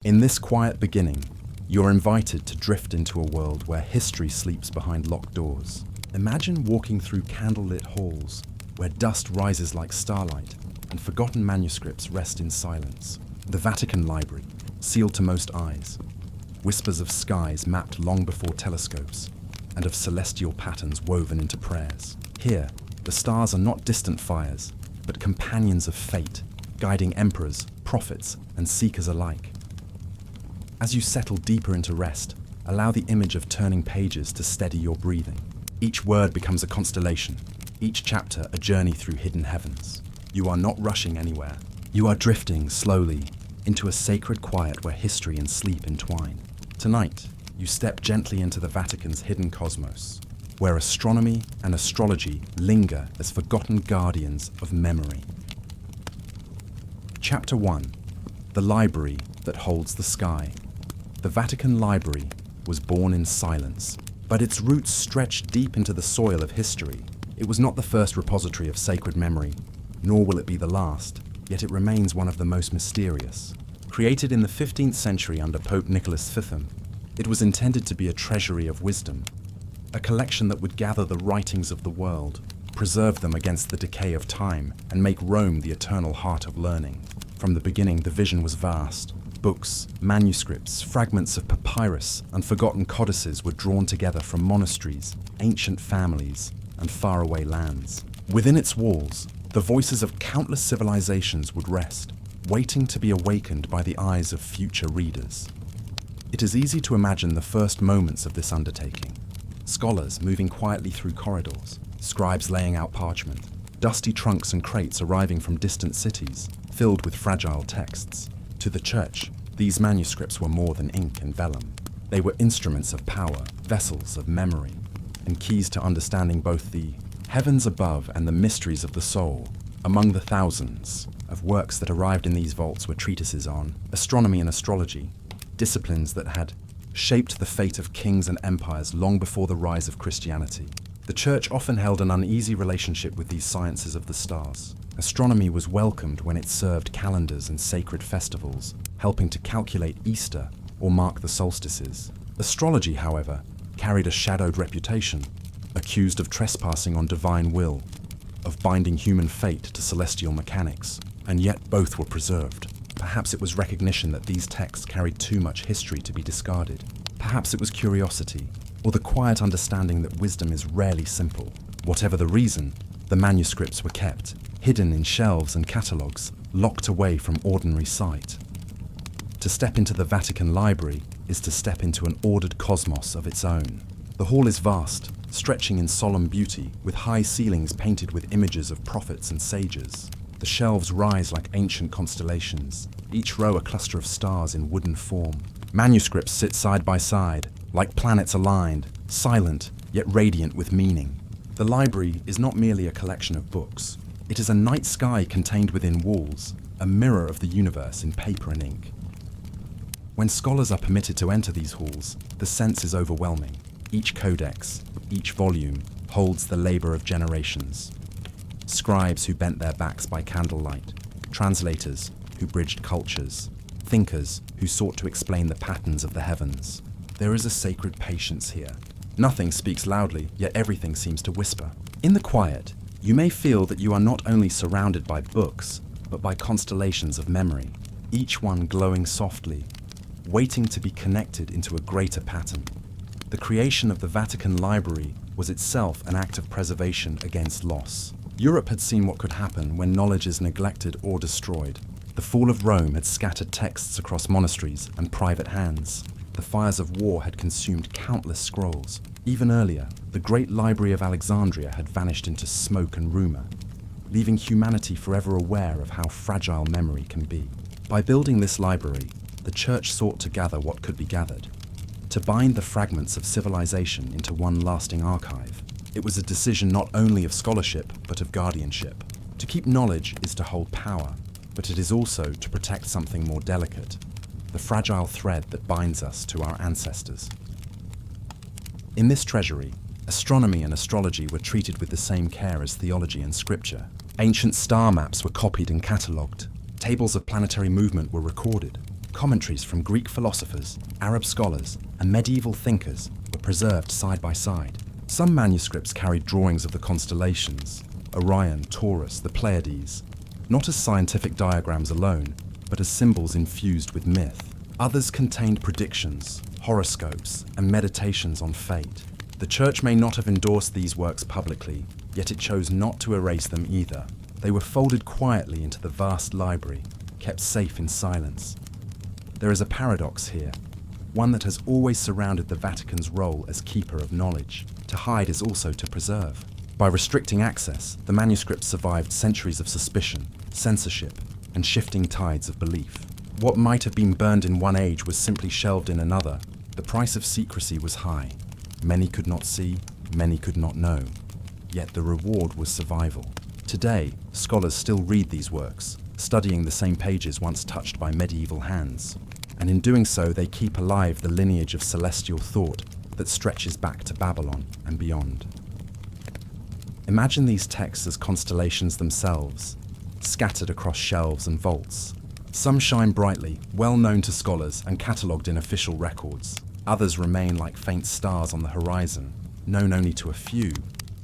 In this quiet beginning, you're invited to drift into a world where history sleeps behind locked doors. Imagine walking through candlelit halls where dust rises like starlight and forgotten manuscripts rest in silence. The Vatican Library, sealed to most eyes. Whispers of skies mapped long before telescopes, and of celestial patterns woven into prayers. Here, the stars are not distant fires, but companions of fate, guiding emperors, prophets, and seekers alike. As you settle deeper into rest, allow the image of turning pages to steady your breathing. Each word becomes a constellation, each chapter a journey through hidden heavens. You are not rushing anywhere. You are drifting slowly into a sacred quiet where history and sleep entwine. Tonight, you step gently into the Vatican's hidden cosmos, where astronomy and astrology linger as forgotten guardians of memory. Chapter 1. The Library that Holds the Sky. The Vatican Library was born in silence, but its roots stretched deep into the soil of history. It was not the first repository of sacred memory, nor will it be the last, yet it remains one of the most mysterious. Created in the 15th century under Pope Nicholas V, it was intended to be a treasury of wisdom, a collection that would gather the writings of the world, preserve them against the decay of time, and make Rome the eternal heart of learning. From the beginning, the vision was vast. Books, manuscripts, fragments of papyrus, and forgotten codices were drawn together from monasteries, ancient families, and faraway lands. Within its walls, the voices of countless civilizations would rest, waiting to be awakened by the eyes of future readers. It is easy to imagine the first moments of this undertaking. Scholars moving quietly through corridors, scribes laying out parchment, dusty trunks and crates arriving from distant cities, filled with fragile texts. To the church, these manuscripts were more than ink and vellum. They were instruments of power, vessels of memory, and keys to understanding both the heavens above and the mysteries of the soul. Among the thousands of works that arrived in these vaults were treatises on astronomy and astrology, disciplines that had shaped the fate of kings and empires long before the rise of Christianity. The church often held an uneasy relationship with these sciences of the stars. Astronomy was welcomed when it served calendars and sacred festivals, helping to calculate Easter or mark the solstices. Astrology, however, carried a shadowed reputation, accused of trespassing on divine will, of binding human fate to celestial mechanics, and yet both were preserved. Perhaps it was recognition that these texts carried too much history to be discarded. Perhaps it was curiosity, or the quiet understanding that wisdom is rarely simple. Whatever the reason, the manuscripts were kept, hidden in shelves and catalogues, locked away from ordinary sight. To step into the Vatican Library is to step into an ordered cosmos of its own. The hall is vast, stretching in solemn beauty, with high ceilings painted with images of prophets and sages. The shelves rise like ancient constellations, each row a cluster of stars in wooden form. Manuscripts sit side by side, like planets aligned, silent, yet radiant with meaning. The library is not merely a collection of books. It is a night sky contained within walls, a mirror of the universe in paper and ink. When scholars are permitted to enter these halls, the sense is overwhelming. Each codex, each volume, holds the labor of generations. Scribes who bent their backs by candlelight, translators who bridged cultures, thinkers who sought to explain the patterns of the heavens. There is a sacred patience here. Nothing speaks loudly, yet everything seems to whisper. In the quiet, you may feel that you are not only surrounded by books, but by constellations of memory, each one glowing softly, waiting to be connected into a greater pattern. The creation of the Vatican Library was itself an act of preservation against loss. Europe had seen what could happen when knowledge is neglected or destroyed. The fall of Rome had scattered texts across monasteries and private hands. The fires of war had consumed countless scrolls. Even earlier, the great library of Alexandria had vanished into smoke and rumor, leaving humanity forever aware of how fragile memory can be. By building this library, the church sought to gather what could be gathered, to bind the fragments of civilization into one lasting archive. It was a decision not only of scholarship, but of guardianship. To keep knowledge is to hold power, but it is also to protect something more delicate, the fragile thread that binds us to our ancestors. In this treasury, astronomy and astrology were treated with the same care as theology and scripture. Ancient star maps were copied and catalogued. Tables of planetary movement were recorded. Commentaries from Greek philosophers, Arab scholars, and medieval thinkers were preserved side by side. Some manuscripts carried drawings of the constellations, Orion, Taurus, the Pleiades, not as scientific diagrams alone, but as symbols infused with myth. Others contained predictions, horoscopes, and meditations on fate. The Church may not have endorsed these works publicly, yet it chose not to erase them either. They were folded quietly into the vast library, kept safe in silence. There is a paradox here, one that has always surrounded the Vatican's role as keeper of knowledge. To hide is also to preserve. By restricting access, the manuscripts survived centuries of suspicion, censorship, and shifting tides of belief. What might have been burned in one age was simply shelved in another. The price of secrecy was high. Many could not see, many could not know. Yet the reward was survival. Today, scholars still read these works, studying the same pages once touched by medieval hands. And in doing so, they keep alive the lineage of celestial thought that stretches back to Babylon and beyond. Imagine these texts as constellations themselves, scattered across shelves and vaults. Some shine brightly, well known to scholars and catalogued in official records. Others remain like faint stars on the horizon, known only to a few,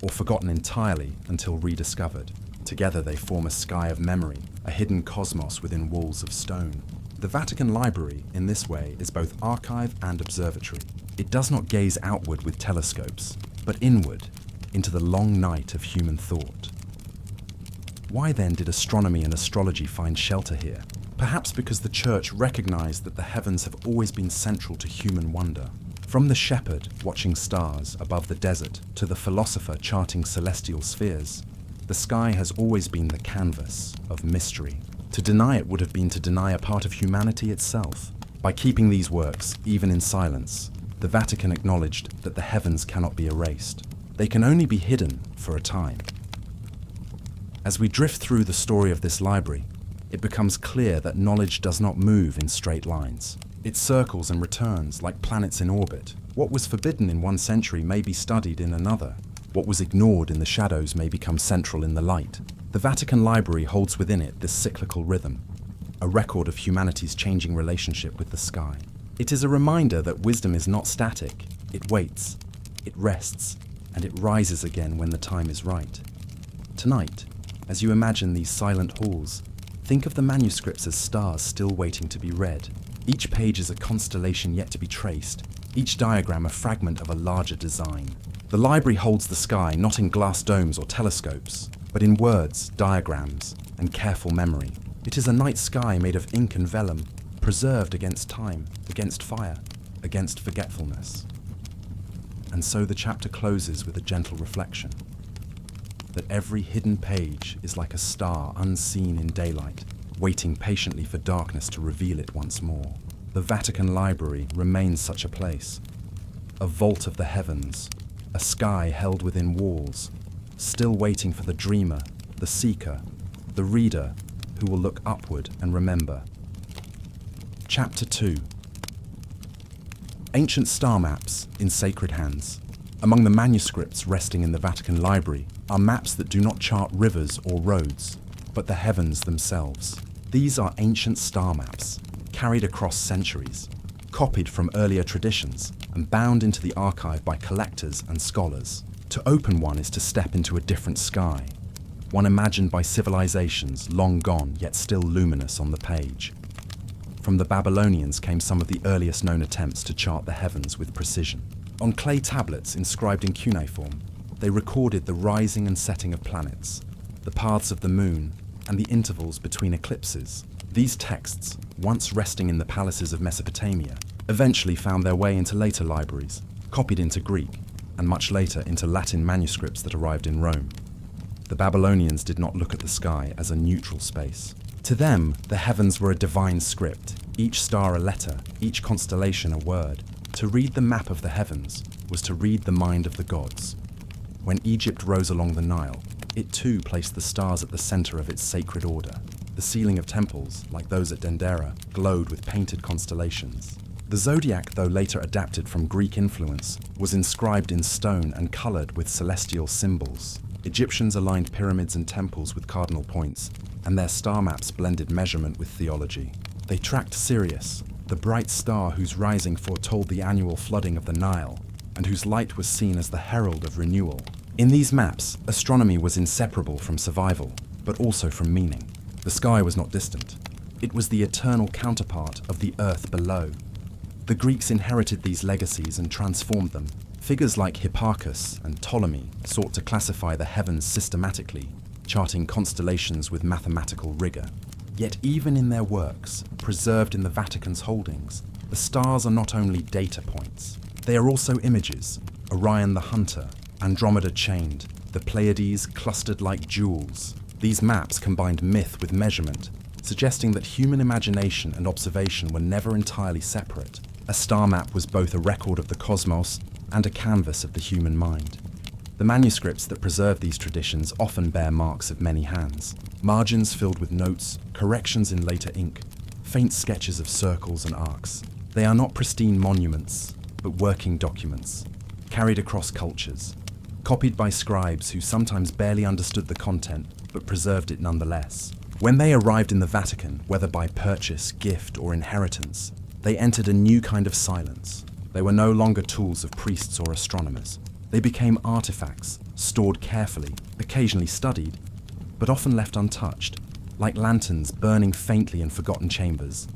or forgotten entirely until rediscovered. Together they form a sky of memory, a hidden cosmos within walls of stone. The Vatican Library, in this way, is both archive and observatory. It does not gaze outward with telescopes, but inward, into the long night of human thought. Why then did astronomy and astrology find shelter here? Perhaps because the Church recognized that the heavens have always been central to human wonder. From the shepherd watching stars above the desert to the philosopher charting celestial spheres, the sky has always been the canvas of mystery. To deny it would have been to deny a part of humanity itself. By keeping these works, even in silence, the Vatican acknowledged that the heavens cannot be erased. They can only be hidden for a time. As we drift through the story of this library, it becomes clear that knowledge does not move in straight lines. It circles and returns like planets in orbit. What was forbidden in one century may be studied in another. What was ignored in the shadows may become central in the light. The Vatican Library holds within it this cyclical rhythm, a record of humanity's changing relationship with the sky. It is a reminder that wisdom is not static. It waits, it rests, and it rises again when the time is right. Tonight, as you imagine these silent halls, think of the manuscripts as stars still waiting to be read. Each page is a constellation yet to be traced, each diagram a fragment of a larger design. The library holds the sky not in glass domes or telescopes, but in words, diagrams, and careful memory. It is a night sky made of ink and vellum, preserved against time, against fire, against forgetfulness. And so the chapter closes with a gentle reflection, that every hidden page is like a star unseen in daylight, waiting patiently for darkness to reveal it once more. The Vatican Library remains such a place, a vault of the heavens, a sky held within walls, still waiting for the dreamer, the seeker, the reader who will look upward and remember. Chapter 2. Ancient star maps in sacred hands. Among the manuscripts resting in the Vatican Library are maps that do not chart rivers or roads, but the heavens themselves. These are ancient star maps, carried across centuries, copied from earlier traditions, and bound into the archive by collectors and scholars. To open one is to step into a different sky, one imagined by civilizations long gone yet still luminous on the page. From the Babylonians came some of the earliest known attempts to chart the heavens with precision. On clay tablets inscribed in cuneiform, they recorded the rising and setting of planets, the paths of the moon, and the intervals between eclipses. These texts, once resting in the palaces of Mesopotamia, eventually found their way into later libraries, copied into Greek, and much later into Latin manuscripts that arrived in Rome. The Babylonians did not look at the sky as a neutral space. To them, the heavens were a divine script, each star a letter, each constellation a word. To read the map of the heavens was to read the mind of the gods. When Egypt rose along the Nile, it too placed the stars at the center of its sacred order. The ceiling of temples, like those at Dendera, glowed with painted constellations. The zodiac, though later adapted from Greek influence, was inscribed in stone and colored with celestial symbols. Egyptians aligned pyramids and temples with cardinal points, and their star maps blended measurement with theology. They tracked Sirius, the bright star whose rising foretold the annual flooding of the Nile, and whose light was seen as the herald of renewal. In these maps, astronomy was inseparable from survival, but also from meaning. The sky was not distant. It was the eternal counterpart of the earth below. The Greeks inherited these legacies and transformed them. Figures like Hipparchus and Ptolemy sought to classify the heavens systematically, charting constellations with mathematical rigor. Yet even in their works, preserved in the Vatican's holdings, the stars are not only data points. They are also images: Orion the hunter, Andromeda chained, the Pleiades clustered like jewels. These maps combined myth with measurement, suggesting that human imagination and observation were never entirely separate. A star map was both a record of the cosmos and a canvas of the human mind. The manuscripts that preserve these traditions often bear marks of many hands. Margins filled with notes, corrections in later ink, faint sketches of circles and arcs. They are not pristine monuments, but working documents, carried across cultures, copied by scribes who sometimes barely understood the content, but preserved it nonetheless. When they arrived in the Vatican, whether by purchase, gift, or inheritance, they entered a new kind of silence. They were no longer tools of priests or astronomers. They became artifacts, stored carefully, occasionally studied, but often left untouched, like lanterns burning faintly in forgotten chambers.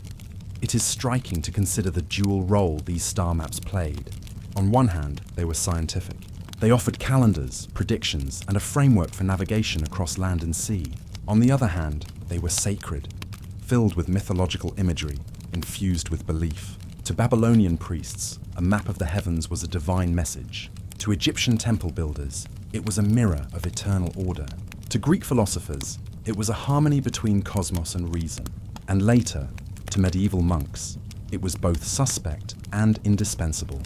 It is striking to consider the dual role these star maps played. On one hand, they were scientific. They offered calendars, predictions, and a framework for navigation across land and sea. On the other hand, they were sacred, filled with mythological imagery, infused with belief. To Babylonian priests, a map of the heavens was a divine message. To Egyptian temple builders, it was a mirror of eternal order. To Greek philosophers, it was a harmony between cosmos and reason. And later, to medieval monks, it was both suspect and indispensable.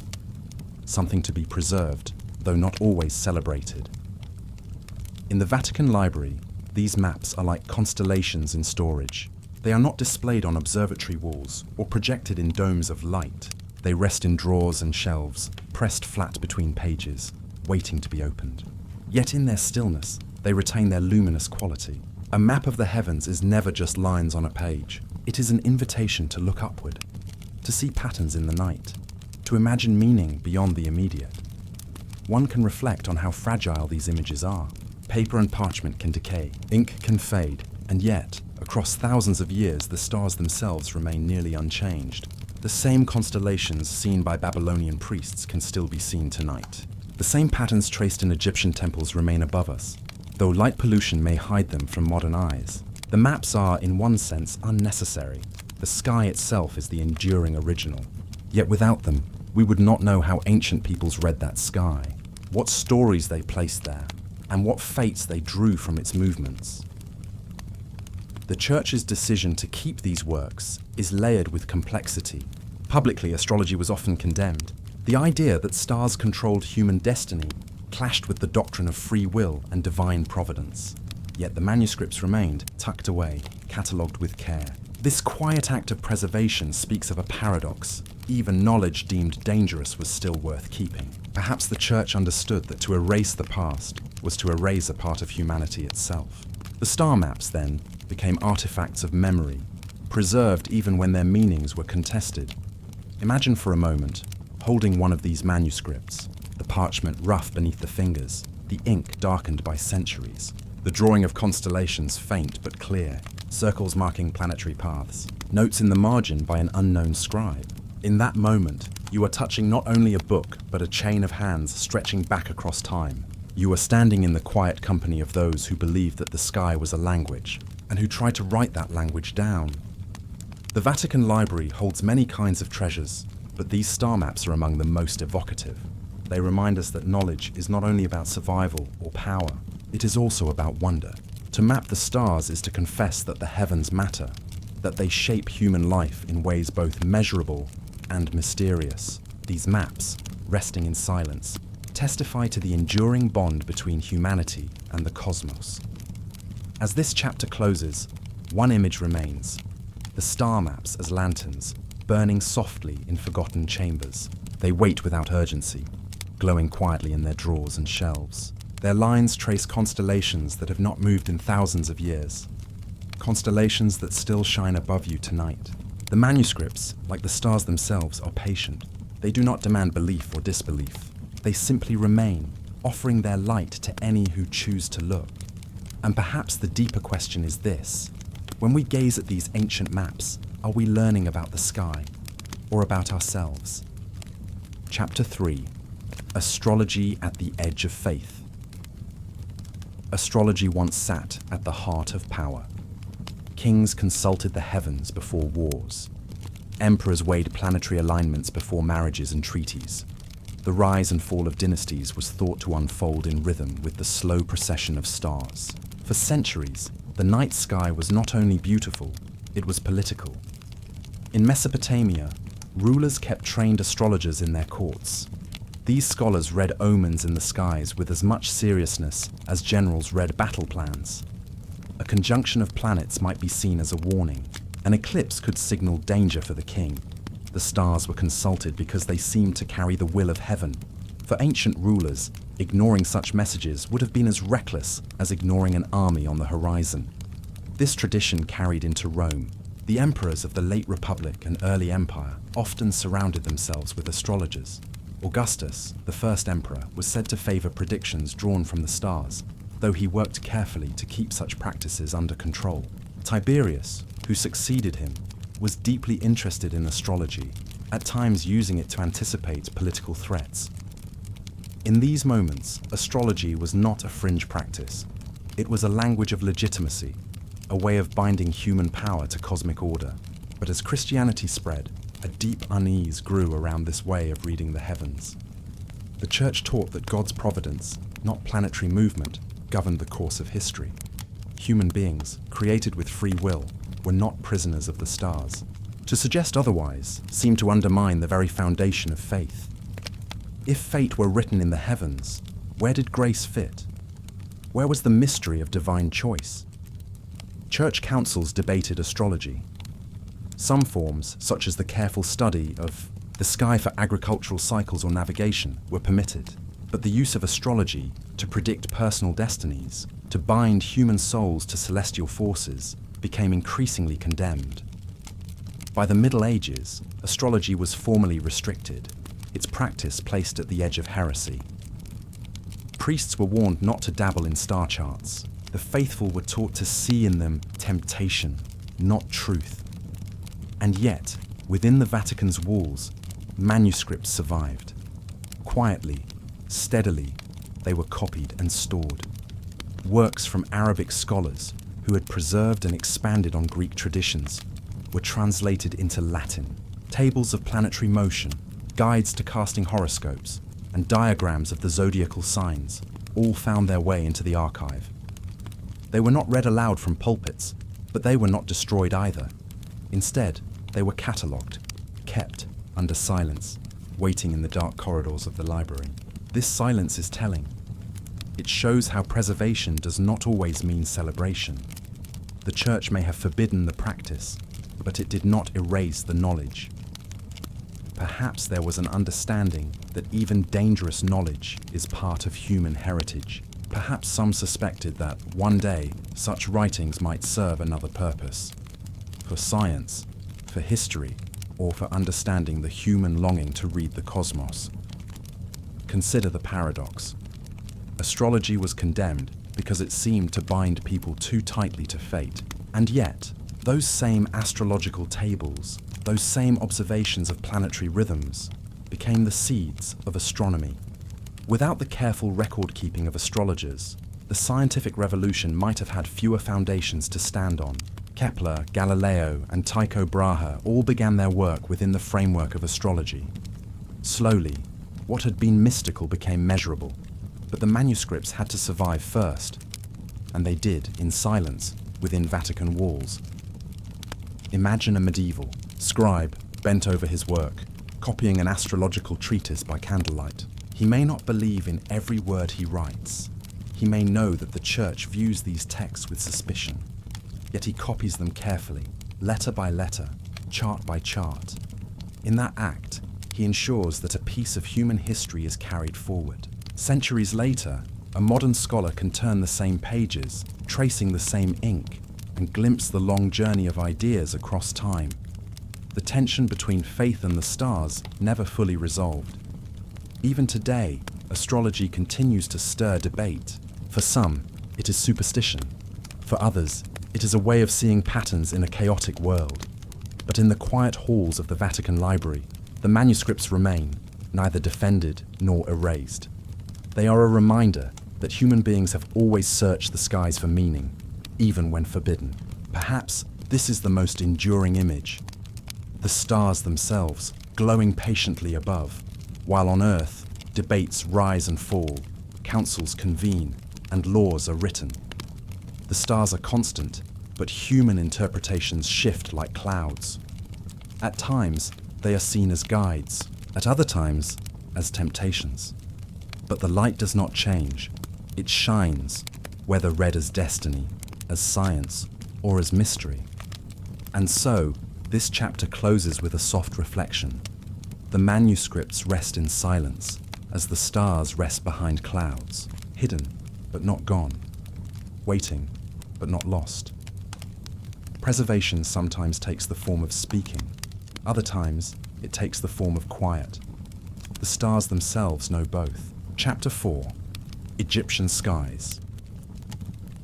Something to be preserved, though not always celebrated. In the Vatican Library, these maps are like constellations in storage. They are not displayed on observatory walls or projected in domes of light. They rest in drawers and shelves, pressed flat between pages, waiting to be opened. Yet in their stillness, they retain their luminous quality. A map of the heavens is never just lines on a page. It is an invitation to look upward, to see patterns in the night, to imagine meaning beyond the immediate. One can reflect on how fragile these images are. Paper and parchment can decay, ink can fade, and yet, across thousands of years, the stars themselves remain nearly unchanged. The same constellations seen by Babylonian priests can still be seen tonight. The same patterns traced in Egyptian temples remain above us, though light pollution may hide them from modern eyes. The maps are, in one sense, unnecessary. The sky itself is the enduring original. Yet without them, we would not know how ancient peoples read that sky, what stories they placed there, and what fates they drew from its movements. The Church's decision to keep these works is layered with complexity. Publicly, astrology was often condemned. The idea that stars controlled human destiny clashed with the doctrine of free will and divine providence. Yet the manuscripts remained, tucked away, catalogued with care. This quiet act of preservation speaks of a paradox. Even knowledge deemed dangerous was still worth keeping. Perhaps the Church understood that to erase the past was to erase a part of humanity itself. The star maps, then, became artifacts of memory, preserved even when their meanings were contested. Imagine for a moment, holding one of these manuscripts, the parchment rough beneath the fingers, the ink darkened by centuries, the drawing of constellations faint but clear, circles marking planetary paths, notes in the margin by an unknown scribe. In that moment, you are touching not only a book, but a chain of hands stretching back across time. You are standing in the quiet company of those who believed that the sky was a language, and who tried to write that language down. The Vatican Library holds many kinds of treasures, but these star maps are among the most evocative. They remind us that knowledge is not only about survival or power, it is also about wonder. To map the stars is to confess that the heavens matter, that they shape human life in ways both measurable and mysterious. These maps, resting in silence, testify to the enduring bond between humanity and the cosmos. As this chapter closes, one image remains: the star maps as lanterns, burning softly in forgotten chambers. They wait without urgency, glowing quietly in their drawers and shelves. Their lines trace constellations that have not moved in thousands of years, constellations that still shine above you tonight. The manuscripts, like the stars themselves, are patient. They do not demand belief or disbelief. They simply remain, offering their light to any who choose to look. And perhaps the deeper question is this: when we gaze at these ancient maps, are we learning about the sky or about ourselves? Chapter 3: Astrology at the Edge of Faith. Astrology once sat at the heart of power. Kings consulted the heavens before wars. Emperors weighed planetary alignments before marriages and treaties. The rise and fall of dynasties was thought to unfold in rhythm with the slow procession of stars. For centuries, the night sky was not only beautiful, it was political. In Mesopotamia, rulers kept trained astrologers in their courts. These scholars read omens in the skies with as much seriousness as generals read battle plans. A conjunction of planets might be seen as a warning. An eclipse could signal danger for the king. The stars were consulted because they seemed to carry the will of heaven. For ancient rulers, ignoring such messages would have been as reckless as ignoring an army on the horizon. This tradition carried into Rome. The emperors of the late Republic and early Empire often surrounded themselves with astrologers. Augustus, the first emperor, was said to favor predictions drawn from the stars, though he worked carefully to keep such practices under control. Tiberius, who succeeded him, was deeply interested in astrology, at times using it to anticipate political threats. In these moments, astrology was not a fringe practice. It was a language of legitimacy, a way of binding human power to cosmic order. But as Christianity spread, a deep unease grew around this way of reading the heavens. The Church taught that God's providence, not planetary movement, governed the course of history. Human beings, created with free will, were not prisoners of the stars. To suggest otherwise seemed to undermine the very foundation of faith. If fate were written in the heavens, where did grace fit? Where was the mystery of divine choice? Church councils debated astrology. Some forms, such as the careful study of the sky for agricultural cycles or navigation, were permitted, but the use of astrology to predict personal destinies, to bind human souls to celestial forces, became increasingly condemned. By the Middle Ages, astrology was formally restricted, its practice placed at the edge of heresy. Priests were warned not to dabble in star charts. The faithful were taught to see in them temptation, not truth. And yet, within the Vatican's walls, manuscripts survived. Quietly, steadily, they were copied and stored. Works from Arabic scholars, who had preserved and expanded on Greek traditions, were translated into Latin. Tables of planetary motion, guides to casting horoscopes, and diagrams of the zodiacal signs all found their way into the archive. They were not read aloud from pulpits, but they were not destroyed either. Instead, they were catalogued, kept under silence, waiting in the dark corridors of the library. This silence is telling. It shows how preservation does not always mean celebration. The Church may have forbidden the practice, but it did not erase the knowledge. Perhaps there was an understanding that even dangerous knowledge is part of human heritage. Perhaps some suspected that, one day, such writings might serve another purpose. For science, for history, or for understanding the human longing to read the cosmos. Consider the paradox. Astrology was condemned because it seemed to bind people too tightly to fate. And yet, those same astrological tables, those same observations of planetary rhythms, became the seeds of astronomy. Without the careful record-keeping of astrologers, the scientific revolution might have had fewer foundations to stand on. Kepler, Galileo, and Tycho Brahe all began their work within the framework of astrology. Slowly, what had been mystical became measurable, but the manuscripts had to survive first, and they did in silence within Vatican walls. Imagine a medieval scribe bent over his work, copying an astrological treatise by candlelight. He may not believe in every word he writes. He may know that the Church views these texts with suspicion, yet he copies them carefully, letter by letter, chart by chart. In that act, he ensures that a piece of human history is carried forward. Centuries later, a modern scholar can turn the same pages, tracing the same ink, and glimpse the long journey of ideas across time. the tension between faith and the stars never fully resolved. Even today, astrology continues to stir debate. For some, it is superstition. For others, it is a way of seeing patterns in a chaotic world. But in the quiet halls of the Vatican Library, the manuscripts remain, neither defended nor erased. They are a reminder that human beings have always searched the skies for meaning, even when forbidden. Perhaps this is the most enduring image. The stars themselves, glowing patiently above, while on Earth, debates rise and fall, councils convene, and laws are written. The stars are constant, but human interpretations shift like clouds. At times, they are seen as guides, at other times, as temptations. But the light does not change. It shines, whether read as destiny, as science, or as mystery. And so, this chapter closes with a soft reflection. The manuscripts rest in silence, as the stars rest behind clouds, hidden but not gone, waiting but not lost. Preservation sometimes takes the form of speaking. Other times, it takes the form of quiet. The stars themselves know both. Chapter 4. Egyptian Skies.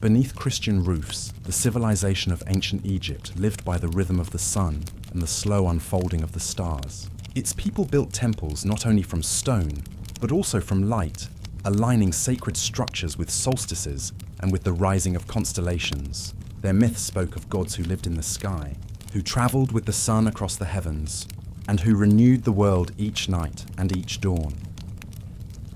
Beneath Christian roofs, the civilization of ancient Egypt lived by the rhythm of the sun and the slow unfolding of the stars. Its people built temples not only from stone, but also from light, aligning sacred structures with solstices and with the rising of constellations. Their myths spoke of gods who lived in the sky, who traveled with the sun across the heavens, and who renewed the world each night and each dawn.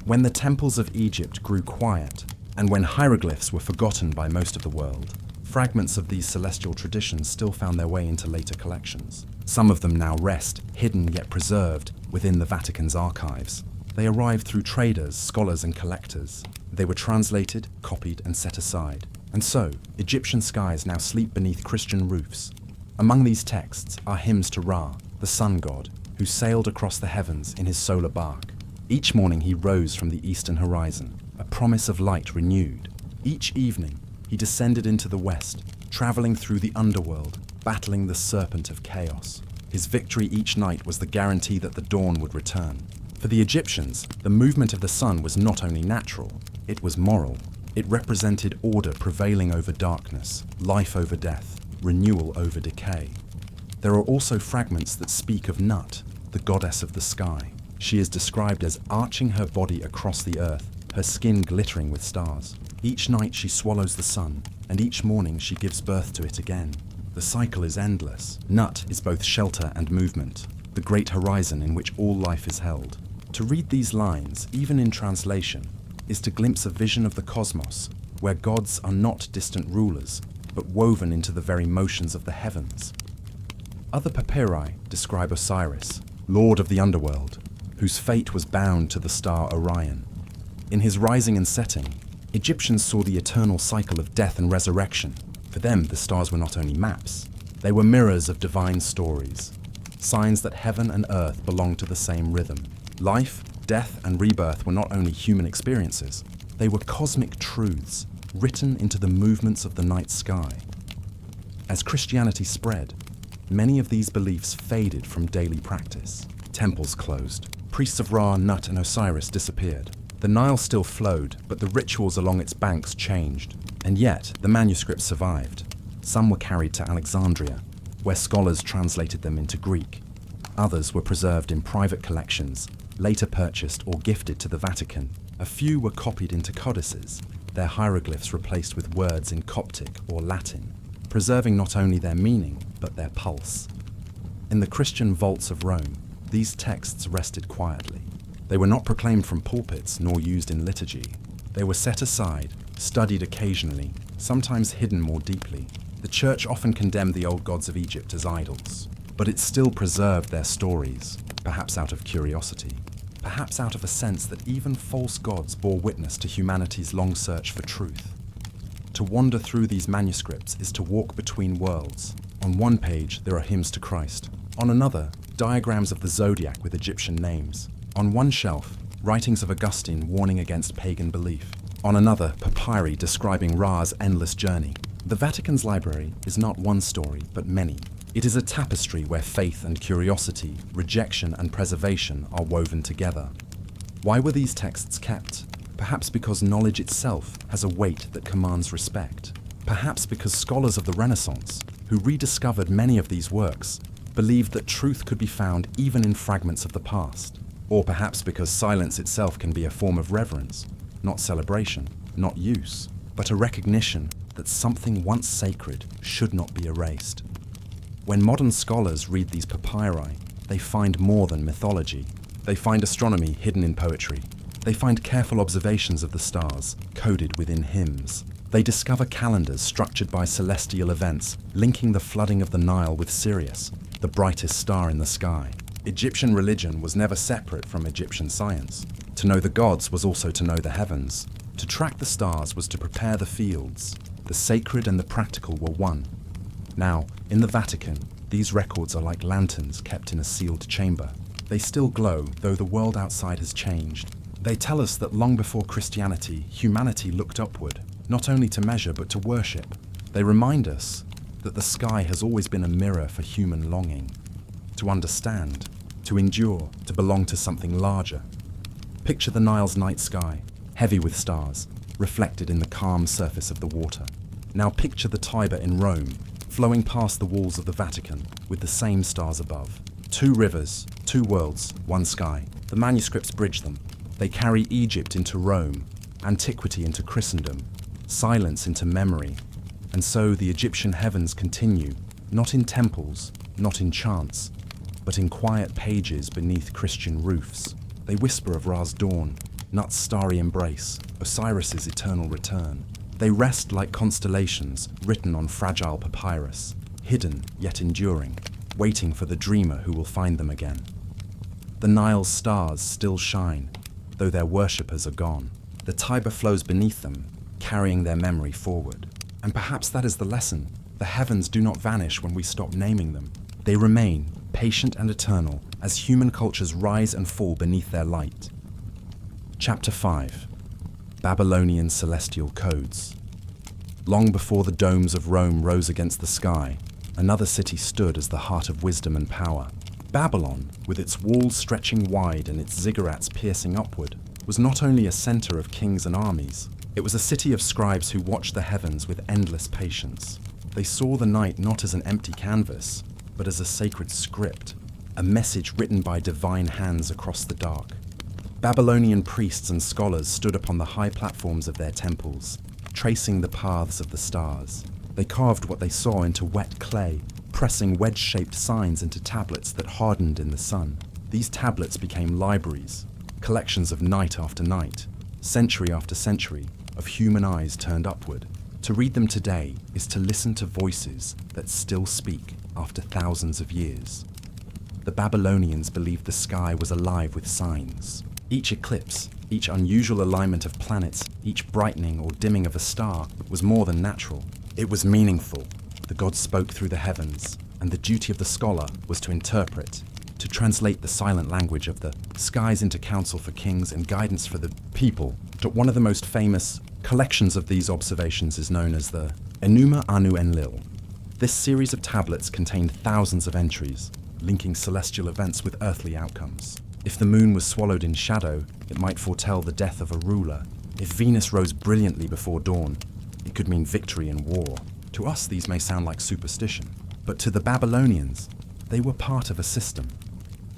When the temples of Egypt grew quiet, and when hieroglyphs were forgotten by most of the world, fragments of these celestial traditions still found their way into later collections. Some of them now rest, hidden yet preserved, within the Vatican's archives. They arrived through traders, scholars, and collectors. They were translated, copied, and set aside. And so, Egyptian skies now sleep beneath Christian roofs. Among these texts are hymns to Ra, the sun god, who sailed across the heavens in his solar bark. Each morning he rose from the eastern horizon, a promise of light renewed. Each evening, he descended into the west, traveling through the underworld, battling the serpent of chaos. His victory each night was the guarantee that the dawn would return. For the Egyptians, the movement of the sun was not only natural, it was moral. It represented order prevailing over darkness, life over death, renewal over decay. There are also fragments that speak of Nut, the goddess of the sky. She is described as arching her body across the earth, her skin glittering with stars. Each night she swallows the sun, and each morning she gives birth to it again. The cycle is endless. Nut is both shelter and movement, the great horizon in which all life is held. To read these lines, even in translation, is to glimpse a vision of the cosmos, where gods are not distant rulers, but woven into the very motions of the heavens. Other papyri describe Osiris, lord of the underworld, whose fate was bound to the star Orion. In his rising and setting, Egyptians saw the eternal cycle of death and resurrection. For them, the stars were not only maps, they were mirrors of divine stories, signs that heaven and earth belonged to the same rhythm. Life, death, and rebirth were not only human experiences, they were cosmic truths written into the movements of the night sky. As Christianity spread, many of these beliefs faded from daily practice. Temples closed. Priests of Ra, Nut, and Osiris disappeared. The Nile still flowed, but the rituals along its banks changed. And yet, the manuscripts survived. Some were carried to Alexandria, where scholars translated them into Greek. Others were preserved in private collections, later purchased or gifted to the Vatican. A few were copied into codices, their hieroglyphs replaced with words in Coptic or Latin, preserving not only their meaning, but their pulse. In the Christian vaults of Rome, these texts rested quietly. They were not proclaimed from pulpits nor used in liturgy. They were set aside, studied occasionally, sometimes hidden more deeply. The Church often condemned the old gods of Egypt as idols, but it still preserved their stories, perhaps out of curiosity, perhaps out of a sense that even false gods bore witness to humanity's long search for truth. To wander through these manuscripts is to walk between worlds. On one page, there are hymns to Christ. On another, diagrams of the zodiac with Egyptian names. On one shelf, writings of Augustine warning against pagan belief. On another, papyri describing Ra's endless journey. The Vatican's library is not one story, but many. It is a tapestry where faith and curiosity, rejection and preservation are woven together. Why were these texts kept? Perhaps because knowledge itself has a weight that commands respect. Perhaps because scholars of the Renaissance, who rediscovered many of these works, believed that truth could be found even in fragments of the past. Or perhaps because silence itself can be a form of reverence, not celebration, not use, but a recognition that something once sacred should not be erased. When modern scholars read these papyri, they find more than mythology. They find astronomy hidden in poetry. They find careful observations of the stars, coded within hymns. They discover calendars structured by celestial events, linking the flooding of the Nile with Sirius, the brightest star in the sky. Egyptian religion was never separate from Egyptian science. To know the gods was also to know the heavens. To track the stars was to prepare the fields. The sacred and the practical were one. Now, in the Vatican, these records are like lanterns kept in a sealed chamber. They still glow, though the world outside has changed. They tell us that long before Christianity, humanity looked upward, not only to measure but to worship. They remind us that the sky has always been a mirror for human longing, to understand, to endure, to belong to something larger. Picture the Nile's night sky, heavy with stars, reflected in the calm surface of the water. Now picture the Tiber in Rome, flowing past the walls of the Vatican with the same stars above. Two rivers, two worlds, one sky. The manuscripts bridge them. They carry Egypt into Rome, antiquity into Christendom, silence into memory. And so the Egyptian heavens continue, not in temples, not in chants, but in quiet pages beneath Christian roofs. They whisper of Ra's dawn, Nut's starry embrace, Osiris's eternal return. They rest like constellations written on fragile papyrus, hidden yet enduring, waiting for the dreamer who will find them again. The Nile's stars still shine, though their worshippers are gone. The Tiber flows beneath them, carrying their memory forward. And perhaps that is the lesson. The heavens do not vanish when we stop naming them. They remain, patient and eternal, as human cultures rise and fall beneath their light. Chapter 5. Babylonian Celestial Codes. Long before the domes of Rome rose against the sky, another city stood as the heart of wisdom and power. Babylon, with its walls stretching wide and its ziggurats piercing upward, was not only a center of kings and armies, it was a city of scribes who watched the heavens with endless patience. They saw the night not as an empty canvas, but as a sacred script, a message written by divine hands across the dark. Babylonian priests and scholars stood upon the high platforms of their temples, tracing the paths of the stars. They carved what they saw into wet clay, pressing wedge-shaped signs into tablets that hardened in the sun. These tablets became libraries, collections of night after night, century after century, of human eyes turned upward. To read them today is to listen to voices that still speak after thousands of years. The Babylonians believed the sky was alive with signs. Each eclipse, each unusual alignment of planets, each brightening or dimming of a star was more than natural. It was meaningful. The gods spoke through the heavens, and the duty of the scholar was to interpret, to translate the silent language of the skies into counsel for kings and guidance for the people. But one of the most famous collections of these observations is known as the Enuma Anu Enlil. This series of tablets contained thousands of entries, linking celestial events with earthly outcomes. If the moon was swallowed in shadow, it might foretell the death of a ruler. If Venus rose brilliantly before dawn, it could mean victory in war. To us, these may sound like superstition, but to the Babylonians, they were part of a system,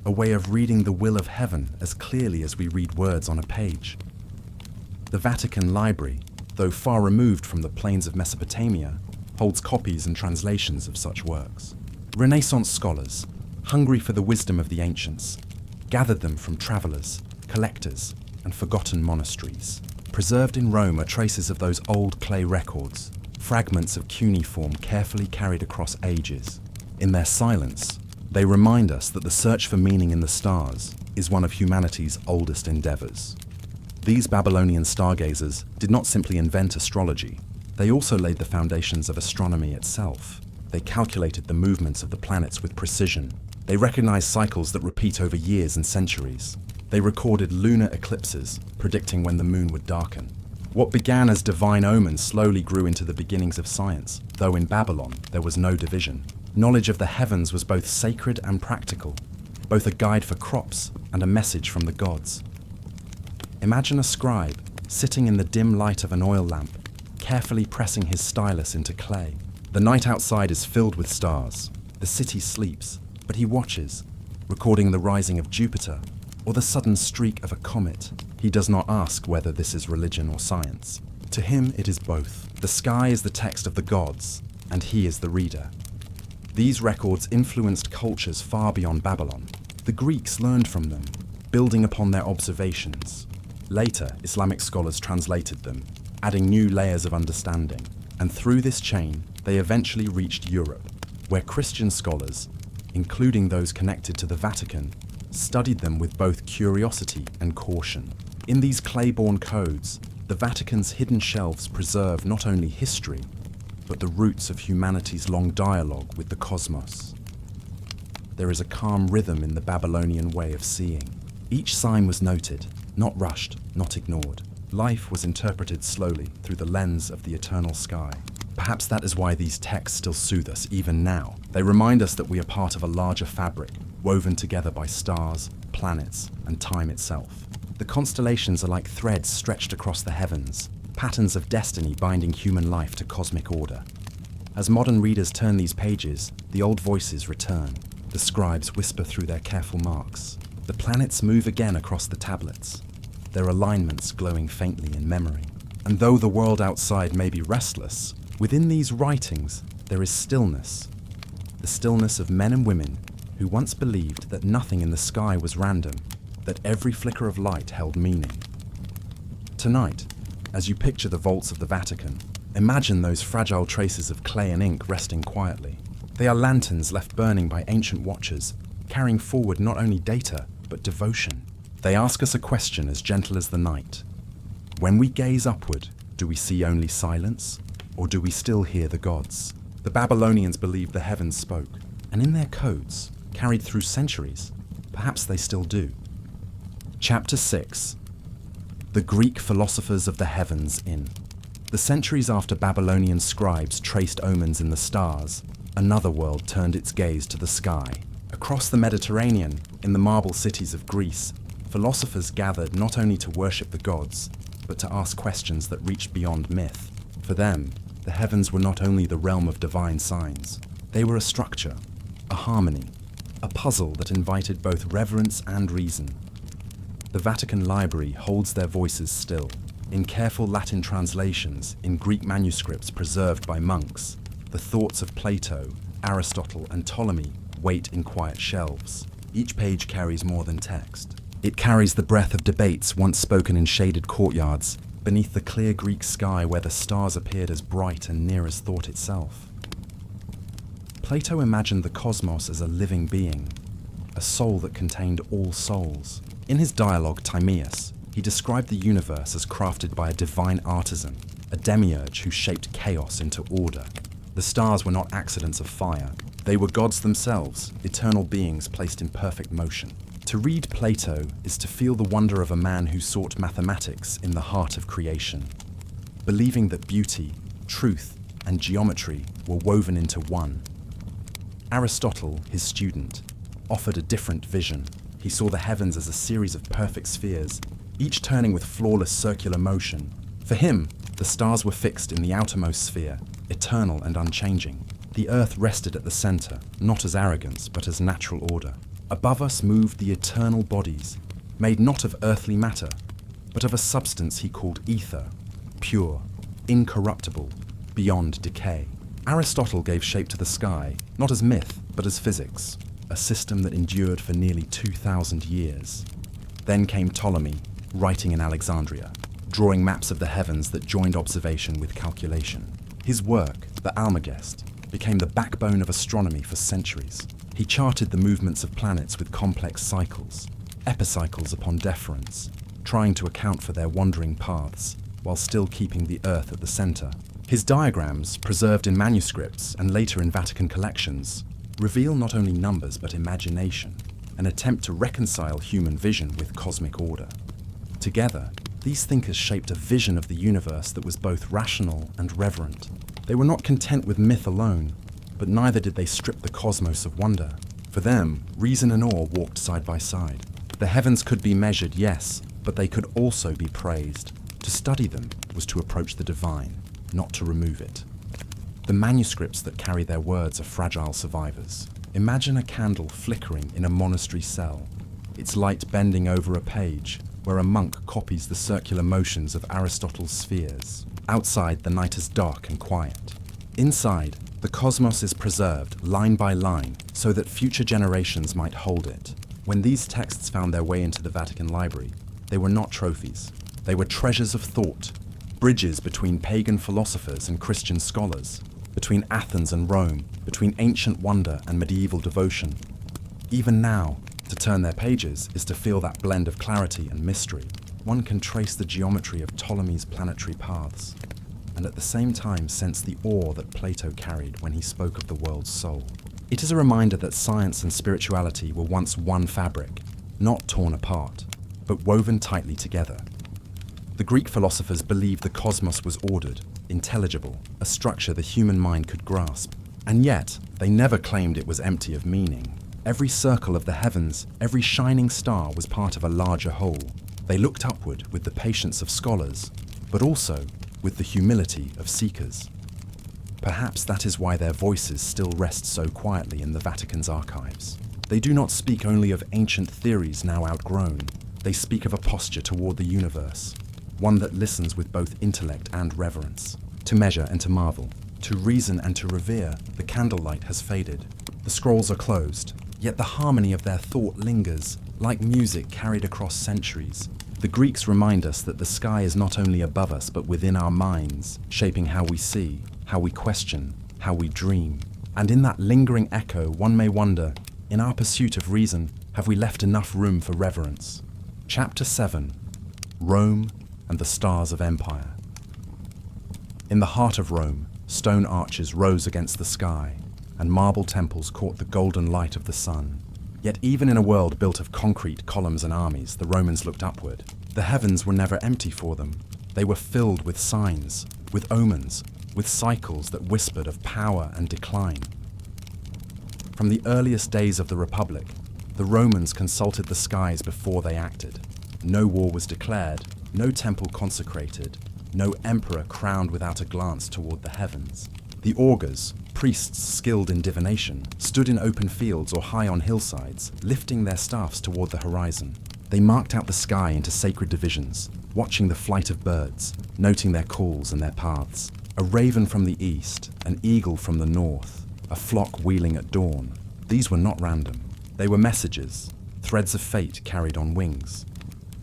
a way of reading the will of heaven as clearly as we read words on a page. The Vatican Library, though far removed from the plains of Mesopotamia, holds copies and translations of such works. Renaissance scholars, hungry for the wisdom of the ancients, gathered them from travelers, collectors, and forgotten monasteries. Preserved in Rome are traces of those old clay records, fragments of cuneiform carefully carried across ages. In their silence, they remind us that the search for meaning in the stars is one of humanity's oldest endeavors. These Babylonian stargazers did not simply invent astrology, they also laid the foundations of astronomy itself. They calculated the movements of the planets with precision. They recognized cycles that repeat over years and centuries. They recorded lunar eclipses, predicting when the moon would darken. What began as divine omens slowly grew into the beginnings of science, though in Babylon there was no division. Knowledge of the heavens was both sacred and practical, both a guide for crops and a message from the gods. Imagine a scribe sitting in the dim light of an oil lamp, carefully pressing his stylus into clay. The night outside is filled with stars. The city sleeps, but he watches, recording the rising of Jupiter or the sudden streak of a comet. He does not ask whether this is religion or science. To him, it is both. The sky is the text of the gods, and he is the reader. These records influenced cultures far beyond Babylon. The Greeks learned from them, building upon their observations. Later, Islamic scholars translated them, adding new layers of understanding. And through this chain, they eventually reached Europe, where Christian scholars, including those connected to the Vatican, studied them with both curiosity and caution. In these clay-born codes, the Vatican's hidden shelves preserve not only history, but the roots of humanity's long dialogue with the cosmos. There is a calm rhythm in the Babylonian way of seeing. Each sign was noted, not rushed, not ignored. Life was interpreted slowly through the lens of the eternal sky. Perhaps that is why these texts still soothe us even now. They remind us that we are part of a larger fabric, woven together by stars, planets, and time itself. The constellations are like threads stretched across the heavens, patterns of destiny binding human life to cosmic order. As modern readers turn these pages, the old voices return. The scribes whisper through their careful marks. The planets move again across the tablets, their alignments glowing faintly in memory. And though the world outside may be restless, within these writings there is stillness. The stillness of men and women who once believed that nothing in the sky was random, that every flicker of light held meaning. Tonight, as you picture the vaults of the Vatican, imagine those fragile traces of clay and ink resting quietly. They are lanterns left burning by ancient watchers, carrying forward not only data, but devotion. They ask us a question as gentle as the night. When we gaze upward, do we see only silence, or do we still hear the gods? The Babylonians believed the heavens spoke, and in their codes, carried through centuries, perhaps they still do. Chapter 6. The Greek philosophers of the heavens in. The centuries after Babylonian scribes traced omens in the stars, another world turned its gaze to the sky. Across the Mediterranean, in the marble cities of Greece, philosophers gathered not only to worship the gods, but to ask questions that reached beyond myth. For them, the heavens were not only the realm of divine signs, they were a structure, a harmony, a puzzle that invited both reverence and reason. The Vatican Library holds their voices still, in careful Latin translations, in Greek manuscripts preserved by monks. The thoughts of Plato, Aristotle, and Ptolemy wait in quiet shelves. Each page carries more than text. It carries the breath of debates once spoken in shaded courtyards, beneath the clear Greek sky where the stars appeared as bright and near as thought itself. Plato imagined the cosmos as a living being, a soul that contained all souls. In his dialogue, Timaeus, he described the universe as crafted by a divine artisan, a demiurge who shaped chaos into order. The stars were not accidents of fire. They were gods themselves, eternal beings placed in perfect motion. To read Plato is to feel the wonder of a man who sought mathematics in the heart of creation, believing that beauty, truth, and geometry were woven into one. Aristotle, his student, offered a different vision. He saw the heavens as a series of perfect spheres, each turning with flawless circular motion. For him, the stars were fixed in the outermost sphere, eternal and unchanging. The earth rested at the center, not as arrogance, but as natural order. Above us moved the eternal bodies, made not of earthly matter, but of a substance he called ether, pure, incorruptible, beyond decay. Aristotle gave shape to the sky, not as myth, but as physics, a system that endured for nearly 2,000 years. Then came Ptolemy, writing in Alexandria, drawing maps of the heavens that joined observation with calculation. His work, the Almagest, became the backbone of astronomy for centuries. He charted the movements of planets with complex cycles, epicycles upon deference, trying to account for their wandering paths, while still keeping the Earth at the center. His diagrams, preserved in manuscripts and later in Vatican collections, reveal not only numbers but imagination, an attempt to reconcile human vision with cosmic order. Together, these thinkers shaped a vision of the universe that was both rational and reverent. They were not content with myth alone. but neither did they strip the cosmos of wonder. For them, reason and awe walked side by side. The heavens could be measured, yes, but they could also be praised. To study them was to approach the divine, not to remove it. The manuscripts that carry their words are fragile survivors. Imagine a candle flickering in a monastery cell, its light bending over a page where a monk copies the circular motions of Aristotle's spheres. Outside, the night is dark and quiet. Inside, the cosmos is preserved line by line so that future generations might hold it. When these texts found their way into the Vatican Library, they were not trophies. They were treasures of thought, bridges between pagan philosophers and Christian scholars, between Athens and Rome, between ancient wonder and medieval devotion. Even now, to turn their pages is to feel that blend of clarity and mystery. One can trace the geometry of Ptolemy's planetary paths, and at the same time sense the awe that Plato carried when he spoke of the world's soul. It is a reminder that science and spirituality were once one fabric, not torn apart, but woven tightly together. The Greek philosophers believed the cosmos was ordered, intelligible, a structure the human mind could grasp, and yet they never claimed it was empty of meaning. Every circle of the heavens, every shining star was part of a larger whole. They looked upward with the patience of scholars, but also with the humility of seekers. Perhaps that is why their voices still rest so quietly in the Vatican's archives. They do not speak only of ancient theories now outgrown. They speak of a posture toward the universe, one that listens with both intellect and reverence. To measure and to marvel, to reason and to revere, the candlelight has faded. The scrolls are closed, yet the harmony of their thought lingers, like music carried across centuries. The Greeks remind us that the sky is not only above us, but within our minds, shaping how we see, how we question, how we dream. And in that lingering echo, one may wonder, in our pursuit of reason, have we left enough room for reverence? Chapter 7. Rome and the Stars of Empire. In the heart of Rome, stone arches rose against the sky, and marble temples caught the golden light of the sun. Yet even in a world built of concrete columns and armies, the Romans looked upward. The heavens were never empty for them. They were filled with signs, with omens, with cycles that whispered of power and decline. From the earliest days of the Republic, the Romans consulted the skies before they acted. No war was declared, no temple consecrated, no emperor crowned without a glance toward the heavens. The augurs, priests skilled in divination, stood in open fields or high on hillsides, lifting their staffs toward the horizon. They marked out the sky into sacred divisions, watching the flight of birds, noting their calls and their paths. A raven from the east, an eagle from the north, a flock wheeling at dawn. These were not random. They were messages, threads of fate carried on wings.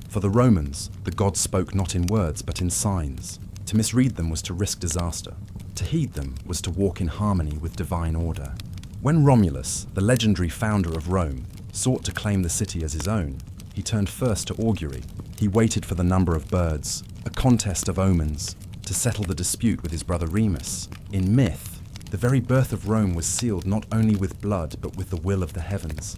For the Romans, the gods spoke not in words but in signs. To misread them was to risk disaster. To heed them was to walk in harmony with divine order. When Romulus, the legendary founder of Rome, sought to claim the city as his own, he turned first to augury. He waited for the number of birds, a contest of omens, to settle the dispute with his brother Remus. In myth, the very birth of Rome was sealed not only with blood but with the will of the heavens.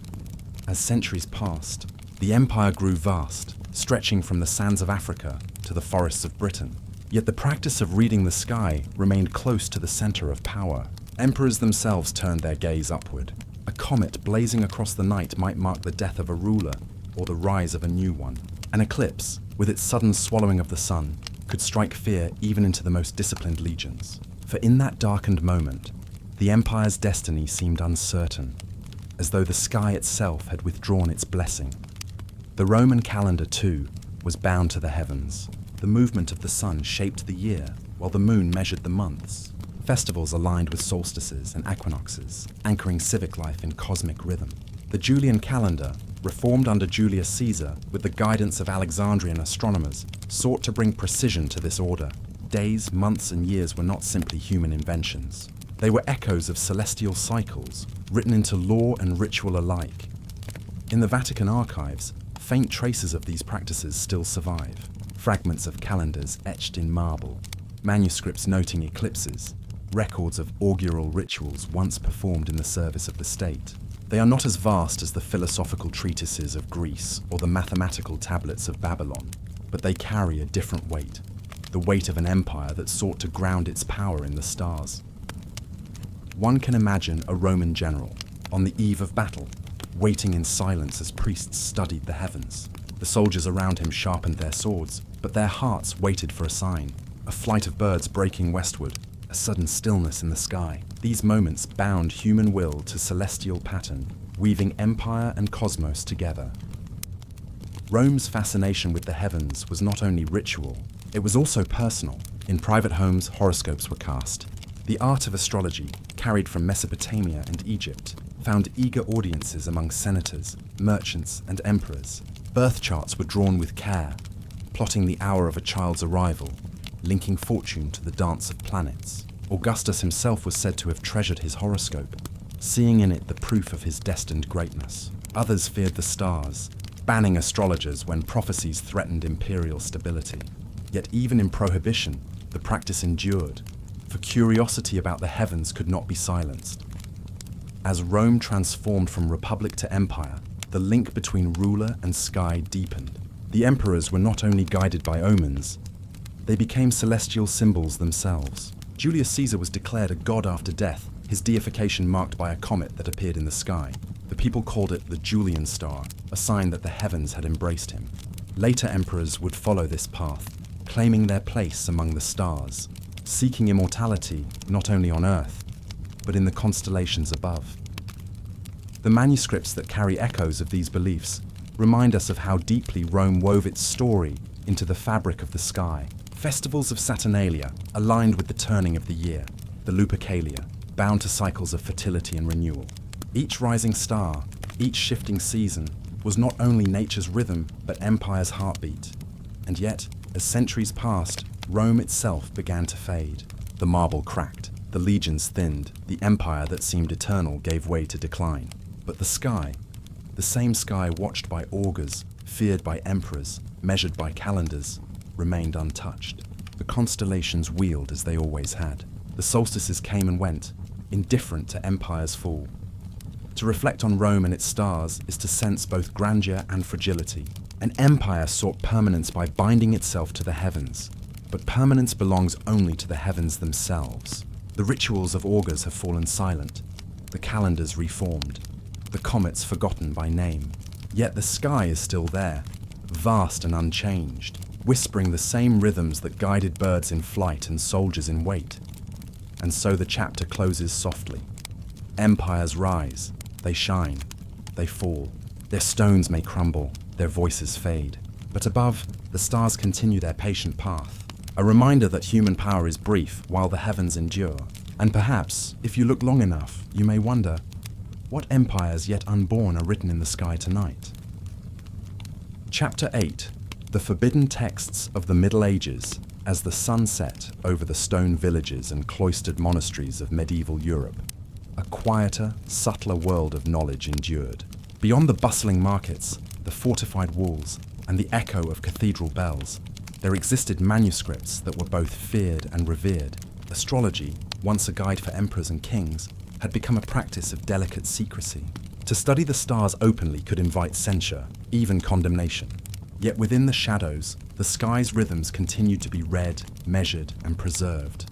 As centuries passed, the empire grew vast, stretching from the sands of Africa to the forests of Britain. Yet the practice of reading the sky remained close to the center of power. Emperors themselves turned their gaze upward. A comet blazing across the night might mark the death of a ruler or the rise of a new one. An eclipse, with its sudden swallowing of the sun, could strike fear even into the most disciplined legions. For in that darkened moment, the empire's destiny seemed uncertain, as though the sky itself had withdrawn its blessing. The Roman calendar, too, was bound to the heavens. The movement of the sun shaped the year, while the moon measured the months. Festivals aligned with solstices and equinoxes, anchoring civic life in cosmic rhythm. The Julian calendar, reformed under Julius Caesar with the guidance of Alexandrian astronomers, sought to bring precision to this order. Days, months, and years were not simply human inventions. They were echoes of celestial cycles, written into law and ritual alike. In the Vatican archives, faint traces of these practices still survive. Fragments of calendars etched in marble, manuscripts noting eclipses, records of augural rituals once performed in the service of the state. They are not as vast as the philosophical treatises of Greece or the mathematical tablets of Babylon, but they carry a different weight, the weight of an empire that sought to ground its power in the stars. One can imagine a Roman general, on the eve of battle, waiting in silence as priests studied the heavens. The soldiers around him sharpened their swords, but their hearts waited for a sign. A flight of birds breaking westward, a sudden stillness in the sky. These moments bound human will to celestial pattern, weaving empire and cosmos together. Rome's fascination with the heavens was not only ritual, it was also personal. In private homes, horoscopes were cast. The art of astrology, carried from Mesopotamia and Egypt, found eager audiences among senators, merchants, and emperors. Birth charts were drawn with care, plotting the hour of a child's arrival, linking fortune to the dance of planets. Augustus himself was said to have treasured his horoscope, seeing in it the proof of his destined greatness. Others feared the stars, banning astrologers when prophecies threatened imperial stability. Yet even in prohibition, the practice endured, for curiosity about the heavens could not be silenced. As Rome transformed from republic to empire, the link between ruler and sky deepened. The emperors were not only guided by omens, they became celestial symbols themselves. Julius Caesar was declared a god after death, his deification marked by a comet that appeared in the sky. The people called it the Julian star, a sign that the heavens had embraced him. Later emperors would follow this path, claiming their place among the stars, seeking immortality not only on Earth, but in the constellations above. The manuscripts that carry echoes of these beliefs remind us of how deeply Rome wove its story into the fabric of the sky. Festivals of Saturnalia, aligned with the turning of the year, the Lupercalia, bound to cycles of fertility and renewal. Each rising star, each shifting season, was not only nature's rhythm, but empire's heartbeat. And yet, as centuries passed, Rome itself began to fade. The marble cracked, the legions thinned, the empire that seemed eternal gave way to decline. But the sky, the same sky watched by augurs, feared by emperors, measured by calendars, remained untouched. The constellations wheeled as they always had. The solstices came and went, indifferent to empire's fall. To reflect on Rome and its stars is to sense both grandeur and fragility. An empire sought permanence by binding itself to the heavens, but permanence belongs only to the heavens themselves. The rituals of augurs have fallen silent, the calendars reformed, the comets forgotten by name. Yet the sky is still there, vast and unchanged, whispering the same rhythms that guided birds in flight and soldiers in wait. And so the chapter closes softly. Empires rise, they shine, they fall. Their stones may crumble, their voices fade. But above, the stars continue their patient path. A reminder that human power is brief while the heavens endure. And perhaps, if you look long enough, you may wonder, what empires yet unborn are written in the sky tonight? Chapter 8. The Forbidden Texts of the Middle Ages as the sun set over the stone villages and cloistered monasteries of medieval Europe. A quieter, subtler world of knowledge endured. Beyond the bustling markets, the fortified walls, and the echo of cathedral bells, there existed manuscripts that were both feared and revered. Astrology, once a guide for emperors and kings, had become a practice of delicate secrecy. To study the stars openly could invite censure, even condemnation. Yet within the shadows, the sky's rhythms continued to be read, measured, and preserved.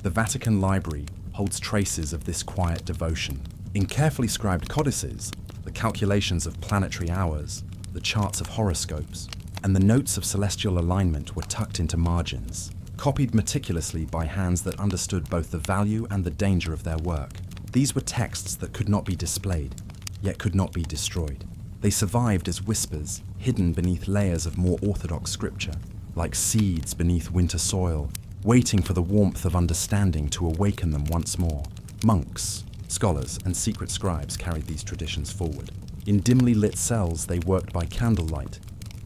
The Vatican Library holds traces of this quiet devotion. In carefully scribed codices, the calculations of planetary hours, the charts of horoscopes, and the notes of celestial alignment were tucked into margins, copied meticulously by hands that understood both the value and the danger of their work. These were texts that could not be displayed, yet could not be destroyed. They survived as whispers, hidden beneath layers of more orthodox scripture, like seeds beneath winter soil, waiting for the warmth of understanding to awaken them once more. Monks, scholars, and secret scribes carried these traditions forward. In dimly lit cells, they worked by candlelight,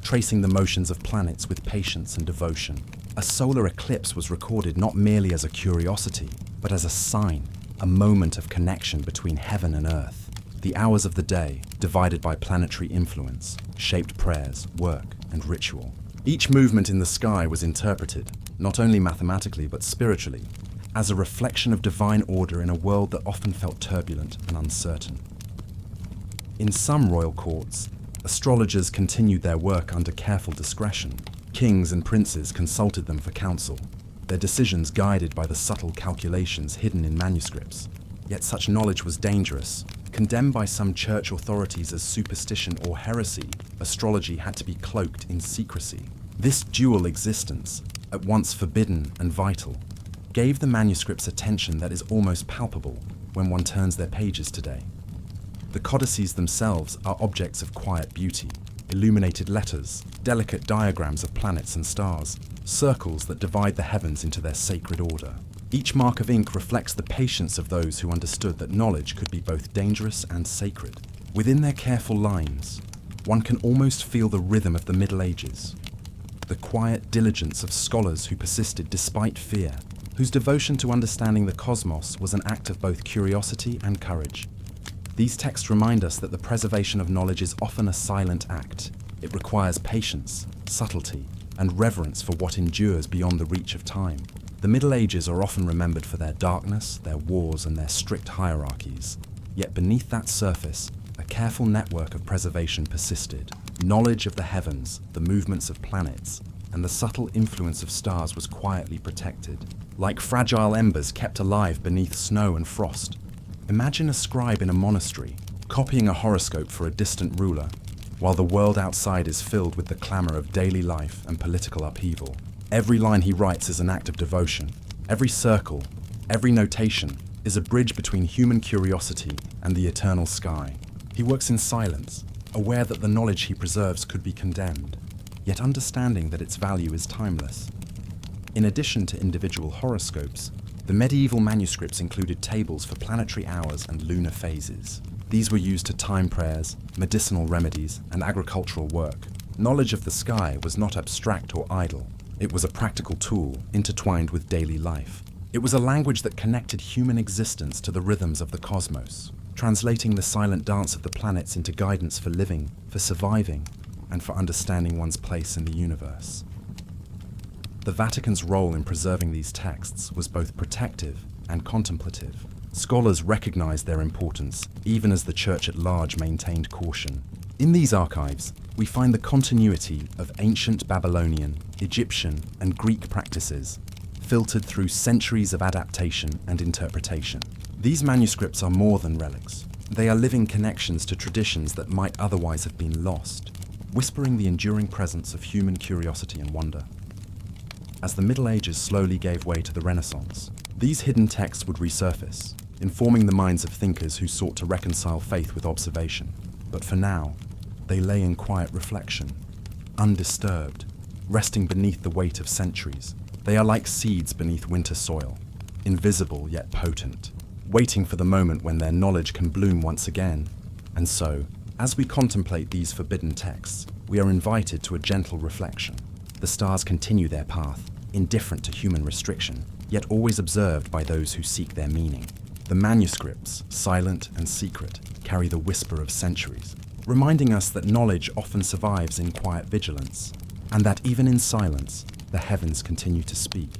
tracing the motions of planets with patience and devotion. A solar eclipse was recorded not merely as a curiosity, but as a sign, a moment of connection between heaven and earth. The hours of the day, divided by planetary influence, shaped prayers, work, and ritual. Each movement in the sky was interpreted, not only mathematically but spiritually, as a reflection of divine order in a world that often felt turbulent and uncertain. In some royal courts, astrologers continued their work under careful discretion. Kings and princes consulted them for counsel, their decisions guided by the subtle calculations hidden in manuscripts. Yet such knowledge was dangerous. Condemned by some church authorities as superstition or heresy, astrology had to be cloaked in secrecy. This dual existence, at once forbidden and vital, gave the manuscripts attention that is almost palpable when one turns their pages today. The codices themselves are objects of quiet beauty, illuminated letters, delicate diagrams of planets and stars, circles that divide the heavens into their sacred order. Each mark of ink reflects the patience of those who understood that knowledge could be both dangerous and sacred. Within their careful lines, one can almost feel the rhythm of the Middle Ages, the quiet diligence of scholars who persisted despite fear, whose devotion to understanding the cosmos was an act of both curiosity and courage. These texts remind us that the preservation of knowledge is often a silent act. It requires patience, subtlety, and reverence for what endures beyond the reach of time. The Middle Ages are often remembered for their darkness, their wars, and their strict hierarchies. Yet beneath that surface, a careful network of preservation persisted. Knowledge of the heavens, the movements of planets, and the subtle influence of stars was quietly protected, like fragile embers kept alive beneath snow and frost. Imagine a scribe in a monastery, copying a horoscope for a distant ruler, while the world outside is filled with the clamor of daily life and political upheaval. Every line he writes is an act of devotion. Every circle, every notation, is a bridge between human curiosity and the eternal sky. He works in silence, aware that the knowledge he preserves could be condemned, yet understanding that its value is timeless. In addition to individual horoscopes, the medieval manuscripts included tables for planetary hours and lunar phases. These were used to time prayers, medicinal remedies, and agricultural work. Knowledge of the sky was not abstract or idle. It was a practical tool intertwined with daily life. It was a language that connected human existence to the rhythms of the cosmos, translating the silent dance of the planets into guidance for living, for surviving, and for understanding one's place in the universe. The Vatican's role in preserving these texts was both protective and contemplative. Scholars recognized their importance, even as the Church at large maintained caution. In these archives, we find the continuity of ancient Babylonian, Egyptian, and Greek practices, filtered through centuries of adaptation and interpretation. These manuscripts are more than relics. They are living connections to traditions that might otherwise have been lost, whispering the enduring presence of human curiosity and wonder. As the Middle Ages slowly gave way to the Renaissance, these hidden texts would resurface, informing the minds of thinkers who sought to reconcile faith with observation. But for now, they lay in quiet reflection, undisturbed, resting beneath the weight of centuries. They are like seeds beneath winter soil, invisible yet potent, waiting for the moment when their knowledge can bloom once again. And so, as we contemplate these forbidden texts, we are invited to a gentle reflection. The stars continue their path, indifferent to human restriction, yet always observed by those who seek their meaning. The manuscripts, silent and secret, carry the whisper of centuries, reminding us that knowledge often survives in quiet vigilance, and that even in silence, the heavens continue to speak.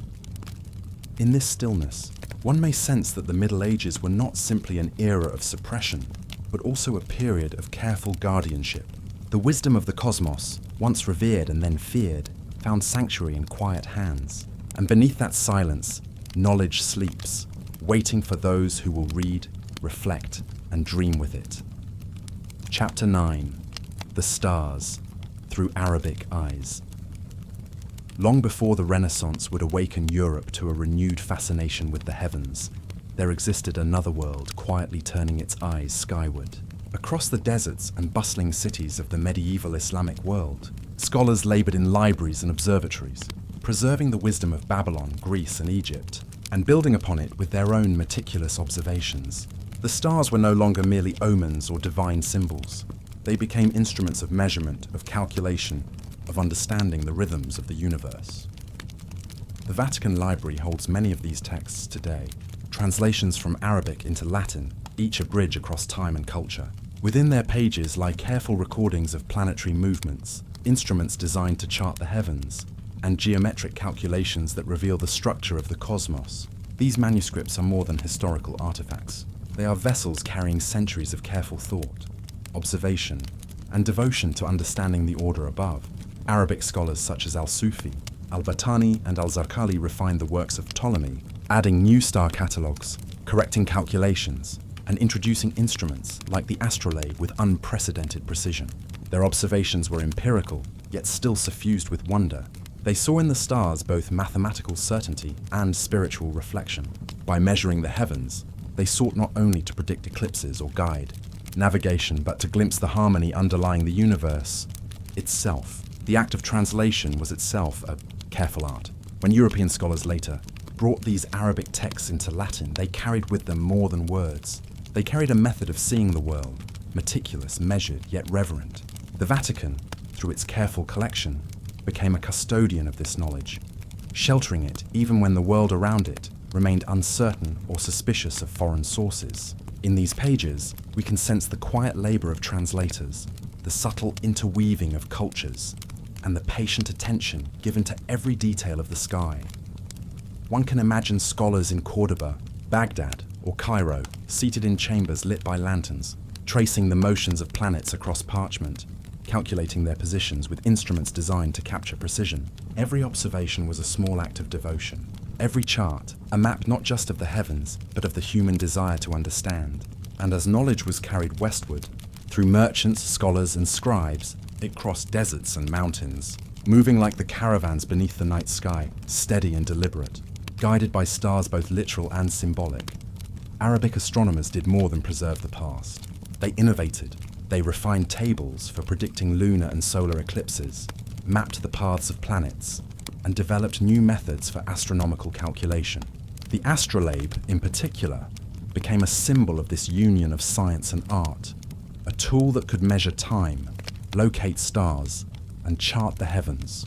In this stillness, one may sense that the Middle Ages were not simply an era of suppression, but also a period of careful guardianship. The wisdom of the cosmos, once revered and then feared, found sanctuary in quiet hands. And beneath that silence, knowledge sleeps, waiting for those who will read, reflect, and dream with it. Chapter 9. The Stars, Through Arabic Eyes. Long before the Renaissance would awaken Europe to a renewed fascination with the heavens, there existed another world quietly turning its eyes skyward. Across the deserts and bustling cities of the medieval Islamic world, scholars labored in libraries and observatories, preserving the wisdom of Babylon, Greece, and Egypt, and building upon it with their own meticulous observations. The stars were no longer merely omens or divine symbols. They became instruments of measurement, of calculation, of understanding the rhythms of the universe. The Vatican Library holds many of these texts today, translations from Arabic into Latin, each a bridge across time and culture. Within their pages lie careful recordings of planetary movements, instruments designed to chart the heavens, and geometric calculations that reveal the structure of the cosmos. These manuscripts are more than historical artifacts. They are vessels carrying centuries of careful thought, observation, and devotion to understanding the order above. Arabic scholars such as al-Sufi, Al-Battani and Al-Zarqali refined the works of Ptolemy, adding new star catalogues, correcting calculations, and introducing instruments like the astrolabe with unprecedented precision. Their observations were empirical, yet still suffused with wonder. They saw in the stars both mathematical certainty and spiritual reflection. By measuring the heavens, they sought not only to predict eclipses or guide navigation, but to glimpse the harmony underlying the universe itself. The act of translation was itself a careful art. When European scholars later brought these Arabic texts into Latin, they carried with them more than words. They carried a method of seeing the world, meticulous, measured, yet reverent. The Vatican, through its careful collection, became a custodian of this knowledge, sheltering it even when the world around it remained uncertain or suspicious of foreign sources. In these pages, we can sense the quiet labor of translators, the subtle interweaving of cultures, and the patient attention given to every detail of the sky. One can imagine scholars in Cordoba, Baghdad, or Cairo, seated in chambers lit by lanterns, tracing the motions of planets across parchment, calculating their positions with instruments designed to capture precision. Every observation was a small act of devotion. Every chart, a map not just of the heavens, but of the human desire to understand. And as knowledge was carried westward, through merchants, scholars, and scribes, it crossed deserts and mountains, moving like the caravans beneath the night sky, steady and deliberate, guided by stars both literal and symbolic. Arabic astronomers did more than preserve the past. They innovated. They refined tables for predicting lunar and solar eclipses, mapped the paths of planets, and developed new methods for astronomical calculation. The astrolabe, in particular, became a symbol of this union of science and art, a tool that could measure time, locate stars, and chart the heavens,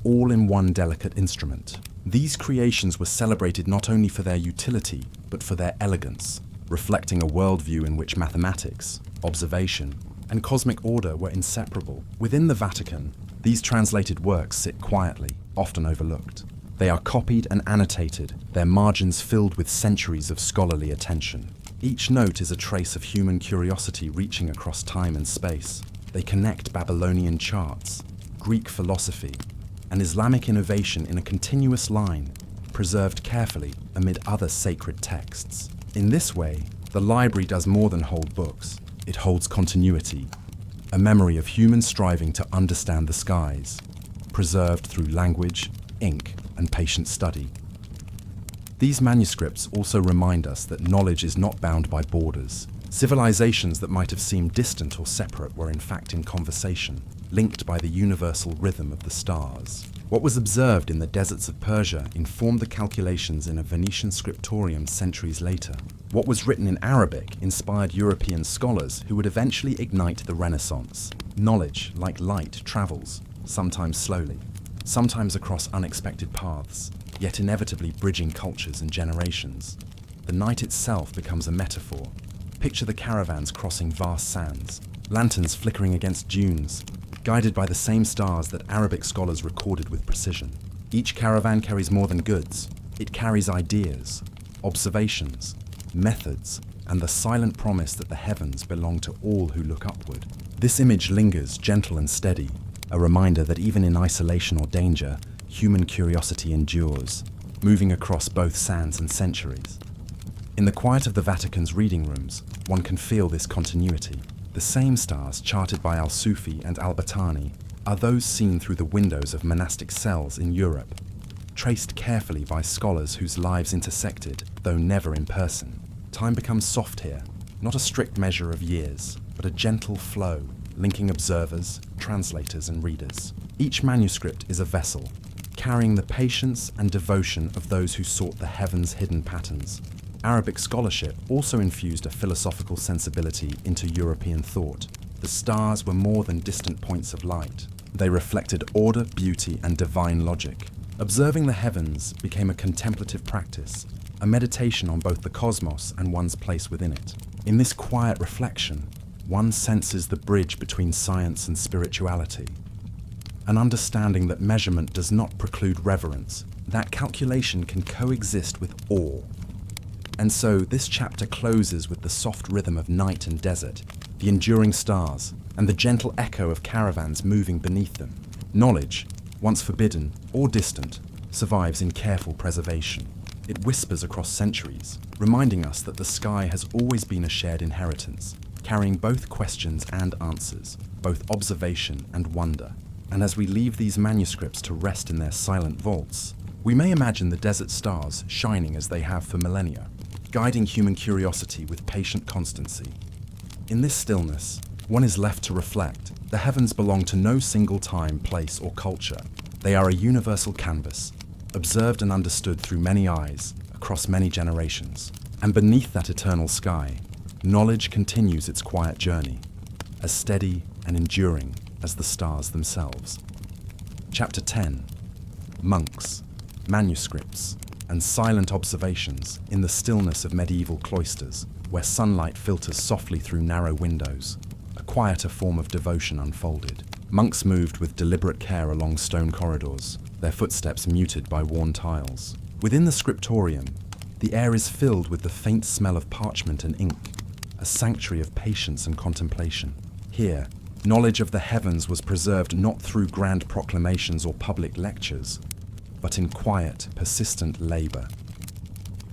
all in one delicate instrument. These creations were celebrated not only for their utility, but for their elegance, reflecting a worldview in which mathematics, observation, and cosmic order were inseparable. Within the Vatican, these translated works sit quietly, often overlooked. They are copied and annotated, their margins filled with centuries of scholarly attention. Each note is a trace of human curiosity reaching across time and space. They connect Babylonian charts, Greek philosophy, and Islamic innovation in a continuous line, preserved carefully amid other sacred texts. In this way, the library does more than hold books. It holds continuity, a memory of human striving to understand the skies, preserved through language, ink, and patient study. These manuscripts also remind us that knowledge is not bound by borders. Civilizations that might have seemed distant or separate were in fact in conversation, linked by the universal rhythm of the stars. What was observed in the deserts of Persia informed the calculations in a Venetian scriptorium centuries later. What was written in Arabic inspired European scholars who would eventually ignite the Renaissance. Knowledge, like light, travels, sometimes slowly, sometimes across unexpected paths, yet inevitably bridging cultures and generations. The night itself becomes a metaphor. Picture the caravans crossing vast sands, lanterns flickering against dunes, guided by the same stars that Arabic scholars recorded with precision. Each caravan carries more than goods. It carries ideas, observations, methods, and the silent promise that the heavens belong to all who look upward. This image lingers, gentle and steady, a reminder that even in isolation or danger, human curiosity endures, moving across both sands and centuries. In the quiet of the Vatican's reading rooms, one can feel this continuity. The same stars charted by Al-Sufi and Al-Battani are those seen through the windows of monastic cells in Europe, traced carefully by scholars whose lives intersected, though never in person. Time becomes soft here, not a strict measure of years, but a gentle flow, linking observers, translators, and readers. Each manuscript is a vessel, carrying the patience and devotion of those who sought the heavens' hidden patterns. Arabic scholarship also infused a philosophical sensibility into European thought. The stars were more than distant points of light. They reflected order, beauty, and divine logic. Observing the heavens became a contemplative practice, a meditation on both the cosmos and one's place within it. In this quiet reflection, one senses the bridge between science and spirituality, an understanding that measurement does not preclude reverence, that calculation can coexist with awe. And so this chapter closes with the soft rhythm of night and desert, the enduring stars, and the gentle echo of caravans moving beneath them. Knowledge, once forbidden or distant, survives in careful preservation. It whispers across centuries, reminding us that the sky has always been a shared inheritance, carrying both questions and answers, both observation and wonder. And as we leave these manuscripts to rest in their silent vaults, we may imagine the desert stars shining as they have for millennia, guiding human curiosity with patient constancy. In this stillness, one is left to reflect. The heavens belong to no single time, place, or culture. They are a universal canvas, observed and understood through many eyes, across many generations. And beneath that eternal sky, knowledge continues its quiet journey, as steady and enduring as the stars themselves. Chapter 10. Monks, manuscripts, and silent observations in the stillness of medieval cloisters, where sunlight filters softly through narrow windows. A quieter form of devotion unfolded. Monks moved with deliberate care along stone corridors, their footsteps muted by worn tiles. Within the scriptorium, the air is filled with the faint smell of parchment and ink, a sanctuary of patience and contemplation. Here, knowledge of the heavens was preserved not through grand proclamations or public lectures, but in quiet, persistent labor.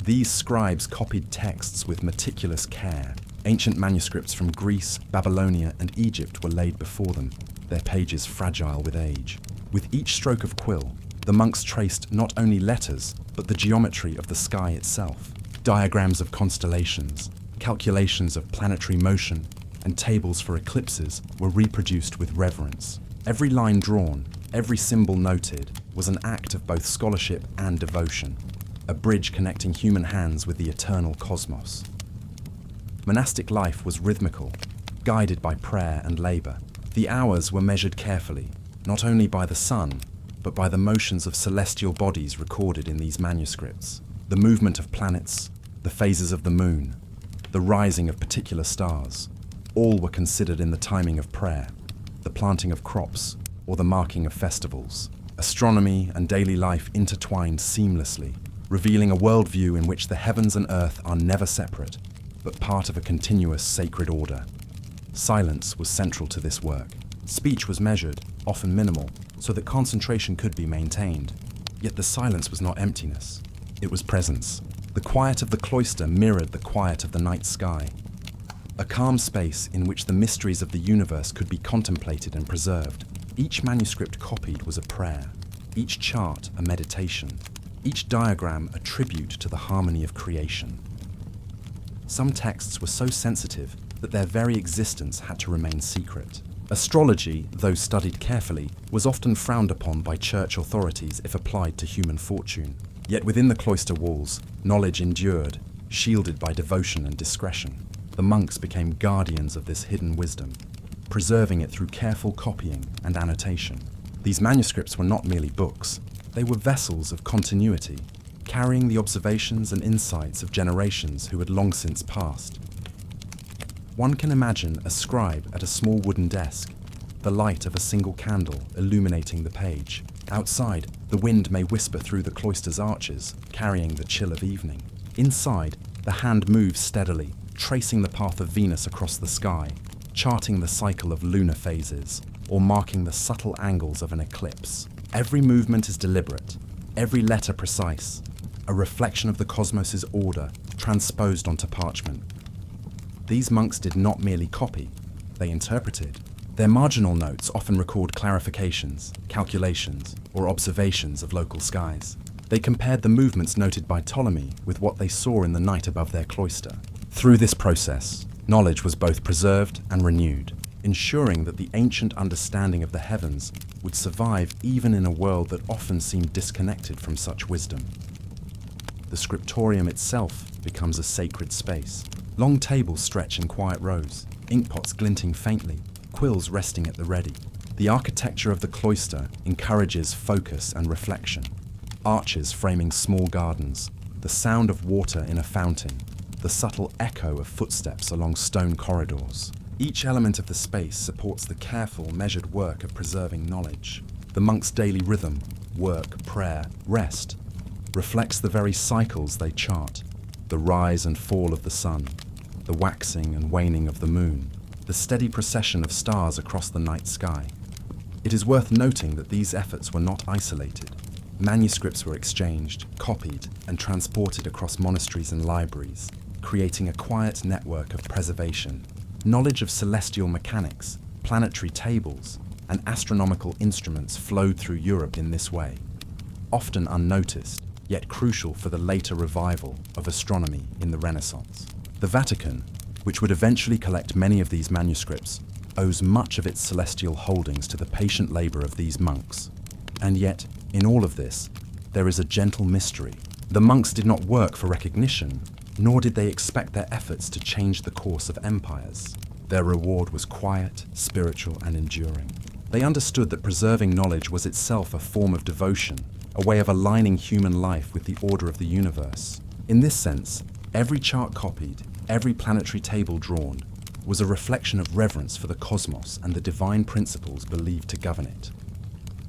These scribes copied texts with meticulous care. Ancient manuscripts from Greece, Babylonia, and Egypt were laid before them, their pages fragile with age. With each stroke of quill, the monks traced not only letters, but the geometry of the sky itself. Diagrams of constellations, calculations of planetary motion, and tables for eclipses were reproduced with reverence. Every line drawn, every symbol noted, was an act of both scholarship and devotion, a bridge connecting human hands with the eternal cosmos. Monastic life was rhythmical, guided by prayer and labor. The hours were measured carefully, not only by the sun, but by the motions of celestial bodies recorded in these manuscripts. The movement of planets, the phases of the moon, the rising of particular stars, all were considered in the timing of prayer, the planting of crops, or the marking of festivals. Astronomy and daily life intertwined seamlessly, revealing a worldview in which the heavens and earth are never separate, but part of a continuous sacred order. Silence was central to this work. Speech was measured, often minimal, so that concentration could be maintained. Yet the silence was not emptiness. It was presence. The quiet of the cloister mirrored the quiet of the night sky, a calm space in which the mysteries of the universe could be contemplated and preserved. Each manuscript copied was a prayer, each chart a meditation, each diagram a tribute to the harmony of creation. Some texts were so sensitive that their very existence had to remain secret. Astrology, though studied carefully, was often frowned upon by church authorities if applied to human fortune. Yet within the cloister walls, knowledge endured, shielded by devotion and discretion. The monks became guardians of this hidden wisdom, preserving it through careful copying and annotation. These manuscripts were not merely books, they were vessels of continuity, carrying the observations and insights of generations who had long since passed. One can imagine a scribe at a small wooden desk, the light of a single candle illuminating the page. Outside, the wind may whisper through the cloister's arches, carrying the chill of evening. Inside, the hand moves steadily, tracing the path of Venus across the sky, charting the cycle of lunar phases, or marking the subtle angles of an eclipse. Every movement is deliberate, every letter precise, a reflection of the cosmos's order transposed onto parchment. These monks did not merely copy, they interpreted. Their marginal notes often record clarifications, calculations, or observations of local skies. They compared the movements noted by Ptolemy with what they saw in the night above their cloister. Through this process, knowledge was both preserved and renewed, ensuring that the ancient understanding of the heavens would survive even in a world that often seemed disconnected from such wisdom. The scriptorium itself becomes a sacred space. Long tables stretch in quiet rows, inkpots glinting faintly, quills resting at the ready. The architecture of the cloister encourages focus and reflection. Arches framing small gardens, the sound of water in a fountain, the subtle echo of footsteps along stone corridors. Each element of the space supports the careful, measured work of preserving knowledge. The monks' daily rhythm, work, prayer, rest, reflects the very cycles they chart: the rise and fall of the sun, the waxing and waning of the moon, the steady procession of stars across the night sky. It is worth noting that these efforts were not isolated. Manuscripts were exchanged, copied, and transported across monasteries and libraries, creating a quiet network of preservation. Knowledge of celestial mechanics, planetary tables, and astronomical instruments flowed through Europe in this way, often unnoticed, yet crucial for the later revival of astronomy in the Renaissance. The Vatican, which would eventually collect many of these manuscripts, owes much of its celestial holdings to the patient labor of these monks. And yet, in all of this, there is a gentle mystery. The monks did not work for recognition, nor did they expect their efforts to change the course of empires. Their reward was quiet, spiritual, and enduring. They understood that preserving knowledge was itself a form of devotion, a way of aligning human life with the order of the universe. In this sense, every chart copied, every planetary table drawn, was a reflection of reverence for the cosmos and the divine principles believed to govern it.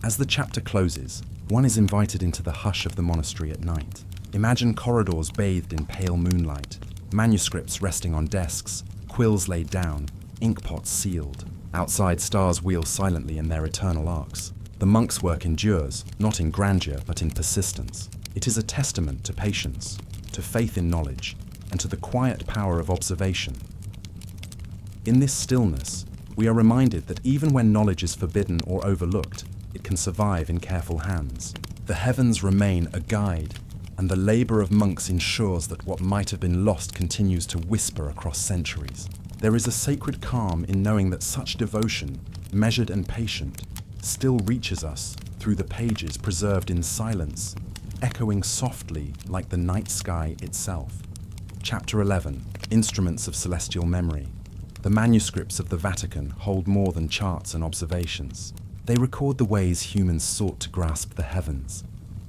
As the chapter closes, one is invited into the hush of the monastery at night. Imagine corridors bathed in pale moonlight, manuscripts resting on desks, quills laid down, inkpots sealed. Outside, stars wheel silently in their eternal arcs. The monk's work endures, not in grandeur, but in persistence. It is a testament to patience, to faith in knowledge, and to the quiet power of observation. In this stillness, we are reminded that even when knowledge is forbidden or overlooked, it can survive in careful hands. The heavens remain a guide, and the labor of monks ensures that what might have been lost continues to whisper across centuries. There is a sacred calm in knowing that such devotion, measured and patient, still reaches us through the pages preserved in silence, echoing softly like the night sky itself. Chapter 11, Instruments of Celestial Memory. The manuscripts of the Vatican hold more than charts and observations. They record the ways humans sought to grasp the heavens,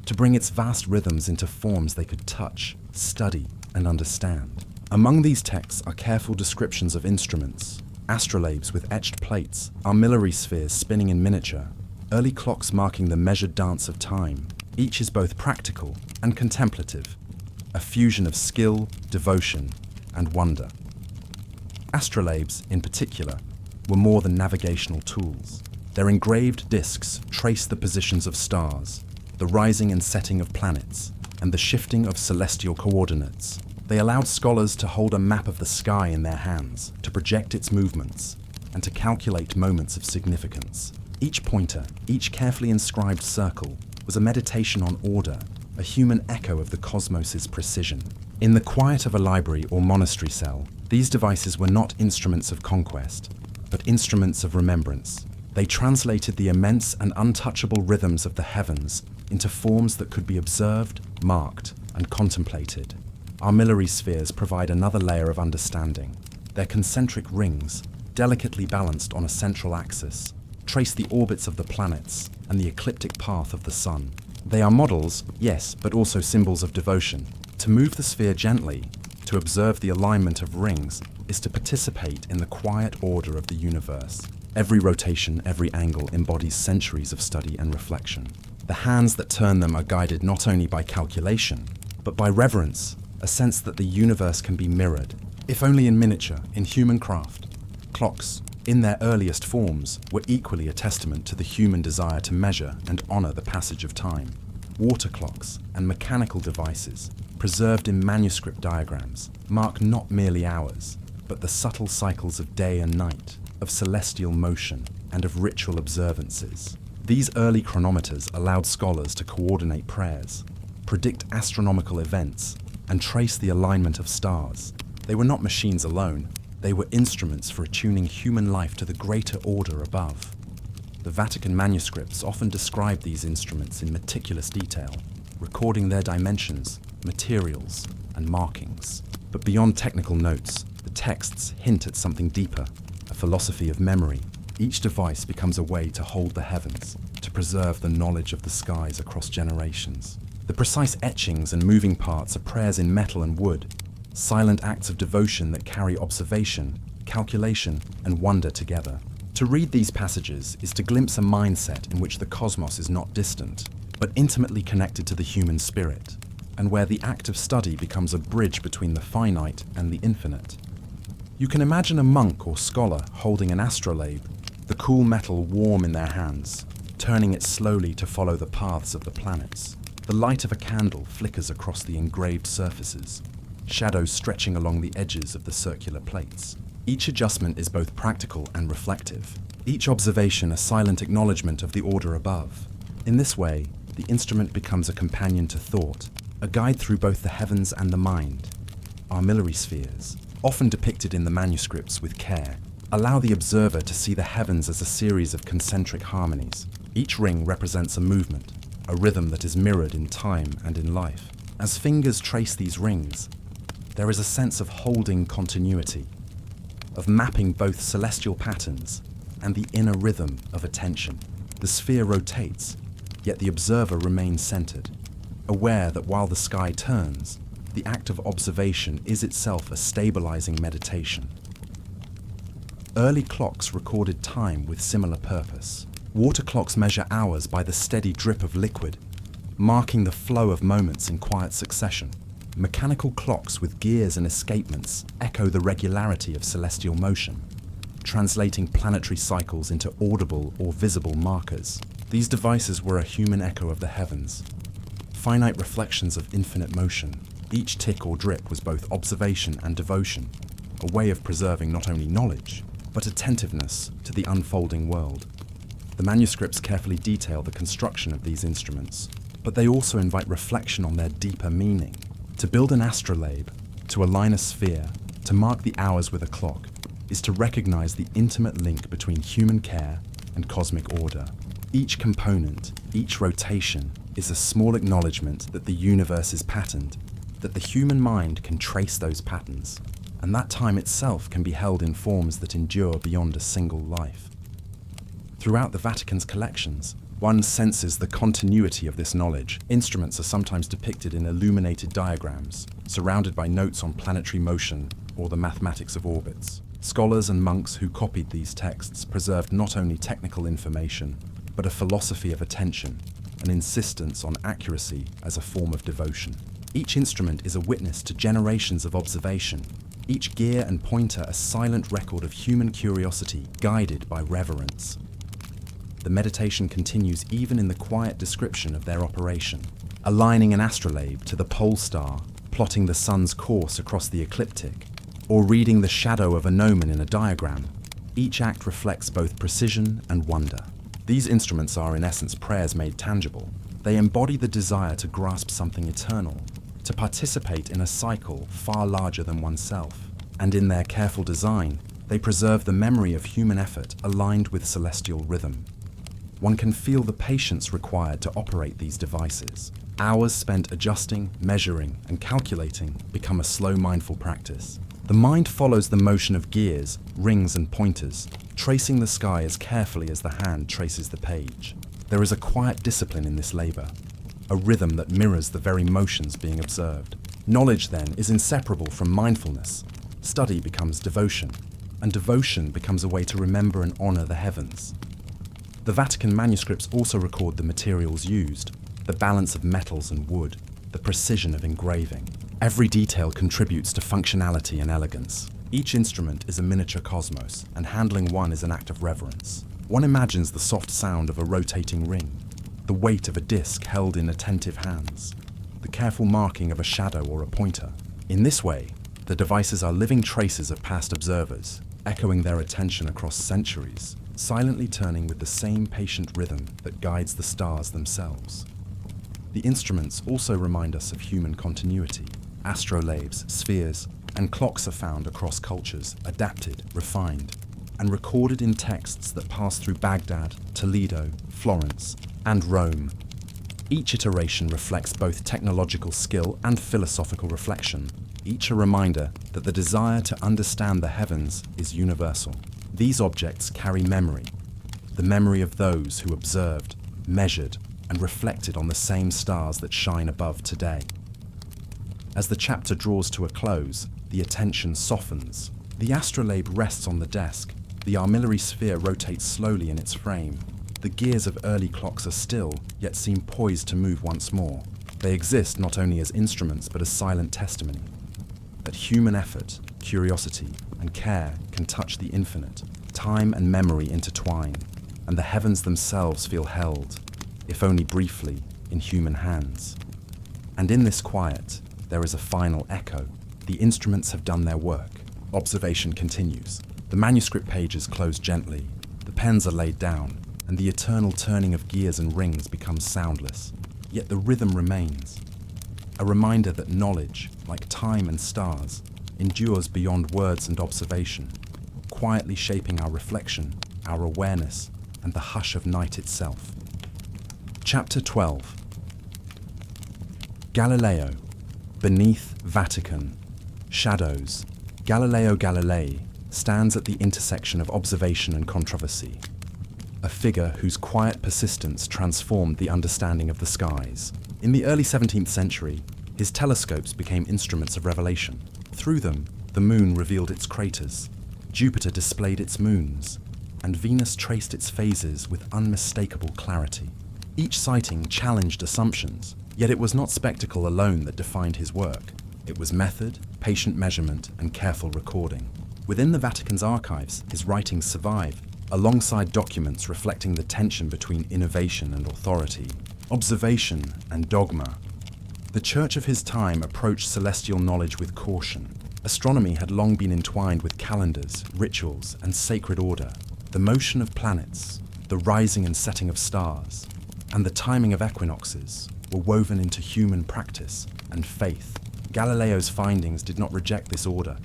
to bring its vast rhythms into forms they could touch, study, and understand. Among these texts are careful descriptions of instruments, astrolabes with etched plates, armillary spheres spinning in miniature, early clocks marking the measured dance of time. Each is both practical and contemplative, a fusion of skill, devotion, and wonder. Astrolabes, in particular, were more than navigational tools. Their engraved discs trace the positions of stars, the rising and setting of planets, and the shifting of celestial coordinates. They allowed scholars to hold a map of the sky in their hands, to project its movements, and to calculate moments of significance. Each pointer, each carefully inscribed circle, was a meditation on order, a human echo of the cosmos's precision. In the quiet of a library or monastery cell, these devices were not instruments of conquest, but instruments of remembrance. They translated the immense and untouchable rhythms of the heavens into forms that could be observed, marked, and contemplated. Armillary spheres provide another layer of understanding. Their concentric rings, delicately balanced on a central axis, trace the orbits of the planets and the ecliptic path of the sun. They are models, yes, but also symbols of devotion. To move the sphere gently, to observe the alignment of rings, is to participate in the quiet order of the universe. Every rotation, every angle embodies centuries of study and reflection. The hands that turn them are guided not only by calculation, but by reverence, a sense that the universe can be mirrored, if only in miniature, in human craft. Clocks, in their earliest forms, were equally a testament to the human desire to measure and honor the passage of time. Water clocks and mechanical devices, preserved in manuscript diagrams, mark not merely hours, but the subtle cycles of day and night, of celestial motion, and of ritual observances. These early chronometers allowed scholars to coordinate prayers, predict astronomical events, and trace the alignment of stars. They were not machines alone, they were instruments for attuning human life to the greater order above. The Vatican manuscripts often describe these instruments in meticulous detail, recording their dimensions, materials, and markings. But beyond technical notes, the texts hint at something deeper, a philosophy of memory. Each device becomes a way to hold the heavens, to preserve the knowledge of the skies across generations. The precise etchings and moving parts are prayers in metal and wood, silent acts of devotion that carry observation, calculation, and wonder together. To read these passages is to glimpse a mindset in which the cosmos is not distant, but intimately connected to the human spirit, and where the act of study becomes a bridge between the finite and the infinite. You can imagine a monk or scholar holding an astrolabe, the the cool metal warm in their hands, turning it slowly to follow the paths of the planets. The light of a candle flickers across the engraved surfaces, shadows stretching along the edges of the circular plates. Each adjustment is both practical and reflective, each observation a silent acknowledgement of the order above. In this way, the instrument becomes a companion to thought, a guide through both the heavens and the mind. Armillary spheres, often depicted in the manuscripts with care, allow the observer to see the heavens as a series of concentric harmonies. Each ring represents a movement, a rhythm that is mirrored in time and in life. As fingers trace these rings, there is a sense of holding continuity, of mapping both celestial patterns and the inner rhythm of attention. The sphere rotates, yet the observer remains centered, aware that while the sky turns, the act of observation is itself a stabilizing meditation. Early clocks recorded time with similar purpose. Water clocks measure hours by the steady drip of liquid, marking the flow of moments in quiet succession. Mechanical clocks with gears and escapements echo the regularity of celestial motion, translating planetary cycles into audible or visible markers. These devices were a human echo of the heavens, finite reflections of infinite motion. Each tick or drip was both observation and devotion, a way of preserving not only knowledge, but attentiveness to the unfolding world. The manuscripts carefully detail the construction of these instruments, but they also invite reflection on their deeper meaning. To build an astrolabe, to align a sphere, to mark the hours with a clock, is to recognize the intimate link between human care and cosmic order. Each component, each rotation, is a small acknowledgement that the universe is patterned, that the human mind can trace those patterns, and that time itself can be held in forms that endure beyond a single life. Throughout the Vatican's collections, one senses the continuity of this knowledge. Instruments are sometimes depicted in illuminated diagrams, surrounded by notes on planetary motion or the mathematics of orbits. Scholars and monks who copied these texts preserved not only technical information, but a philosophy of attention, an insistence on accuracy as a form of devotion. Each instrument is a witness to generations of observation, each gear and pointer a silent record of human curiosity guided by reverence. The meditation continues even in the quiet description of their operation. Aligning an astrolabe to the pole star, plotting the sun's course across the ecliptic, or reading the shadow of a gnomon in a diagram, each act reflects both precision and wonder. These instruments are in essence prayers made tangible. They embody the desire to grasp something eternal, to participate in a cycle far larger than oneself. And in their careful design, they preserve the memory of human effort aligned with celestial rhythm. One can feel the patience required to operate these devices. Hours spent adjusting, measuring, and calculating become a slow, mindful practice. The mind follows the motion of gears, rings, and pointers, tracing the sky as carefully as the hand traces the page. There is a quiet discipline in this labor, a rhythm that mirrors the very motions being observed. Knowledge, then, is inseparable from mindfulness. Study becomes devotion, and devotion becomes a way to remember and honor the heavens. The Vatican manuscripts also record the materials used, the balance of metals and wood, the precision of engraving. Every detail contributes to functionality and elegance. Each instrument is a miniature cosmos, and handling one is an act of reverence. One imagines the soft sound of a rotating ring, the weight of a disc held in attentive hands, the careful marking of a shadow or a pointer. In this way, the devices are living traces of past observers, echoing their attention across centuries, silently turning with the same patient rhythm that guides the stars themselves. The instruments also remind us of human continuity. Astrolabes, spheres, and clocks are found across cultures, adapted, refined, and recorded in texts that pass through Baghdad, Toledo, Florence, and Rome. Each iteration reflects both technological skill and philosophical reflection, each a reminder that the desire to understand the heavens is universal. These objects carry memory, the memory of those who observed, measured, and reflected on the same stars that shine above today. As the chapter draws to a close, the attention softens. The astrolabe rests on the desk. The armillary sphere rotates slowly in its frame. The gears of early clocks are still, yet seem poised to move once more. They exist not only as instruments, but as silent testimony that human effort, curiosity, and care can touch the infinite, time and memory intertwine, and the heavens themselves feel held, if only briefly, in human hands. And in this quiet, there is a final echo. The instruments have done their work. Observation continues. The manuscript pages close gently, the pens are laid down, and the eternal turning of gears and rings becomes soundless. Yet the rhythm remains. A reminder that knowledge, like time and stars, endures beyond words and observation, quietly shaping our reflection, our awareness, and the hush of night itself. Chapter 12. Galileo, beneath Vatican, shadows. Galileo Galilei stands at the intersection of observation and controversy, a figure whose quiet persistence transformed the understanding of the skies. In the early 17th century, his telescopes became instruments of revelation. Through them, the moon revealed its craters, Jupiter displayed its moons, and Venus traced its phases with unmistakable clarity. Each sighting challenged assumptions, yet it was not spectacle alone that defined his work. It was method, patient measurement, and careful recording. Within the Vatican's archives, his writings survive, alongside documents reflecting the tension between innovation and authority, observation and dogma. The church of his time approached celestial knowledge with caution. Astronomy had long been entwined with calendars, rituals, and sacred order. The motion of planets, the rising and setting of stars, and the timing of equinoxes were woven into human practice and faith. Galileo's findings did not reject this order,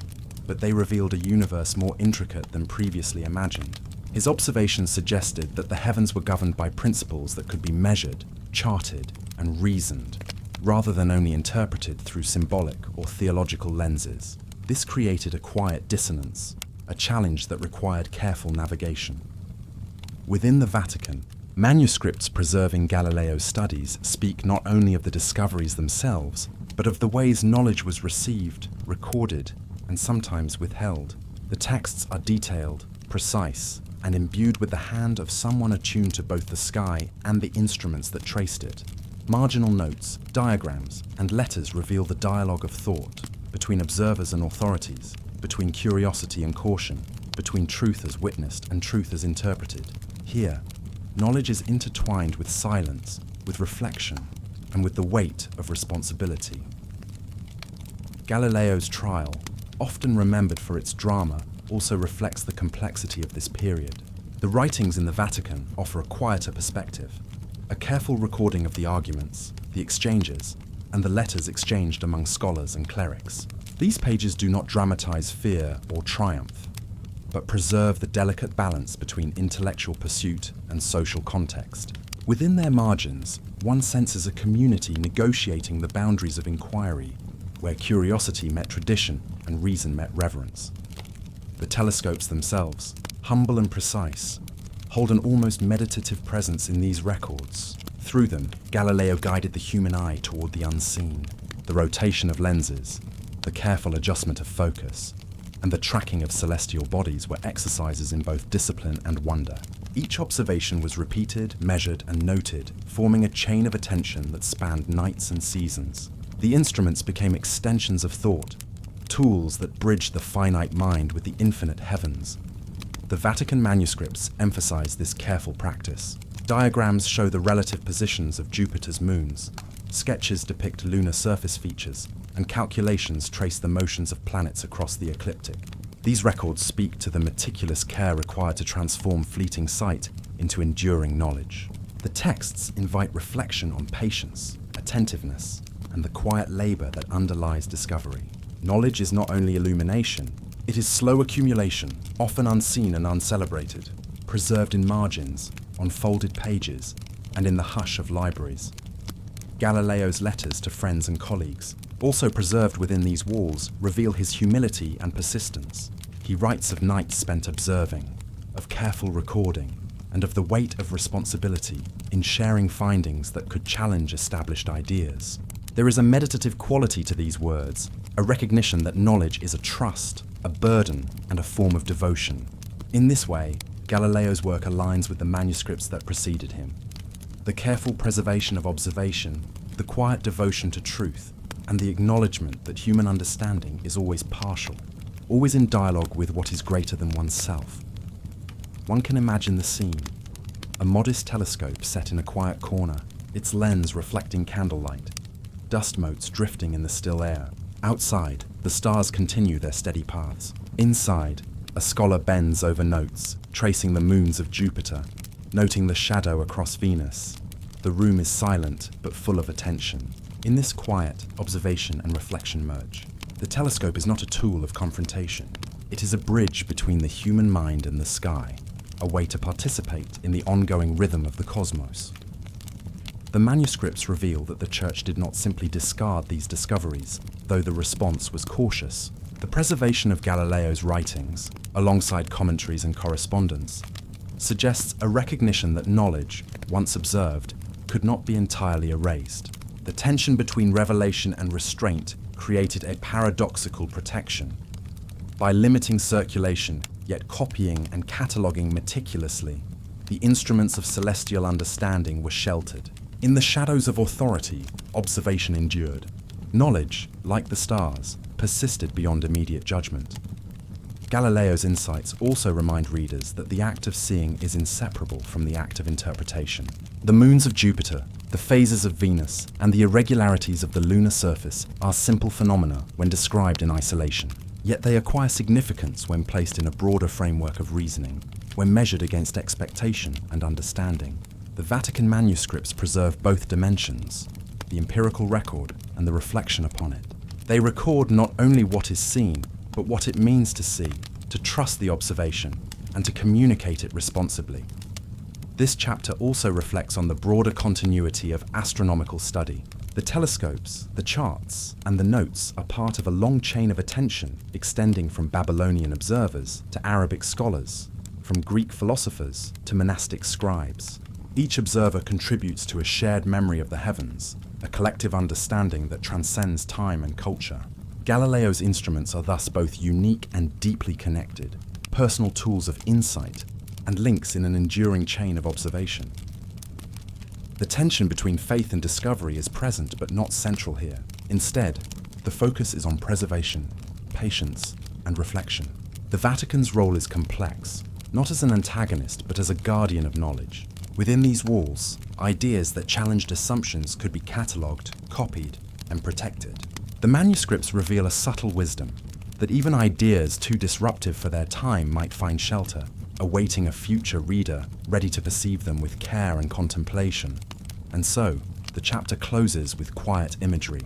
but they revealed a universe more intricate than previously imagined. His observations suggested that the heavens were governed by principles that could be measured, charted, and reasoned, rather than only interpreted through symbolic or theological lenses. This created a quiet dissonance, a challenge that required careful navigation. Within the Vatican, manuscripts preserving Galileo's studies speak not only of the discoveries themselves, but of the ways knowledge was received, recorded, and sometimes withheld. The texts are detailed, precise, and imbued with the hand of someone attuned to both the sky and the instruments that traced it. Marginal notes, diagrams, and letters reveal the dialogue of thought between observers and authorities, between curiosity and caution, between truth as witnessed and truth as interpreted. Here, knowledge is intertwined with silence, with reflection, and with the weight of responsibility. Galileo's trial, often remembered for its drama, also reflects the complexity of this period. The writings in the Vatican offer a quieter perspective, a careful recording of the arguments, the exchanges, and the letters exchanged among scholars and clerics. These pages do not dramatize fear or triumph, but preserve the delicate balance between intellectual pursuit and social context. Within their margins, one senses a community negotiating the boundaries of inquiry, where curiosity met tradition and reason met reverence. The telescopes themselves, humble and precise, hold an almost meditative presence in these records. Through them, Galileo guided the human eye toward the unseen, the rotation of lenses, the careful adjustment of focus, and the tracking of celestial bodies were exercises in both discipline and wonder. Each observation was repeated, measured, and noted, forming a chain of attention that spanned nights and seasons. The instruments became extensions of thought, tools that bridged the finite mind with the infinite heavens. The Vatican manuscripts emphasize this careful practice. Diagrams show the relative positions of Jupiter's moons, sketches depict lunar surface features, and calculations trace the motions of planets across the ecliptic. These records speak to the meticulous care required to transform fleeting sight into enduring knowledge. The texts invite reflection on patience, attentiveness, and the quiet labor that underlies discovery. Knowledge is not only illumination, it is slow accumulation, often unseen and uncelebrated, preserved in margins, on folded pages, and in the hush of libraries. Galileo's letters to friends and colleagues, also preserved within these walls, reveal his humility and persistence. He writes of nights spent observing, of careful recording, and of the weight of responsibility in sharing findings that could challenge established ideas. There is a meditative quality to these words, a recognition that knowledge is a trust, a burden, and a form of devotion. In this way, Galileo's work aligns with the manuscripts that preceded him. The careful preservation of observation, the quiet devotion to truth, and the acknowledgement that human understanding is always partial, always in dialogue with what is greater than oneself. One can imagine the scene. A modest telescope set in a quiet corner, its lens reflecting candlelight, dust motes drifting in the still air. Outside, the stars continue their steady paths. Inside, a scholar bends over notes, tracing the moons of Jupiter, noting the shadow across Venus. The room is silent, but full of attention. In this quiet, observation and reflection merge. The telescope is not a tool of confrontation. It is a bridge between the human mind and the sky, a way to participate in the ongoing rhythm of the cosmos. The manuscripts reveal that the Church did not simply discard these discoveries, though the response was cautious. The preservation of Galileo's writings, alongside commentaries and correspondence, suggests a recognition that knowledge, once observed, could not be entirely erased. The tension between revelation and restraint created a paradoxical protection. By limiting circulation, yet copying and cataloguing meticulously, the instruments of celestial understanding were sheltered. In the shadows of authority, observation endured. Knowledge, like the stars, persisted beyond immediate judgment. Galileo's insights also remind readers that the act of seeing is inseparable from the act of interpretation. The moons of Jupiter, the phases of Venus, and the irregularities of the lunar surface are simple phenomena when described in isolation. Yet they acquire significance when placed in a broader framework of reasoning, when measured against expectation and understanding. The Vatican manuscripts preserve both dimensions, the empirical record and the reflection upon it. They record not only what is seen, but what it means to see, to trust the observation, and to communicate it responsibly. This chapter also reflects on the broader continuity of astronomical study. The telescopes, the charts, and the notes are part of a long chain of attention extending from Babylonian observers to Arabic scholars, from Greek philosophers to monastic scribes. Each observer contributes to a shared memory of the heavens, a collective understanding that transcends time and culture. Galileo's instruments are thus both unique and deeply connected, personal tools of insight and links in an enduring chain of observation. The tension between faith and discovery is present but not central here. Instead, the focus is on preservation, patience, and reflection. The Vatican's role is complex, not as an antagonist but as a guardian of knowledge. Within these walls, ideas that challenged assumptions could be catalogued, copied, and protected. The manuscripts reveal a subtle wisdom, that even ideas too disruptive for their time might find shelter, awaiting a future reader ready to perceive them with care and contemplation. And so, the chapter closes with quiet imagery.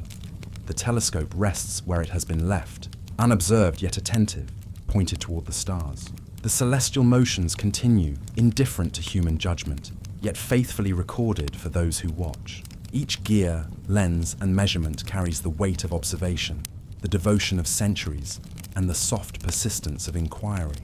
The telescope rests where it has been left, unobserved yet attentive, pointed toward the stars. The celestial motions continue, indifferent to human judgment, yet faithfully recorded for those who watch. Each gear, lens, and measurement carries the weight of observation, the devotion of centuries, and the soft persistence of inquiry.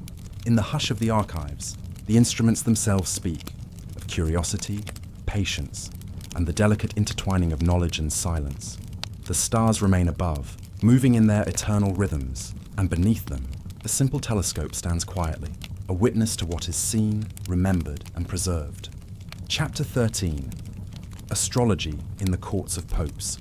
In the hush of the archives, the instruments themselves speak of curiosity, patience, and the delicate intertwining of knowledge and silence. The stars remain above, moving in their eternal rhythms, and beneath them, the simple telescope stands quietly, a witness to what is seen, remembered, and preserved. Chapter 13. Astrology in the Courts of Popes.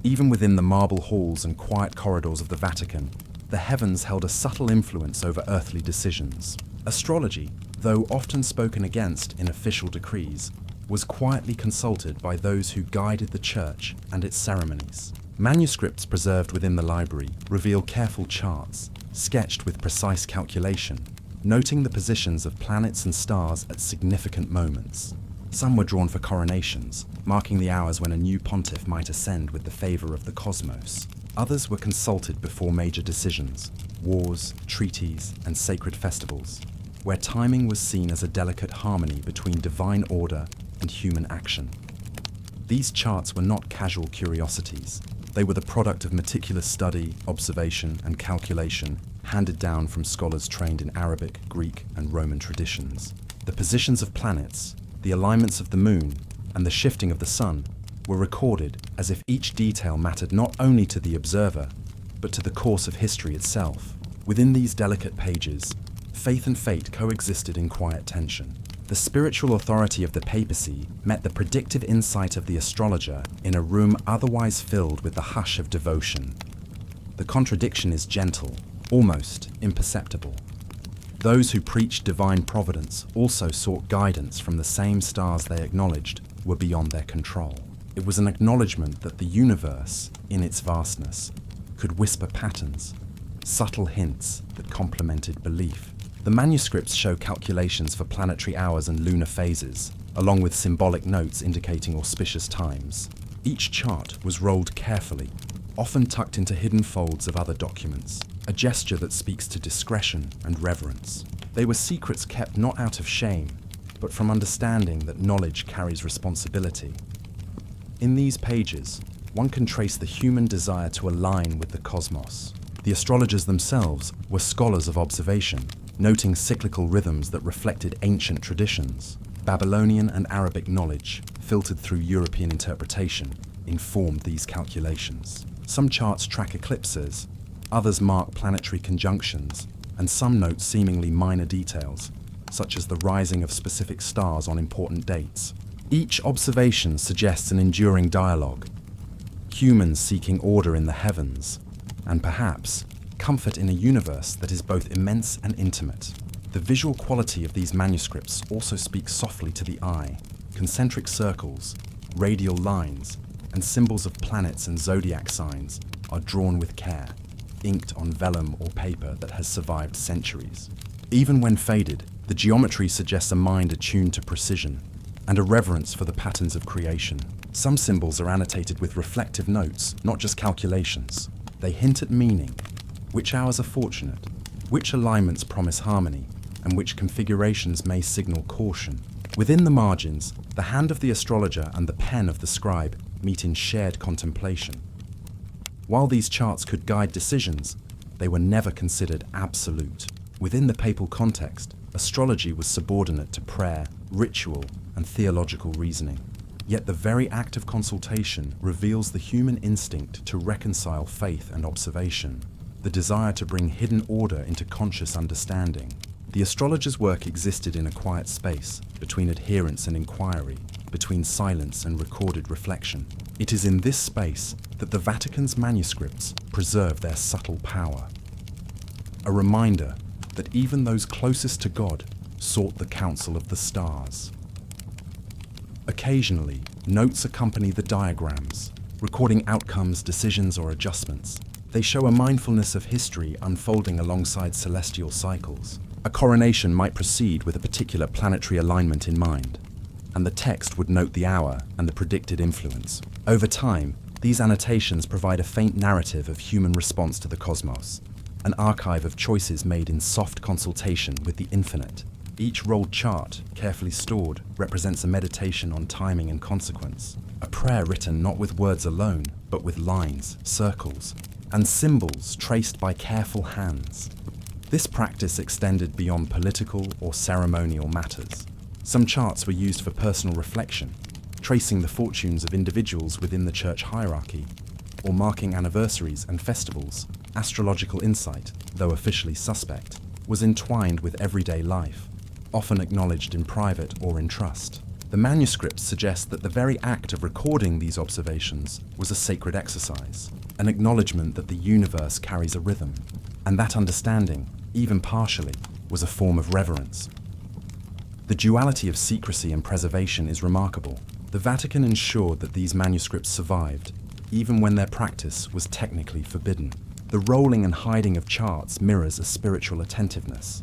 Even within the marble halls and quiet corridors of the Vatican, the heavens held a subtle influence over earthly decisions. Astrology, though often spoken against in official decrees, was quietly consulted by those who guided the Church and its ceremonies. Manuscripts preserved within the library reveal careful charts, sketched with precise calculation, noting the positions of planets and stars at significant moments. Some were drawn for coronations, marking the hours when a new pontiff might ascend with the favor of the cosmos. Others were consulted before major decisions, wars, treaties, and sacred festivals, where timing was seen as a delicate harmony between divine order and human action. These charts were not casual curiosities. They were the product of meticulous study, observation, and calculation, handed down from scholars trained in Arabic, Greek, and Roman traditions. The positions of planets, the alignments of the moon, and the shifting of the sun were recorded as if each detail mattered not only to the observer, but to the course of history itself. Within these delicate pages, faith and fate coexisted in quiet tension. The spiritual authority of the papacy met the predictive insight of the astrologer in a room otherwise filled with the hush of devotion. The contradiction is gentle, almost imperceptible. Those who preached divine providence also sought guidance from the same stars they acknowledged were beyond their control. It was an acknowledgement that the universe, in its vastness, could whisper patterns, subtle hints that complemented belief. The manuscripts show calculations for planetary hours and lunar phases, along with symbolic notes indicating auspicious times. Each chart was rolled carefully, often tucked into hidden folds of other documents, a gesture that speaks to discretion and reverence. They were secrets kept not out of shame, but from understanding that knowledge carries responsibility. In these pages, one can trace the human desire to align with the cosmos. The astrologers themselves were scholars of observation, noting cyclical rhythms that reflected ancient traditions. Babylonian and Arabic knowledge, filtered through European interpretation, informed these calculations. Some charts track eclipses, others mark planetary conjunctions, and some note seemingly minor details, such as the rising of specific stars on important dates. Each observation suggests an enduring dialogue, humans seeking order in the heavens, and perhaps comfort in a universe that is both immense and intimate. The visual quality of these manuscripts also speaks softly to the eye. Concentric circles, radial lines, and symbols of planets and zodiac signs are drawn with care, inked on vellum or paper that has survived centuries. Even when faded, the geometry suggests a mind attuned to precision and a reverence for the patterns of creation. Some symbols are annotated with reflective notes, not just calculations. They hint at meaning, which hours are fortunate, which alignments promise harmony, and which configurations may signal caution. Within the margins, the hand of the astrologer and the pen of the scribe meet in shared contemplation. While these charts could guide decisions, they were never considered absolute. Within the papal context, astrology was subordinate to prayer, ritual, and theological reasoning. Yet the very act of consultation reveals the human instinct to reconcile faith and observation, the desire to bring hidden order into conscious understanding. The astrologer's work existed in a quiet space, between adherence and inquiry, between silence and recorded reflection. It is in this space that the Vatican's manuscripts preserve their subtle power. A reminder that even those closest to God sought the counsel of the stars. Occasionally, notes accompany the diagrams, recording outcomes, decisions, or adjustments. They show a mindfulness of history unfolding alongside celestial cycles. A coronation might proceed with a particular planetary alignment in mind, and the text would note the hour and the predicted influence. Over time, these annotations provide a faint narrative of human response to the cosmos, an archive of choices made in soft consultation with the infinite. Each rolled chart, carefully stored, represents a meditation on timing and consequence, a prayer written not with words alone, but with lines, circles, and symbols traced by careful hands. This practice extended beyond political or ceremonial matters. Some charts were used for personal reflection, tracing the fortunes of individuals within the church hierarchy, or marking anniversaries and festivals. Astrological insight, though officially suspect, was entwined with everyday life, often acknowledged in private or in trust. The manuscripts suggest that the very act of recording these observations was a sacred exercise, an acknowledgement that the universe carries a rhythm, and that understanding, even partially, was a form of reverence. The duality of secrecy and preservation is remarkable. The Vatican ensured that these manuscripts survived, even when their practice was technically forbidden. The rolling and hiding of charts mirrors a spiritual attentiveness.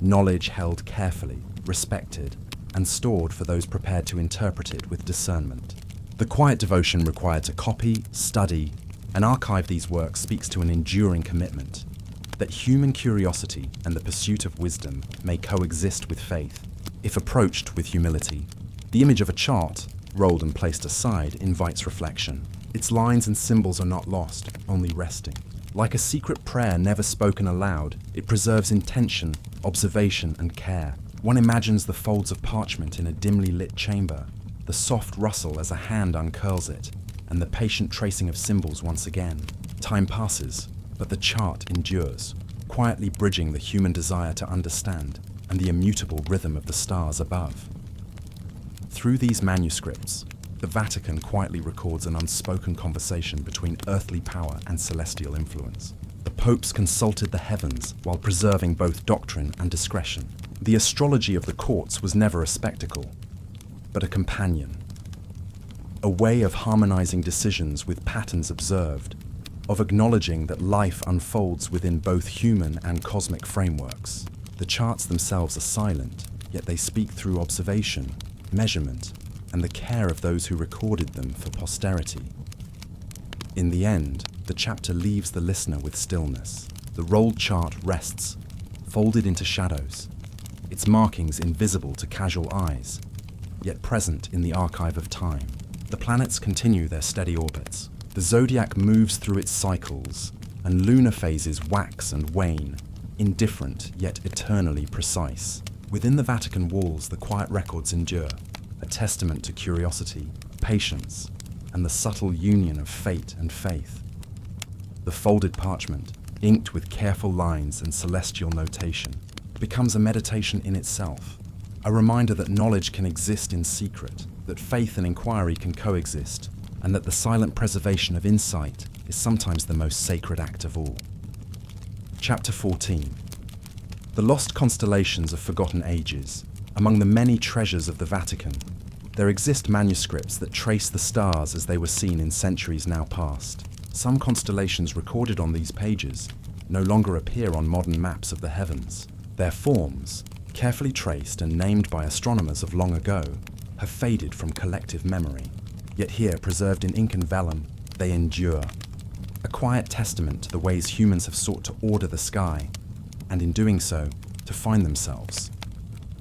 Knowledge held carefully, respected, and stored for those prepared to interpret it with discernment. The quiet devotion required to copy, study, and archive these works speaks to an enduring commitment that human curiosity and the pursuit of wisdom may coexist with faith, if approached with humility. The image of a chart, rolled and placed aside, invites reflection. Its lines and symbols are not lost, only resting. Like a secret prayer never spoken aloud, it preserves intention, observation, and care. One imagines the folds of parchment in a dimly lit chamber, the soft rustle as a hand uncurls it, and the patient tracing of symbols once again. Time passes, but the chart endures, quietly bridging the human desire to understand and the immutable rhythm of the stars above. Through these manuscripts, the Vatican quietly records an unspoken conversation between earthly power and celestial influence. The popes consulted the heavens while preserving both doctrine and discretion. The astrology of the courts was never a spectacle, but a companion, a way of harmonizing decisions with patterns observed, of acknowledging that life unfolds within both human and cosmic frameworks. The charts themselves are silent, yet they speak through observation, measurement, and the care of those who recorded them for posterity. In the end, the chapter leaves the listener with stillness. The rolled chart rests, folded into shadows, its markings invisible to casual eyes, yet present in the archive of time. The planets continue their steady orbits. The zodiac moves through its cycles, and lunar phases wax and wane, indifferent yet eternally precise. Within the Vatican walls, the quiet records endure, a testament to curiosity, patience, and the subtle union of fate and faith. The folded parchment, inked with careful lines and celestial notation, becomes a meditation in itself, a reminder that knowledge can exist in secret, that faith and inquiry can coexist, and that the silent preservation of insight is sometimes the most sacred act of all. Chapter 14. The lost constellations of forgotten ages. Among the many treasures of the Vatican, there exist manuscripts that trace the stars as they were seen in centuries now past. Some constellations recorded on these pages no longer appear on modern maps of the heavens. Their forms, carefully traced and named by astronomers of long ago, have faded from collective memory. Yet here, preserved in ink and vellum, they endure, a quiet testament to the ways humans have sought to order the sky, and in doing so, to find themselves.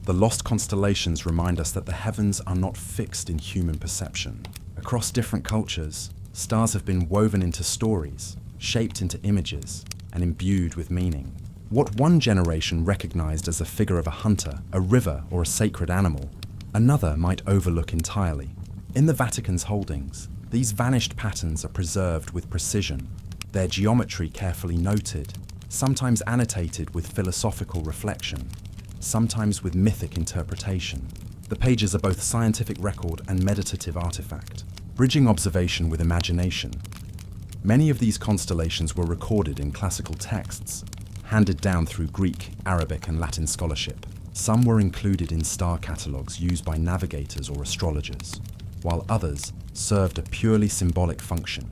The lost constellations remind us that the heavens are not fixed in human perception. Across different cultures, stars have been woven into stories, shaped into images, and imbued with meaning. What one generation recognized as a figure of a hunter, a river, or a sacred animal, another might overlook entirely. In the Vatican's holdings, these vanished patterns are preserved with precision, their geometry carefully noted, sometimes annotated with philosophical reflection, sometimes with mythic interpretation. The pages are both scientific record and meditative artifact, bridging observation with imagination. Many of these constellations were recorded in classical texts, handed down through Greek, Arabic, and Latin scholarship. Some were included in star catalogues used by navigators or astrologers, while others served a purely symbolic function,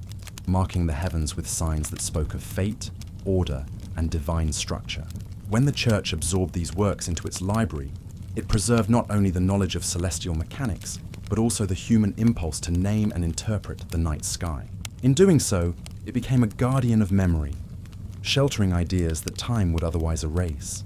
marking the heavens with signs that spoke of fate, order, and divine structure. When the Church absorbed these works into its library, it preserved not only the knowledge of celestial mechanics, but also the human impulse to name and interpret the night sky. In doing so, it became a guardian of memory, sheltering ideas that time would otherwise erase.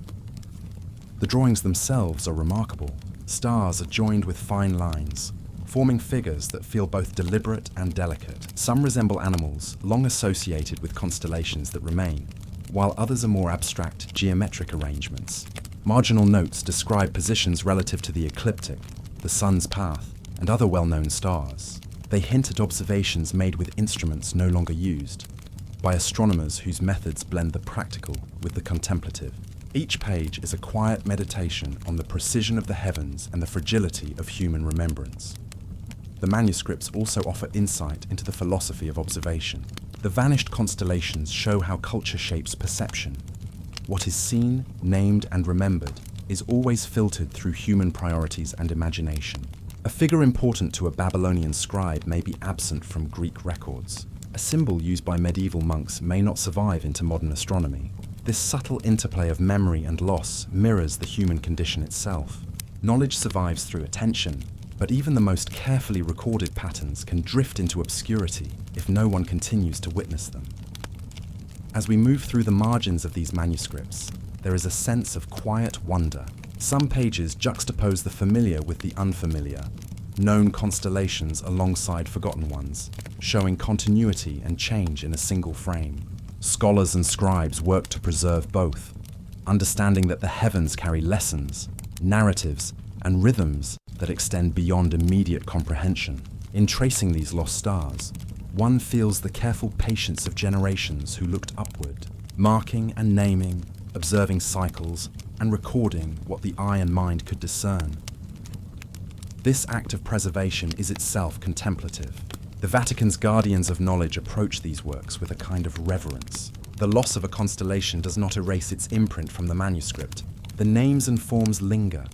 The drawings themselves are remarkable. Stars are joined with fine lines, forming figures that feel both deliberate and delicate. Some resemble animals long associated with constellations that remain, while others are more abstract, geometric arrangements. Marginal notes describe positions relative to the ecliptic, the sun's path, and other well-known stars. They hint at observations made with instruments no longer used, by astronomers whose methods blend the practical with the contemplative. Each page is a quiet meditation on the precision of the heavens and the fragility of human remembrance. The manuscripts also offer insight into the philosophy of observation. The vanished constellations show how culture shapes perception. What is seen, named, and remembered is always filtered through human priorities and imagination. A figure important to a Babylonian scribe may be absent from Greek records. A symbol used by medieval monks may not survive into modern astronomy. This subtle interplay of memory and loss mirrors the human condition itself. Knowledge survives through attention, but even the most carefully recorded patterns can drift into obscurity if no one continues to witness them. As we move through the margins of these manuscripts, there is a sense of quiet wonder. Some pages juxtapose the familiar with the unfamiliar, known constellations alongside forgotten ones, showing continuity and change in a single frame. Scholars and scribes work to preserve both, understanding that the heavens carry lessons, narratives, and rhythms that extend beyond immediate comprehension. In tracing these lost stars, one feels the careful patience of generations who looked upward, marking and naming, observing cycles, and recording what the eye and mind could discern. This act of preservation is itself contemplative. The Vatican's guardians of knowledge approach these works with a kind of reverence, The loss of a constellation does not erase its imprint from the manuscript. The names and forms linger,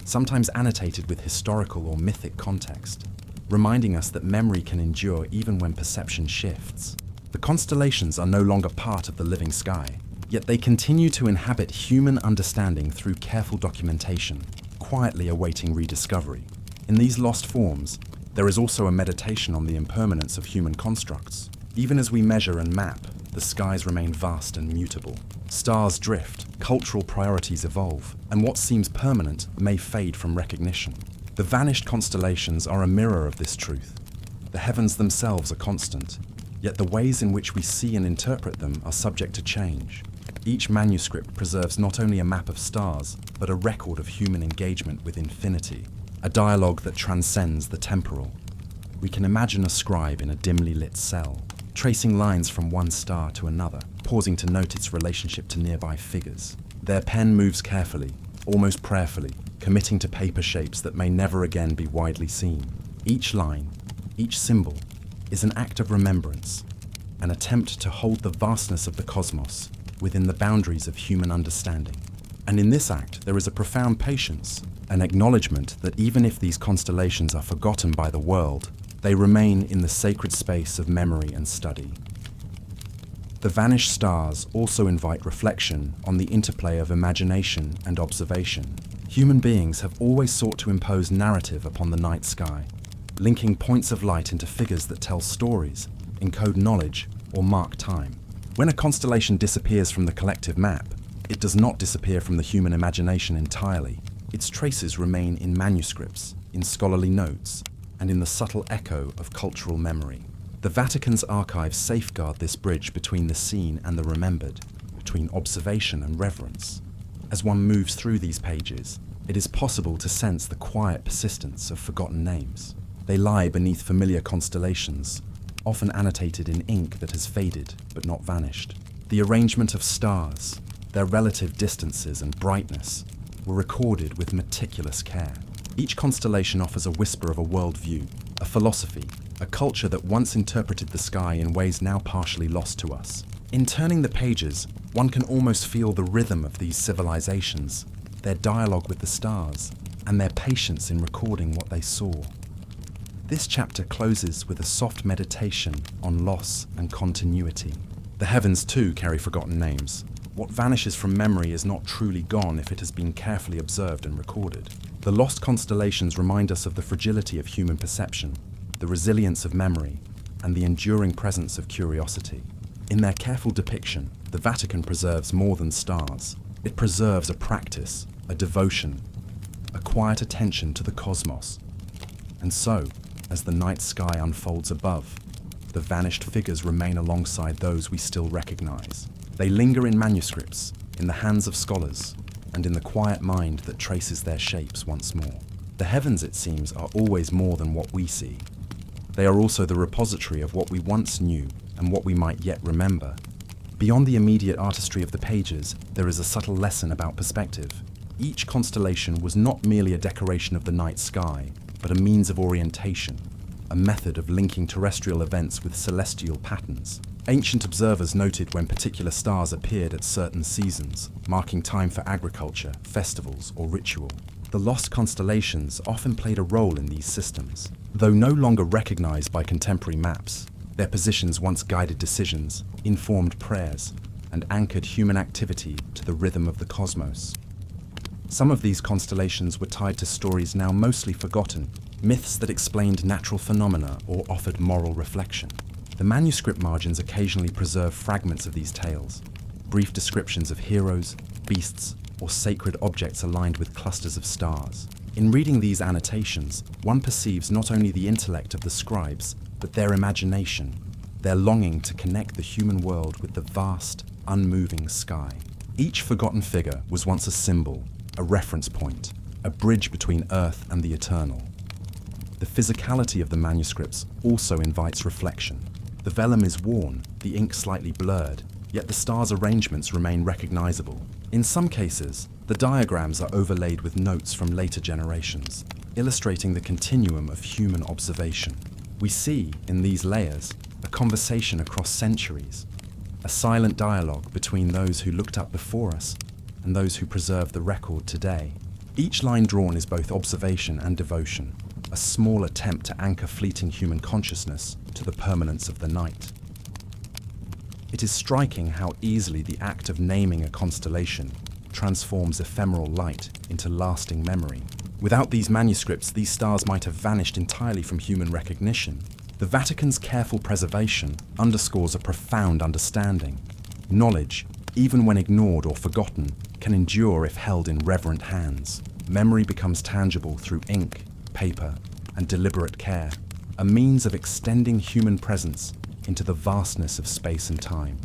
sometimes annotated with historical or mythic context, reminding us that memory can endure even when perception shifts. The constellations are no longer part of the living sky, yet they continue to inhabit human understanding through careful documentation, quietly awaiting rediscovery. In these lost forms, there is also a meditation on the impermanence of human constructs. Even as we measure and map, the skies remain vast and mutable. Stars drift, cultural priorities evolve, and what seems permanent may fade from recognition. The vanished constellations are a mirror of this truth. The heavens themselves are constant, yet the ways in which we see and interpret them are subject to change. Each manuscript preserves not only a map of stars, but a record of human engagement with infinity, a dialogue that transcends the temporal. We can imagine a scribe in a dimly lit cell, tracing lines from one star to another, pausing to note its relationship to nearby figures. Their pen moves carefully, almost prayerfully, committing to paper shapes that may never again be widely seen. Each line, each symbol, is an act of remembrance, an attempt to hold the vastness of the cosmos within the boundaries of human understanding. And in this act, there is a profound patience, an acknowledgement that even if these constellations are forgotten by the world, they remain in the sacred space of memory and study. The vanished stars also invite reflection on the interplay of imagination and observation. Human beings have always sought to impose narrative upon the night sky, linking points of light into figures that tell stories, encode knowledge, or mark time. When a constellation disappears from the collective map, it does not disappear from the human imagination entirely. Its traces remain in manuscripts, in scholarly notes, and in the subtle echo of cultural memory. The Vatican's archives safeguard this bridge between the seen and the remembered, between observation and reverence. As one moves through these pages, it is possible to sense the quiet persistence of forgotten names. They lie beneath familiar constellations, often annotated in ink that has faded but not vanished. The arrangement of stars, their relative distances and brightness, were recorded with meticulous care. Each constellation offers a whisper of a worldview, a philosophy, a culture that once interpreted the sky in ways now partially lost to us. In turning the pages, one can almost feel the rhythm of these civilizations, their dialogue with the stars, and their patience in recording what they saw. This chapter closes with a soft meditation on loss and continuity. The heavens too carry forgotten names. What vanishes from memory is not truly gone if it has been carefully observed and recorded. The lost constellations remind us of the fragility of human perception, the resilience of memory, and the enduring presence of curiosity. In their careful depiction, the Vatican preserves more than stars. It preserves a practice, a devotion, a quiet attention to the cosmos. And so, as the night sky unfolds above, the vanished figures remain alongside those we still recognize. They linger in manuscripts, in the hands of scholars, and in the quiet mind that traces their shapes once more. The heavens, it seems, are always more than what we see. They are also the repository of what we once knew and what we might yet remember. Beyond the immediate artistry of the pages, there is a subtle lesson about perspective. Each constellation was not merely a decoration of the night sky, but a means of orientation, a method of linking terrestrial events with celestial patterns. Ancient observers noted when particular stars appeared at certain seasons, marking time for agriculture, festivals, or ritual. The lost constellations often played a role in these systems. Though no longer recognized by contemporary maps, their positions once guided decisions, informed prayers, and anchored human activity to the rhythm of the cosmos. Some of these constellations were tied to stories now mostly forgotten, myths that explained natural phenomena or offered moral reflection. The manuscript margins occasionally preserve fragments of these tales, brief descriptions of heroes, beasts, or sacred objects aligned with clusters of stars. In reading these annotations, one perceives not only the intellect of the scribes, but their imagination, their longing to connect the human world with the vast, unmoving sky. Each forgotten figure was once a symbol, a reference point, a bridge between Earth and the eternal. The physicality of the manuscripts also invites reflection. The vellum is worn, the ink slightly blurred, yet the stars' arrangements remain recognizable. In some cases, the diagrams are overlaid with notes from later generations, illustrating the continuum of human observation. We see, in these layers, a conversation across centuries, a silent dialogue between those who looked up before us and those who preserve the record today. Each line drawn is both observation and devotion, a small attempt to anchor fleeting human consciousness to the permanence of the night. It is striking how easily the act of naming a constellation transforms ephemeral light into lasting memory. Without these manuscripts, these stars might have vanished entirely from human recognition. The Vatican's careful preservation underscores a profound understanding. Knowledge, even when ignored or forgotten, can endure if held in reverent hands. Memory becomes tangible through ink, paper, and deliberate care, a means of extending human presence into the vastness of space and time.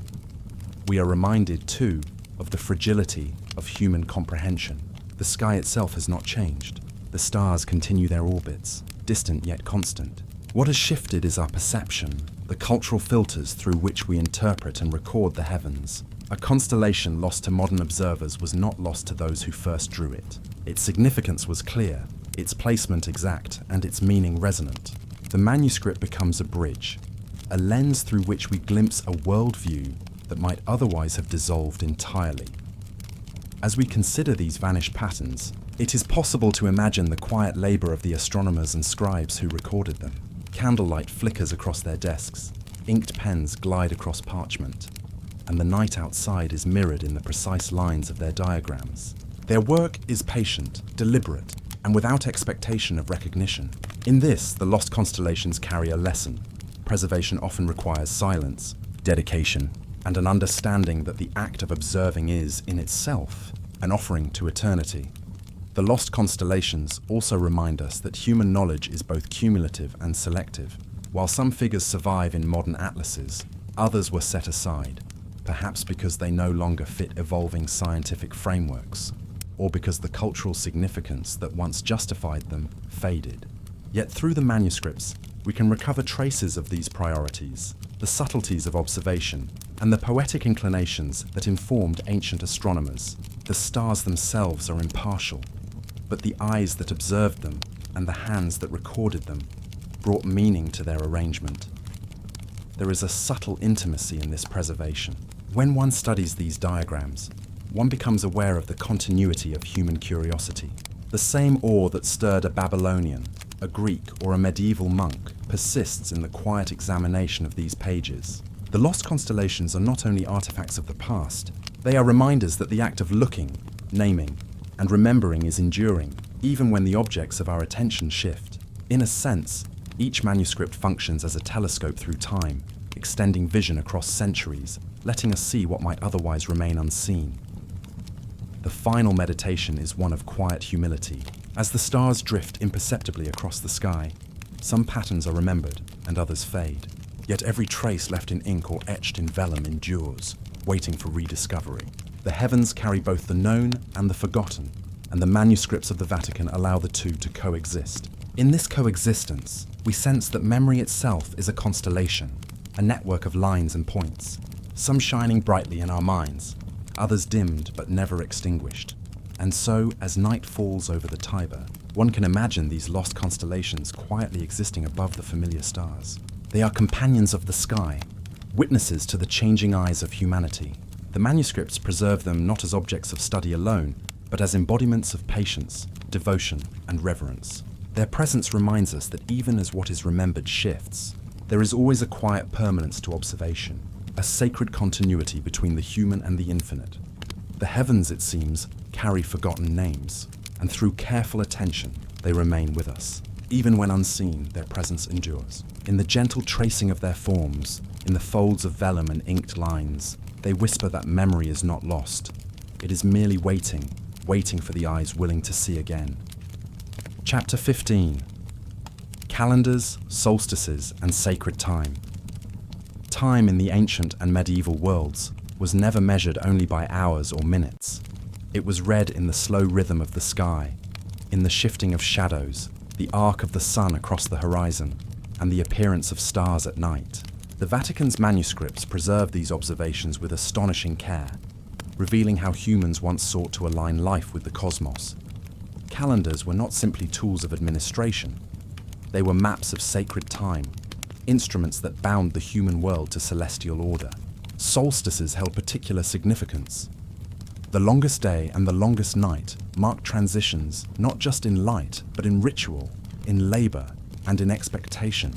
We are reminded, too, of the fragility of human comprehension. The sky itself has not changed. The stars continue their orbits, distant yet constant. What has shifted is our perception, the cultural filters through which we interpret and record the heavens. A constellation lost to modern observers was not lost to those who first drew it. Its significance was clear, its placement exact, and its meaning resonant. The manuscript becomes a bridge, a lens through which we glimpse a worldview that might otherwise have dissolved entirely. As we consider these vanished patterns, it is possible to imagine the quiet labor of the astronomers and scribes who recorded them. Candlelight flickers across their desks, inked pens glide across parchment, and the night outside is mirrored in the precise lines of their diagrams. Their work is patient, deliberate, and without expectation of recognition. In this, the lost constellations carry a lesson. Preservation often requires silence, dedication, and an understanding that the act of observing is, in itself, an offering to eternity. The lost constellations also remind us that human knowledge is both cumulative and selective. While some figures survive in modern atlases, others were set aside, perhaps because they no longer fit evolving scientific frameworks, or because the cultural significance that once justified them faded. Yet through the manuscripts, we can recover traces of these priorities, the subtleties of observation, and the poetic inclinations that informed ancient astronomers. The stars themselves are impartial, but the eyes that observed them and the hands that recorded them brought meaning to their arrangement. There is a subtle intimacy in this preservation. When one studies these diagrams, one becomes aware of the continuity of human curiosity. The same awe that stirred a Babylonian, a Greek, or a medieval monk persists in the quiet examination of these pages. The lost constellations are not only artifacts of the past, they are reminders that the act of looking, naming, and remembering is enduring, even when the objects of our attention shift. In a sense, each manuscript functions as a telescope through time, extending vision across centuries, letting us see what might otherwise remain unseen. The final meditation is one of quiet humility. As the stars drift imperceptibly across the sky, some patterns are remembered and others fade. Yet every trace left in ink or etched in vellum endures, waiting for rediscovery. The heavens carry both the known and the forgotten, and the manuscripts of the Vatican allow the two to coexist. In this coexistence, we sense that memory itself is a constellation, a network of lines and points, some shining brightly in our minds, others dimmed but never extinguished. And so, as night falls over the Tiber, one can imagine these lost constellations quietly existing above the familiar stars. They are companions of the sky, witnesses to the changing eyes of humanity. The manuscripts preserve them not as objects of study alone, but as embodiments of patience, devotion, and reverence. Their presence reminds us that even as what is remembered shifts, there is always a quiet permanence to observation, a sacred continuity between the human and the infinite. The heavens, it seems, carry forgotten names, and through careful attention, they remain with us. Even when unseen, their presence endures. In the gentle tracing of their forms, in the folds of vellum and inked lines, they whisper that memory is not lost. It is merely waiting for the eyes willing to see again. Chapter 15. Calendars, solstices, and sacred time. Time in the ancient and medieval worlds was never measured only by hours or minutes. It was read in the slow rhythm of the sky, in the shifting of shadows, the arc of the sun across the horizon, and the appearance of stars at night. The Vatican's manuscripts preserve these observations with astonishing care, revealing how humans once sought to align life with the cosmos. Calendars were not simply tools of administration. They were maps of sacred time, instruments that bound the human world to celestial order. Solstices held particular significance. The longest day and the longest night marked transitions not just in light, but in ritual, in labor, and in expectation.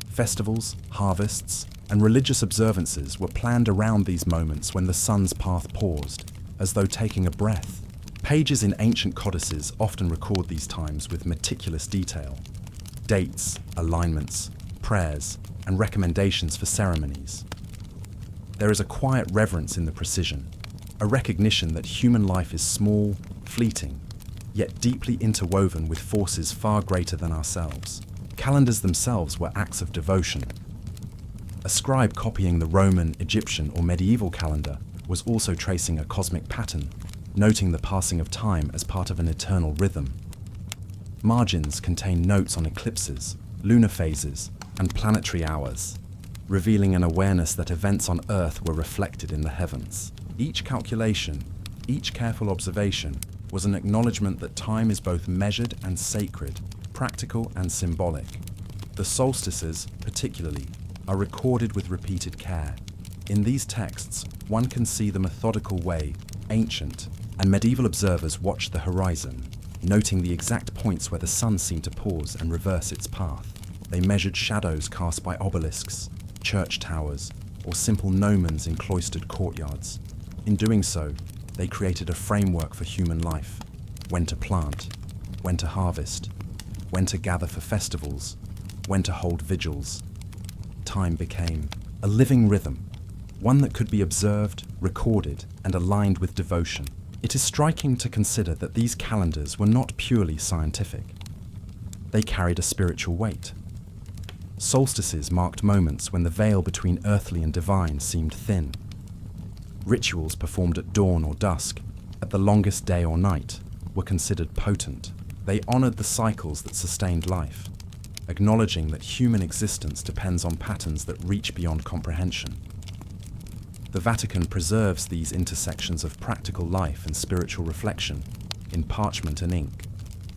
Festivals, harvests, and religious observances were planned around these moments when the sun's path paused, as though taking a breath. Pages in ancient codices often record these times with meticulous detail. Dates, alignments, prayers, and recommendations for ceremonies. There is a quiet reverence in the precision, a recognition that human life is small, fleeting, yet deeply interwoven with forces far greater than ourselves. Calendars themselves were acts of devotion. A scribe copying the Roman, Egyptian, or medieval calendar was also tracing a cosmic pattern, noting the passing of time as part of an eternal rhythm. Margins contain notes on eclipses, lunar phases, and planetary hours, revealing an awareness that events on Earth were reflected in the heavens. Each calculation, each careful observation, was an acknowledgement that time is both measured and sacred, practical and symbolic. The solstices, particularly, are recorded with repeated care. In these texts, one can see the methodical way ancient and medieval observers watched the horizon, noting the exact points where the sun seemed to pause and reverse its path. They measured shadows cast by obelisks, church towers, or simple gnomons in cloistered courtyards. In doing so, they created a framework for human life: when to plant, when to harvest, when to gather for festivals, when to hold vigils. Time became a living rhythm, one that could be observed, recorded, and aligned with devotion. It is striking to consider that these calendars were not purely scientific. They carried a spiritual weight. Solstices marked moments when the veil between earthly and divine seemed thin. Rituals performed at dawn or dusk, at the longest day or night, were considered potent. They honored the cycles that sustained life, acknowledging that human existence depends on patterns that reach beyond comprehension. The Vatican preserves these intersections of practical life and spiritual reflection in parchment and ink,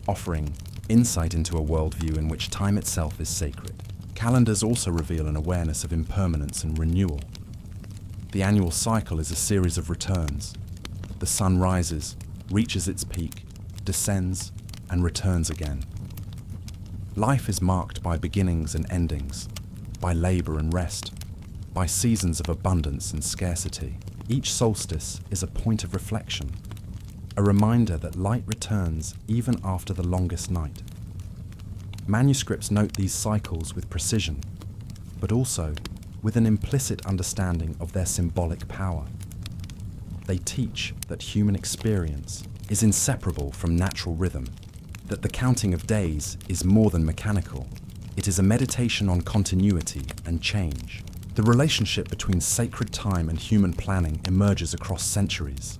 offering insight into a worldview in which time itself is sacred. Calendars also reveal an awareness of impermanence and renewal. The annual cycle is a series of returns. The sun rises, reaches its peak, descends, and returns again. Life is marked by beginnings and endings, by labor and rest, by seasons of abundance and scarcity. Each solstice is a point of reflection, a reminder that light returns even after the longest night. Manuscripts note these cycles with precision, but also with an implicit understanding of their symbolic power. They teach that human experience is inseparable from natural rhythm, that the counting of days is more than mechanical. It is a meditation on continuity and change. The relationship between sacred time and human planning emerges across centuries.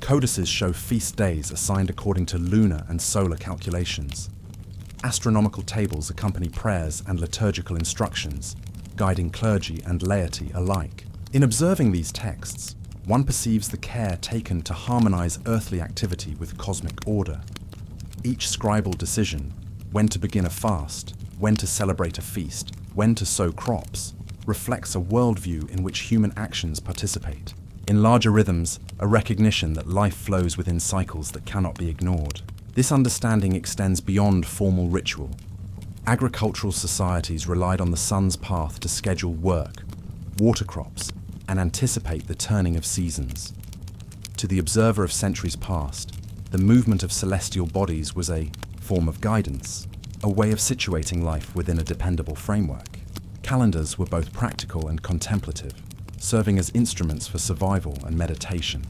Codices show feast days assigned according to lunar and solar calculations. Astronomical tables accompany prayers and liturgical instructions, guiding clergy and laity alike. In observing these texts, one perceives the care taken to harmonize earthly activity with cosmic order. Each scribal decision, when to begin a fast, when to celebrate a feast, when to sow crops, reflects a worldview in which human actions participate. In larger rhythms, a recognition that life flows within cycles that cannot be ignored. This understanding extends beyond formal ritual. Agricultural societies relied on the sun's path to schedule work, water crops, and anticipate the turning of seasons. To the observer of centuries past, the movement of celestial bodies was a form of guidance, a way of situating life within a dependable framework. Calendars were both practical and contemplative, serving as instruments for survival and meditation.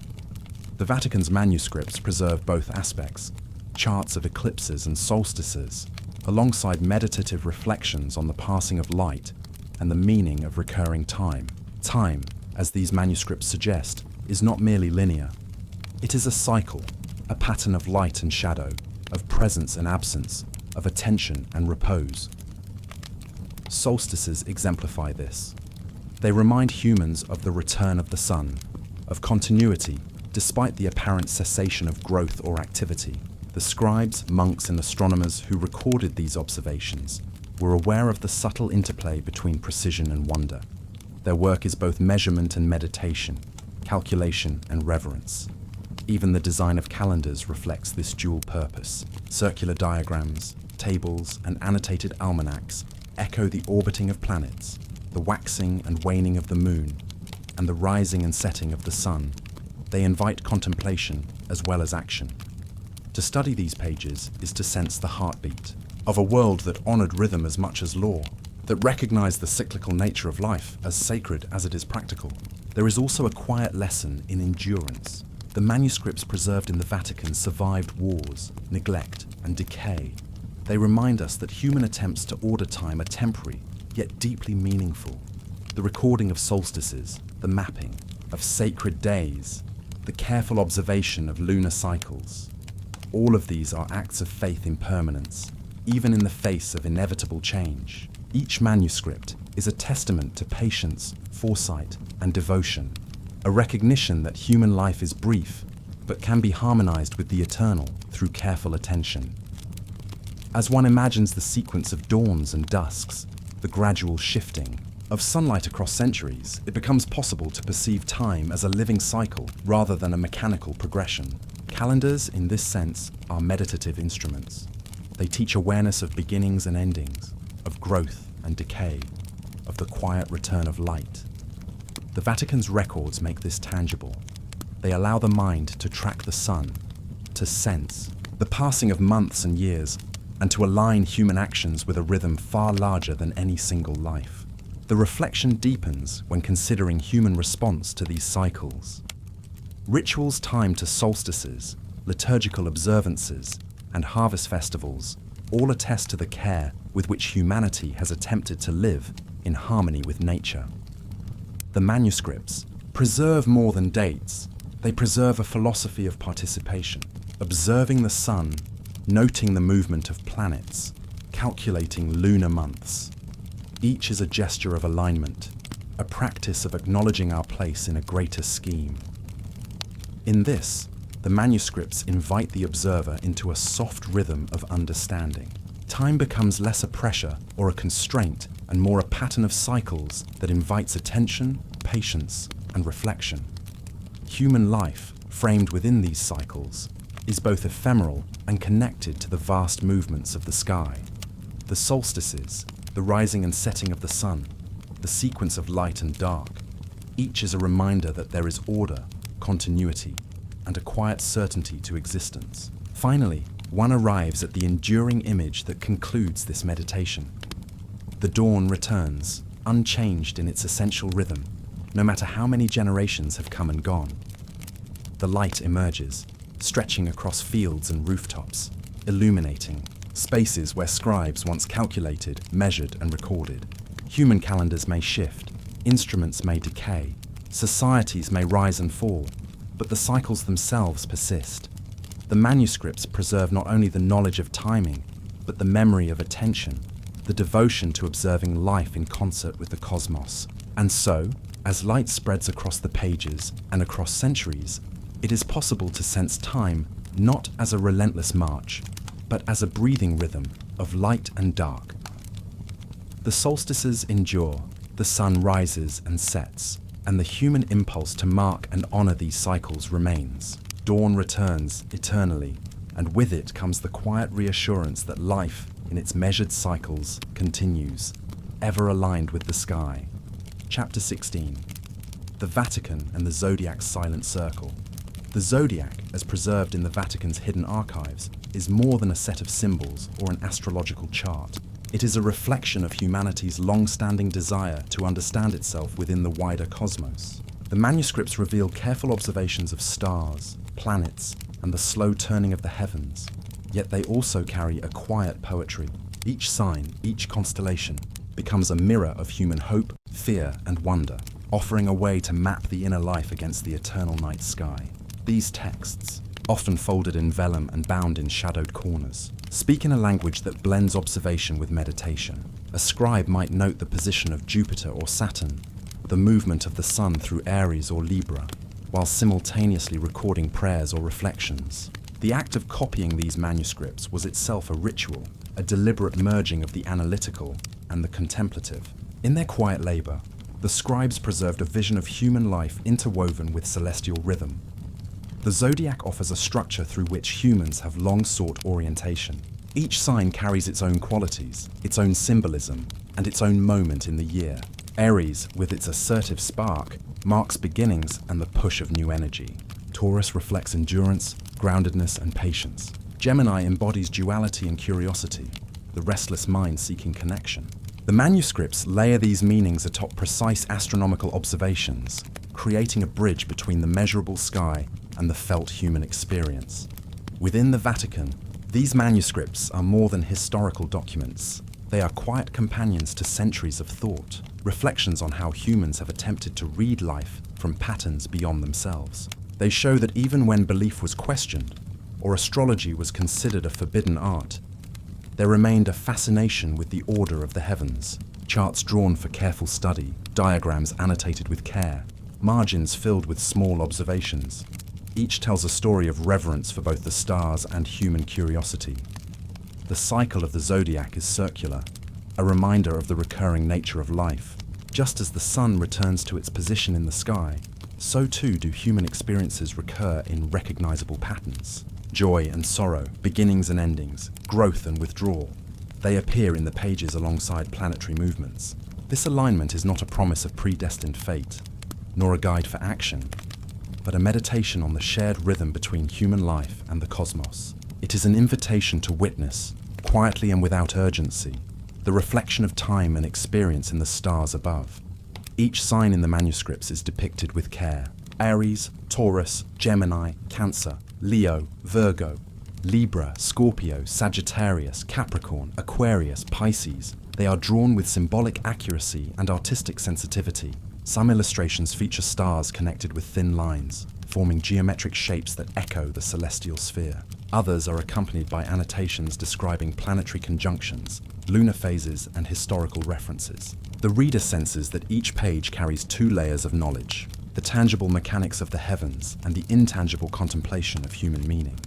The Vatican's manuscripts preserve both aspects, charts of eclipses and solstices, alongside meditative reflections on the passing of light and the meaning of recurring time. Time, as these manuscripts suggest, is not merely linear. It is a cycle, a pattern of light and shadow, of presence and absence, of attention and repose. Solstices exemplify this. They remind humans of the return of the sun, of continuity despite the apparent cessation of growth or activity. The scribes, monks, and astronomers who recorded these observations were aware of the subtle interplay between precision and wonder. Their work is both measurement and meditation, calculation and reverence. Even the design of calendars reflects this dual purpose. Circular diagrams, tables, and annotated almanacs echo the orbiting of planets, the waxing and waning of the moon, and the rising and setting of the sun. They invite contemplation as well as action. To study these pages is to sense the heartbeat of a world that honored rhythm as much as law, that recognized the cyclical nature of life as sacred as it is practical. There is also a quiet lesson in endurance. The manuscripts preserved in the Vatican survived wars, neglect, and decay. They remind us that human attempts to order time are temporary, yet deeply meaningful. The recording of solstices, the mapping of sacred days, the careful observation of lunar cycles. All of these are acts of faith in permanence, even in the face of inevitable change. Each manuscript is a testament to patience, foresight, and devotion, a recognition that human life is brief, but can be harmonized with the eternal through careful attention. As one imagines the sequence of dawns and dusks, the gradual shifting of sunlight across centuries, it becomes possible to perceive time as a living cycle rather than a mechanical progression. Calendars, in this sense, are meditative instruments. They teach awareness of beginnings and endings, of growth and decay, of the quiet return of light. The Vatican's records make this tangible. They allow the mind to track the sun, to sense the passing of months and years, and to align human actions with a rhythm far larger than any single life. The reflection deepens when considering human response to these cycles. Rituals timed to solstices, liturgical observances, and harvest festivals all attest to the care with which humanity has attempted to live in harmony with nature. The manuscripts preserve more than dates. They preserve a philosophy of participation, observing the sun, noting the movement of planets, calculating lunar months. Each is a gesture of alignment, a practice of acknowledging our place in a greater scheme. In this, the manuscripts invite the observer into a soft rhythm of understanding. Time becomes less a pressure or a constraint and more a pattern of cycles that invites attention, patience, and reflection. Human life, framed within these cycles, is both ephemeral and connected to the vast movements of the sky. The solstices, the rising and setting of the sun, the sequence of light and dark, each is a reminder that there is order, continuity, and a quiet certainty to existence. Finally, one arrives at the enduring image that concludes this meditation. The dawn returns, unchanged in its essential rhythm, no matter how many generations have come and gone. The light emerges, stretching across fields and rooftops, illuminating spaces where scribes once calculated, measured, and recorded. Human calendars may shift, instruments may decay, societies may rise and fall, but the cycles themselves persist. The manuscripts preserve not only the knowledge of timing, but the memory of attention, the devotion to observing life in concert with the cosmos. And so, as light spreads across the pages and across centuries, it is possible to sense time not as a relentless march, but as a breathing rhythm of light and dark. The solstices endure, the sun rises and sets, and the human impulse to mark and honor these cycles remains. Dawn returns eternally, and with it comes the quiet reassurance that life, in its measured cycles, continues, ever aligned with the sky. Chapter 16. The Vatican and the Zodiac's Silent Circle. The zodiac, as preserved in the Vatican's hidden archives, is more than a set of symbols or an astrological chart. It is a reflection of humanity's long-standing desire to understand itself within the wider cosmos. The manuscripts reveal careful observations of stars, planets, and the slow turning of the heavens, yet they also carry a quiet poetry. Each sign, each constellation, becomes a mirror of human hope, fear, and wonder, offering a way to map the inner life against the eternal night sky. These texts, often folded in vellum and bound in shadowed corners, speak in a language that blends observation with meditation. A scribe might note the position of Jupiter or Saturn, the movement of the sun through Aries or Libra, while simultaneously recording prayers or reflections. The act of copying these manuscripts was itself a ritual, a deliberate merging of the analytical and the contemplative. In their quiet labor, the scribes preserved a vision of human life interwoven with celestial rhythm. The zodiac offers a structure through which humans have long sought orientation. Each sign carries its own qualities, its own symbolism, and its own moment in the year. Aries, with its assertive spark, marks beginnings and the push of new energy. Taurus reflects endurance, groundedness, and patience. Gemini embodies duality and curiosity, the restless mind seeking connection. The manuscripts layer these meanings atop precise astronomical observations, creating a bridge between the measurable sky and the felt human experience. Within the Vatican, these manuscripts are more than historical documents. They are quiet companions to centuries of thought, reflections on how humans have attempted to read life from patterns beyond themselves. They show that even when belief was questioned, or astrology was considered a forbidden art, there remained a fascination with the order of the heavens, charts drawn for careful study, diagrams annotated with care, margins filled with small observations. Each tells a story of reverence for both the stars and human curiosity. The cycle of the zodiac is circular, a reminder of the recurring nature of life. Just as the sun returns to its position in the sky, so too do human experiences recur in recognizable patterns. Joy and sorrow, beginnings and endings, growth and withdrawal. They appear in the pages alongside planetary movements. This alignment is not a promise of predestined fate, nor a guide for action, but a meditation on the shared rhythm between human life and the cosmos. It is an invitation to witness, quietly and without urgency, the reflection of time and experience in the stars above. Each sign in the manuscripts is depicted with care. Aries, Taurus, Gemini, Cancer, Leo, Virgo, Libra, Scorpio, Sagittarius, Capricorn, Aquarius, Pisces. They are drawn with symbolic accuracy and artistic sensitivity. Some illustrations feature stars connected with thin lines, forming geometric shapes that echo the celestial sphere. Others are accompanied by annotations describing planetary conjunctions, lunar phases, and historical references. The reader senses that each page carries two layers of knowledge: the tangible mechanics of the heavens and the intangible contemplation of human meaning.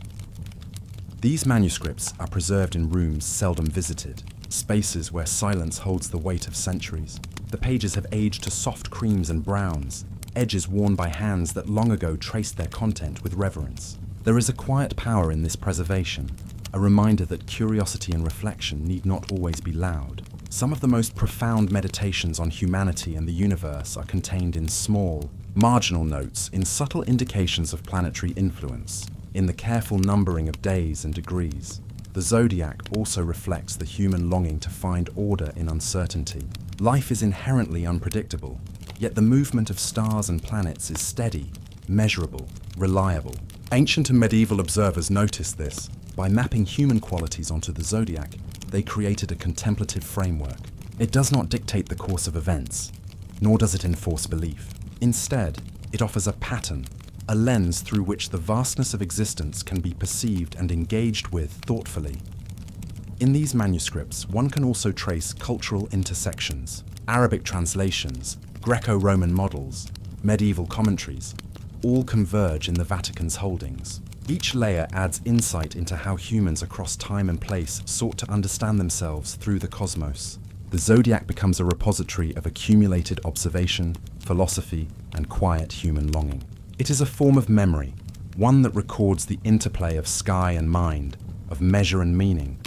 These manuscripts are preserved in rooms seldom visited, spaces where silence holds the weight of centuries. The pages have aged to soft creams and browns, edges worn by hands that long ago traced their content with reverence. There is a quiet power in this preservation, a reminder that curiosity and reflection need not always be loud. Some of the most profound meditations on humanity and the universe are contained in small, marginal notes, in subtle indications of planetary influence, in the careful numbering of days and degrees. The zodiac also reflects the human longing to find order in uncertainty. Life is inherently unpredictable, yet the movement of stars and planets is steady, measurable, reliable. Ancient and medieval observers noticed this. By mapping human qualities onto the zodiac, they created a contemplative framework. It does not dictate the course of events, nor does it enforce belief. Instead, it offers a pattern, a lens through which the vastness of existence can be perceived and engaged with thoughtfully. In these manuscripts, one can also trace cultural intersections, Arabic translations, Greco-Roman models, medieval commentaries, all converge in the Vatican's holdings. Each layer adds insight into how humans across time and place sought to understand themselves through the cosmos. The zodiac becomes a repository of accumulated observation, philosophy, and quiet human longing. It is a form of memory, one that records the interplay of sky and mind, of measure and meaning,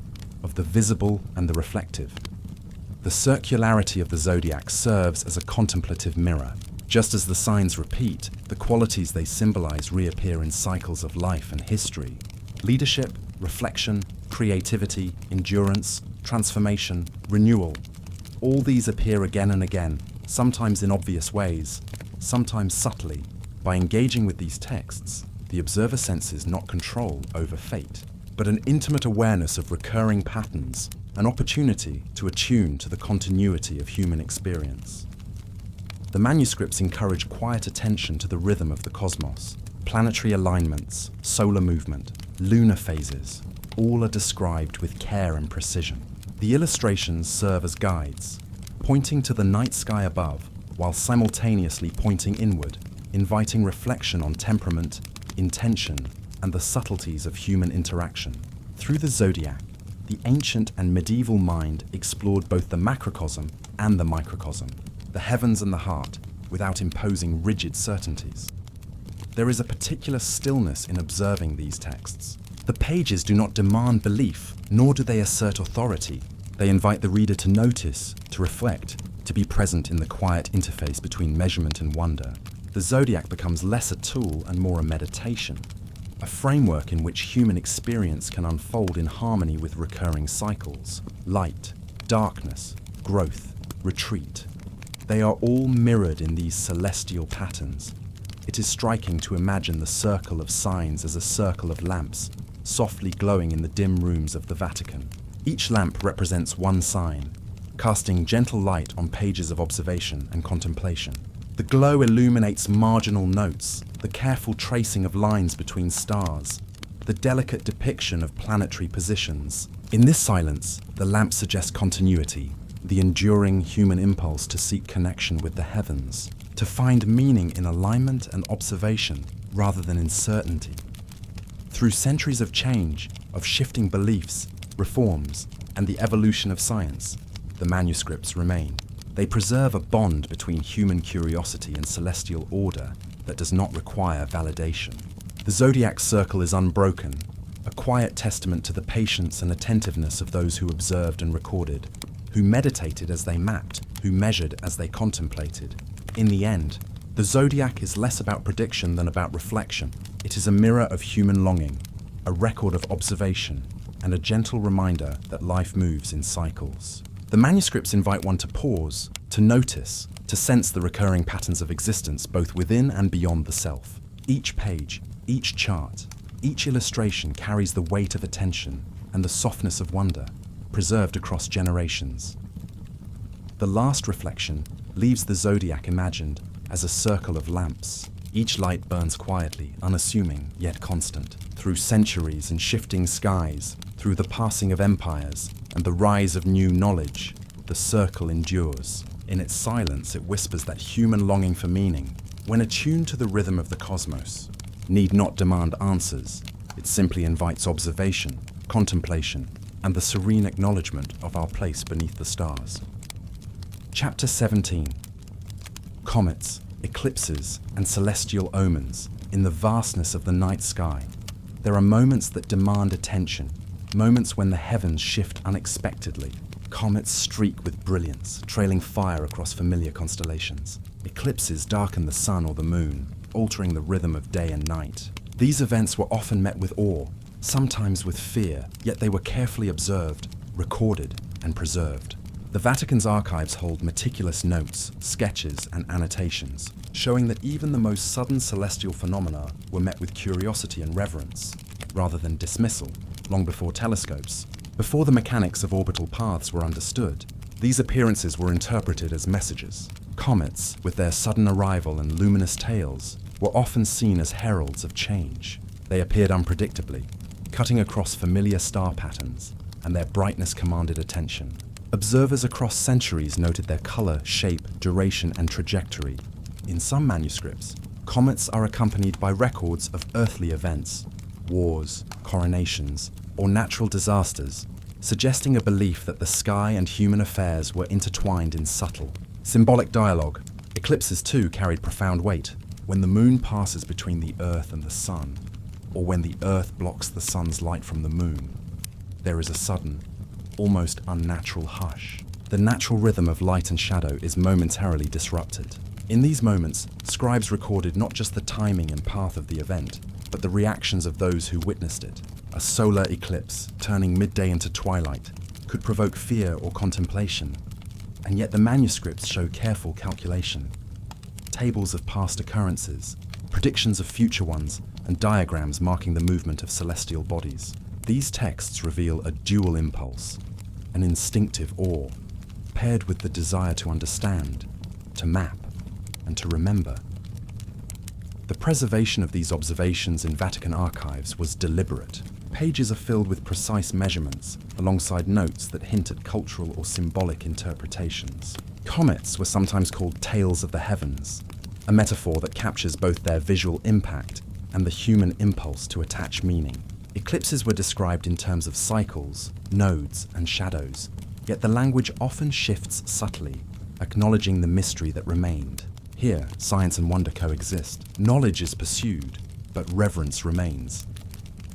of the visible and the reflective. The circularity of the zodiac serves as a contemplative mirror. Just as the signs repeat, the qualities they symbolize reappear in cycles of life and history. Leadership, reflection, creativity, endurance, transformation, renewal. All these appear again and again, sometimes in obvious ways, sometimes subtly. By engaging with these texts, the observer senses not control over fate, but an intimate awareness of recurring patterns, an opportunity to attune to the continuity of human experience. The manuscripts encourage quiet attention to the rhythm of the cosmos. Planetary alignments, solar movement, lunar phases, all are described with care and precision. The illustrations serve as guides, pointing to the night sky above, while simultaneously pointing inward, inviting reflection on temperament, intention, and the subtleties of human interaction. Through the zodiac, the ancient and medieval mind explored both the macrocosm and the microcosm. the heavens and the heart, without imposing rigid certainties. There is a particular stillness in observing these texts. The pages do not demand belief, nor do they assert authority. They invite the reader to notice, to reflect, to be present in the quiet interface between measurement and wonder. The zodiac becomes less a tool and more a meditation, a framework in which human experience can unfold in harmony with recurring cycles: light, darkness, growth, retreat. They are all mirrored in these celestial patterns. It is striking to imagine the circle of signs as a circle of lamps, softly glowing in the dim rooms of the Vatican. Each lamp represents one sign, casting gentle light on pages of observation and contemplation. The glow illuminates marginal notes, the careful tracing of lines between stars, the delicate depiction of planetary positions. In this silence, the lamp suggests continuity, the enduring human impulse to seek connection with the heavens, to find meaning in alignment and observation rather than in certainty. Through centuries of change, of shifting beliefs, reforms, and the evolution of science, the manuscripts remain. They preserve a bond between human curiosity and celestial order that does not require validation. The zodiac circle is unbroken, a quiet testament to the patience and attentiveness of those who observed and recorded, who meditated as they mapped, who measured as they contemplated. In the end, the zodiac is less about prediction than about reflection. It is a mirror of human longing, a record of observation, and a gentle reminder that life moves in cycles. The manuscripts invite one to pause, to notice, to sense the recurring patterns of existence both within and beyond the self. Each page, each chart, each illustration carries the weight of attention and the softness of wonder, preserved across generations. The last reflection leaves the zodiac imagined as a circle of lamps. Each light burns quietly, unassuming, yet constant. Through centuries and shifting skies, through the passing of empires and the rise of new knowledge, the circle endures. In its silence, it whispers that human longing for meaning, when attuned to the rhythm of the cosmos, need not demand answers. It simply invites observation, contemplation, and the serene acknowledgement of our place beneath the stars. Chapter 17. Comets, eclipses, and celestial omens. In the vastness of the night sky, there are moments that demand attention, moments when the heavens shift unexpectedly. Comets streak with brilliance, trailing fire across familiar constellations. Eclipses darken the sun or the moon, altering the rhythm of day and night. These events were often met with awe, sometimes with fear, yet they were carefully observed, recorded, and preserved. The Vatican's archives hold meticulous notes, sketches, and annotations, showing that even the most sudden celestial phenomena were met with curiosity and reverence, rather than dismissal. Long before telescopes, before the mechanics of orbital paths were understood, these appearances were interpreted as messages. Comets, with their sudden arrival and luminous tails, were often seen as heralds of change. They appeared unpredictably, cutting across familiar star patterns, and their brightness commanded attention. Observers across centuries noted their color, shape, duration, and trajectory. In some manuscripts, comets are accompanied by records of earthly events, wars, coronations, or natural disasters, suggesting a belief that the sky and human affairs were intertwined in subtle, symbolic dialogue. Eclipses too carried profound weight. When the moon passes between the earth and the sun, or when the earth blocks the sun's light from the moon, there is a sudden, almost unnatural hush. The natural rhythm of light and shadow is momentarily disrupted. In these moments, scribes recorded not just the timing and path of the event, but the reactions of those who witnessed it. A solar eclipse, turning midday into twilight, could provoke fear or contemplation, and yet the manuscripts show careful calculation. Tables of past occurrences, predictions of future ones, and diagrams marking the movement of celestial bodies. These texts reveal a dual impulse, an instinctive awe, paired with the desire to understand, to map, and to remember. The preservation of these observations in Vatican archives was deliberate. Pages are filled with precise measurements, alongside notes that hint at cultural or symbolic interpretations. Comets were sometimes called tales of the heavens, a metaphor that captures both their visual impact and the human impulse to attach meaning. Eclipses were described in terms of cycles, nodes, and shadows, yet the language often shifts subtly, acknowledging the mystery that remained. Here, science and wonder coexist. Knowledge is pursued, but reverence remains.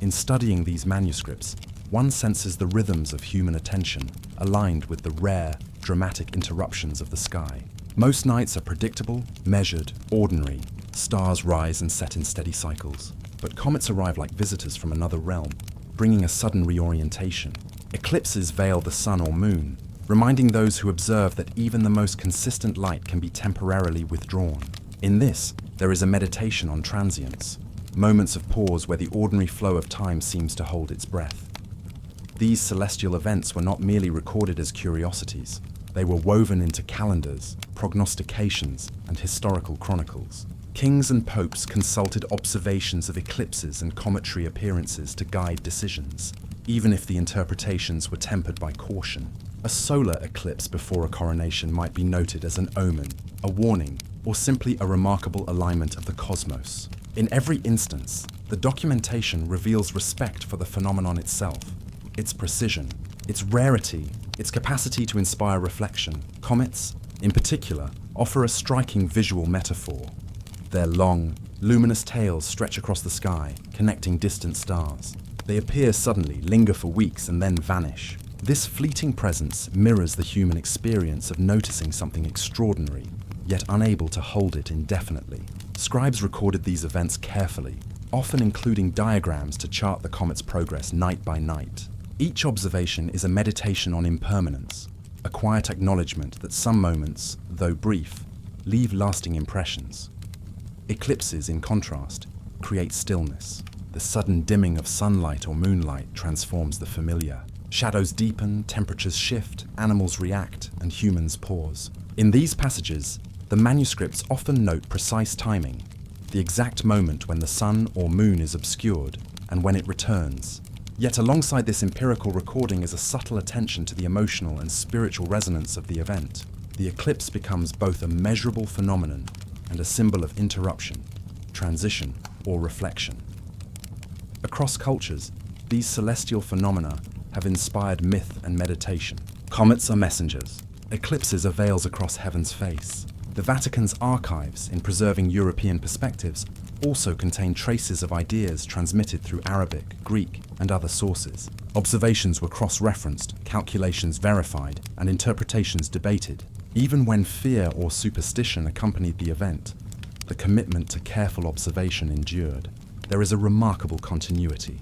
In studying these manuscripts, one senses the rhythms of human attention, aligned with the rare, dramatic interruptions of the sky. Most nights are predictable, measured, ordinary. Stars rise and set in steady cycles. But comets arrive like visitors from another realm, bringing a sudden reorientation. Eclipses veil the sun or moon, reminding those who observe that even the most consistent light can be temporarily withdrawn. In this, there is a meditation on transience, moments of pause where the ordinary flow of time seems to hold its breath. These celestial events were not merely recorded as curiosities. They were woven into calendars, prognostications, and historical chronicles. Kings and popes consulted observations of eclipses and cometary appearances to guide decisions, even if the interpretations were tempered by caution. A solar eclipse before a coronation might be noted as an omen, a warning, or simply a remarkable alignment of the cosmos. In every instance, the documentation reveals respect for the phenomenon itself, its precision, its rarity, its capacity to inspire reflection. Comets, in particular, offer a striking visual metaphor. Their long, luminous tails stretch across the sky, connecting distant stars. They appear suddenly, linger for weeks, and then vanish. This fleeting presence mirrors the human experience of noticing something extraordinary, yet unable to hold it indefinitely. Scribes recorded these events carefully, often including diagrams to chart the comet's progress night by night. Each observation is a meditation on impermanence, a quiet acknowledgement that some moments, though brief, leave lasting impressions. Eclipses, in contrast, create stillness. The sudden dimming of sunlight or moonlight transforms the familiar. Shadows deepen, temperatures shift, animals react, and humans pause. In these passages, the manuscripts often note precise timing, the exact moment when the sun or moon is obscured and when it returns. Yet alongside this empirical recording is a subtle attention to the emotional and spiritual resonance of the event. The eclipse becomes both a measurable phenomenon and a symbol of interruption, transition, or reflection. Across cultures, these celestial phenomena have inspired myth and meditation. Comets are messengers. Eclipses are veils across heaven's face. The Vatican's archives, in preserving European perspectives, also contain traces of ideas transmitted through Arabic, Greek, and other sources. Observations were cross-referenced, calculations verified, and interpretations debated. Even when fear or superstition accompanied the event, the commitment to careful observation endured. There is a remarkable continuity,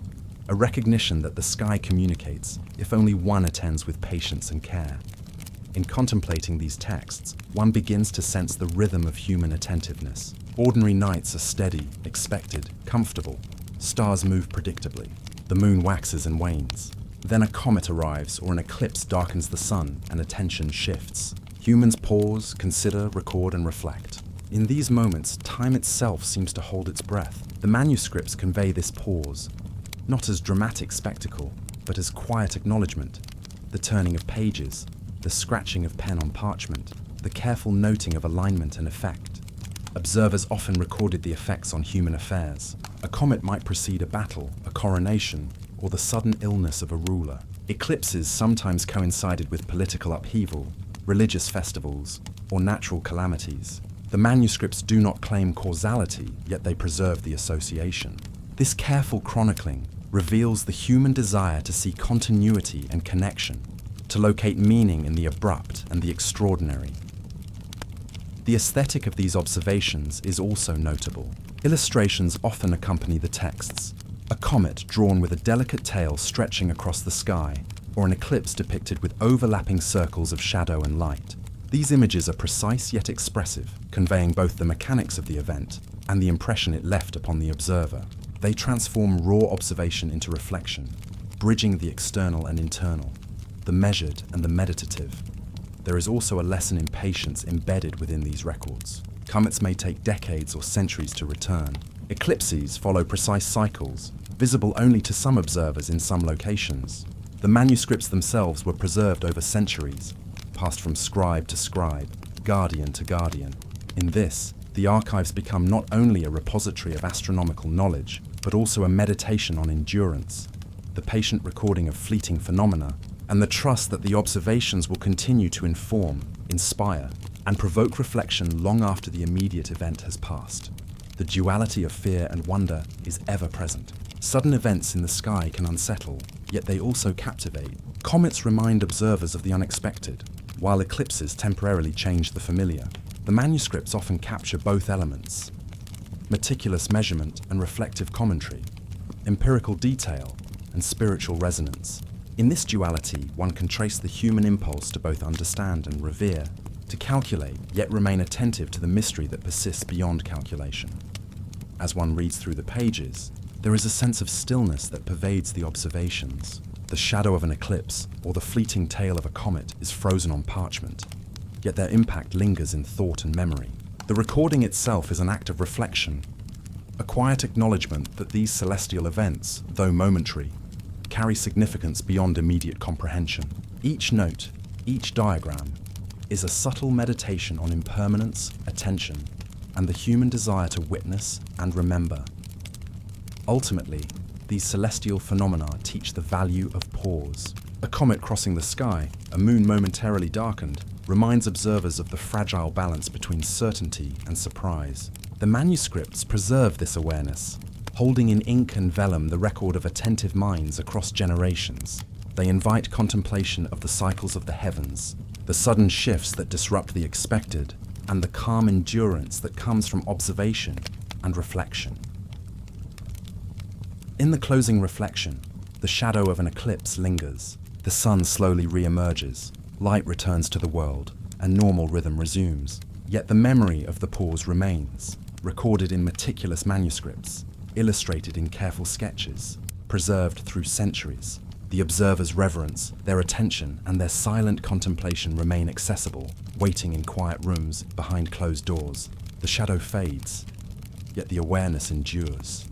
a recognition that the sky communicates if only one attends with patience and care. In contemplating these texts, one begins to sense the rhythm of human attentiveness. Ordinary nights are steady, expected, comfortable. Stars move predictably. The moon waxes and wanes. Then a comet arrives or an eclipse darkens the sun and attention shifts. Humans pause, consider, record, and reflect. In these moments, time itself seems to hold its breath. The manuscripts convey this pause, not as dramatic spectacle, but as quiet acknowledgement. The turning of pages, the scratching of pen on parchment, the careful noting of alignment and effect. Observers often recorded the effects on human affairs. A comet might precede a battle, a coronation, or the sudden illness of a ruler. Eclipses sometimes coincided with political upheaval, religious festivals, or natural calamities. The manuscripts do not claim causality, yet they preserve the association. This careful chronicling reveals the human desire to see continuity and connection, to locate meaning in the abrupt and the extraordinary. The aesthetic of these observations is also notable. Illustrations often accompany the texts. A comet drawn with a delicate tail stretching across the sky, or an eclipse depicted with overlapping circles of shadow and light. These images are precise yet expressive, conveying both the mechanics of the event and the impression it left upon the observer. They transform raw observation into reflection, bridging the external and internal, the measured and the meditative. There is also a lesson in patience embedded within these records. Comets may take decades or centuries to return. Eclipses follow precise cycles, visible only to some observers in some locations. The manuscripts themselves were preserved over centuries, passed from scribe to scribe, guardian to guardian. In this, the archives become not only a repository of astronomical knowledge, but also a meditation on endurance, the patient recording of fleeting phenomena, and the trust that the observations will continue to inform, inspire, and provoke reflection long after the immediate event has passed. The duality of fear and wonder is ever present. Sudden events in the sky can unsettle, yet they also captivate. Comets remind observers of the unexpected, while eclipses temporarily change the familiar. The manuscripts often capture both elements: meticulous measurement and reflective commentary, empirical detail and spiritual resonance. In this duality, one can trace the human impulse to both understand and revere, to calculate, yet remain attentive to the mystery that persists beyond calculation. As one reads through the pages, there is a sense of stillness that pervades the observations. The shadow of an eclipse or the fleeting tail of a comet is frozen on parchment, yet their impact lingers in thought and memory. The recording itself is an act of reflection, a quiet acknowledgement that these celestial events, though momentary, carry significance beyond immediate comprehension. Each note, each diagram, is a subtle meditation on impermanence, attention, and the human desire to witness and remember. Ultimately, these celestial phenomena teach the value of pause. A comet crossing the sky, a moon momentarily darkened, reminds observers of the fragile balance between certainty and surprise. The manuscripts preserve this awareness, holding in ink and vellum the record of attentive minds across generations. They invite contemplation of the cycles of the heavens, the sudden shifts that disrupt the expected, and the calm endurance that comes from observation and reflection. In the closing reflection, the shadow of an eclipse lingers. The sun slowly re-emerges, light returns to the world, and normal rhythm resumes. Yet the memory of the pause remains, recorded in meticulous manuscripts, illustrated in careful sketches, preserved through centuries. The observer's reverence, their attention, and their silent contemplation remain accessible, waiting in quiet rooms behind closed doors. The shadow fades, yet the awareness endures.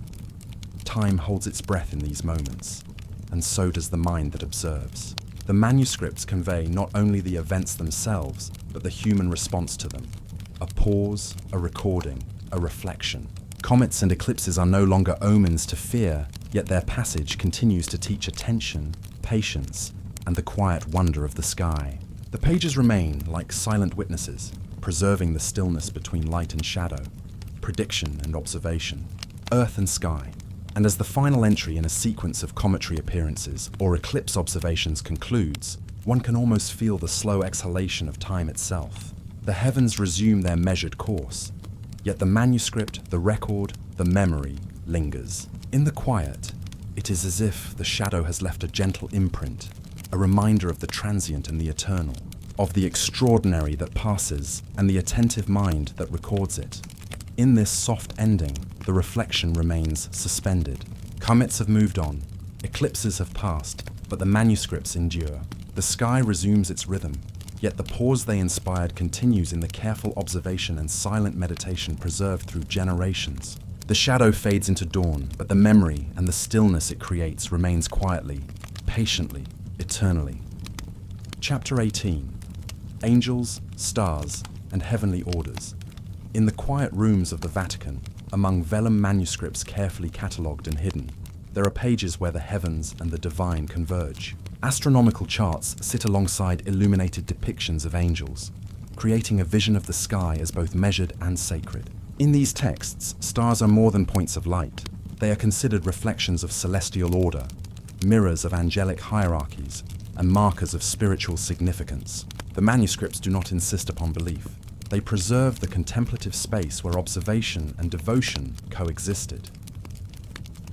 Time holds its breath in these moments, and so does the mind that observes. The manuscripts convey not only the events themselves, but the human response to them. A pause, a recording, a reflection. Comets and eclipses are no longer omens to fear, yet their passage continues to teach attention, patience, and the quiet wonder of the sky. The pages remain like silent witnesses, preserving the stillness between light and shadow, prediction and observation, earth and sky. And as the final entry in a sequence of cometary appearances or eclipse observations concludes, one can almost feel the slow exhalation of time itself. The heavens resume their measured course, yet the manuscript, the record, the memory lingers. In the quiet, it is as if the shadow has left a gentle imprint, a reminder of the transient and the eternal, of the extraordinary that passes and the attentive mind that records it. In this soft ending, the reflection remains suspended. Comets have moved on, eclipses have passed, but the manuscripts endure. The sky resumes its rhythm, yet the pause they inspired continues in the careful observation and silent meditation preserved through generations. The shadow fades into dawn, but the memory and the stillness it creates remains quietly, patiently, eternally. Chapter 18. Angels, Stars, and Heavenly Orders. In the quiet rooms of the Vatican, among vellum manuscripts carefully catalogued and hidden, there are pages where the heavens and the divine converge. Astronomical charts sit alongside illuminated depictions of angels, creating a vision of the sky as both measured and sacred. In these texts, stars are more than points of light. They are considered reflections of celestial order, mirrors of angelic hierarchies, and markers of spiritual significance. The manuscripts do not insist upon belief. They preserve the contemplative space where observation and devotion coexisted.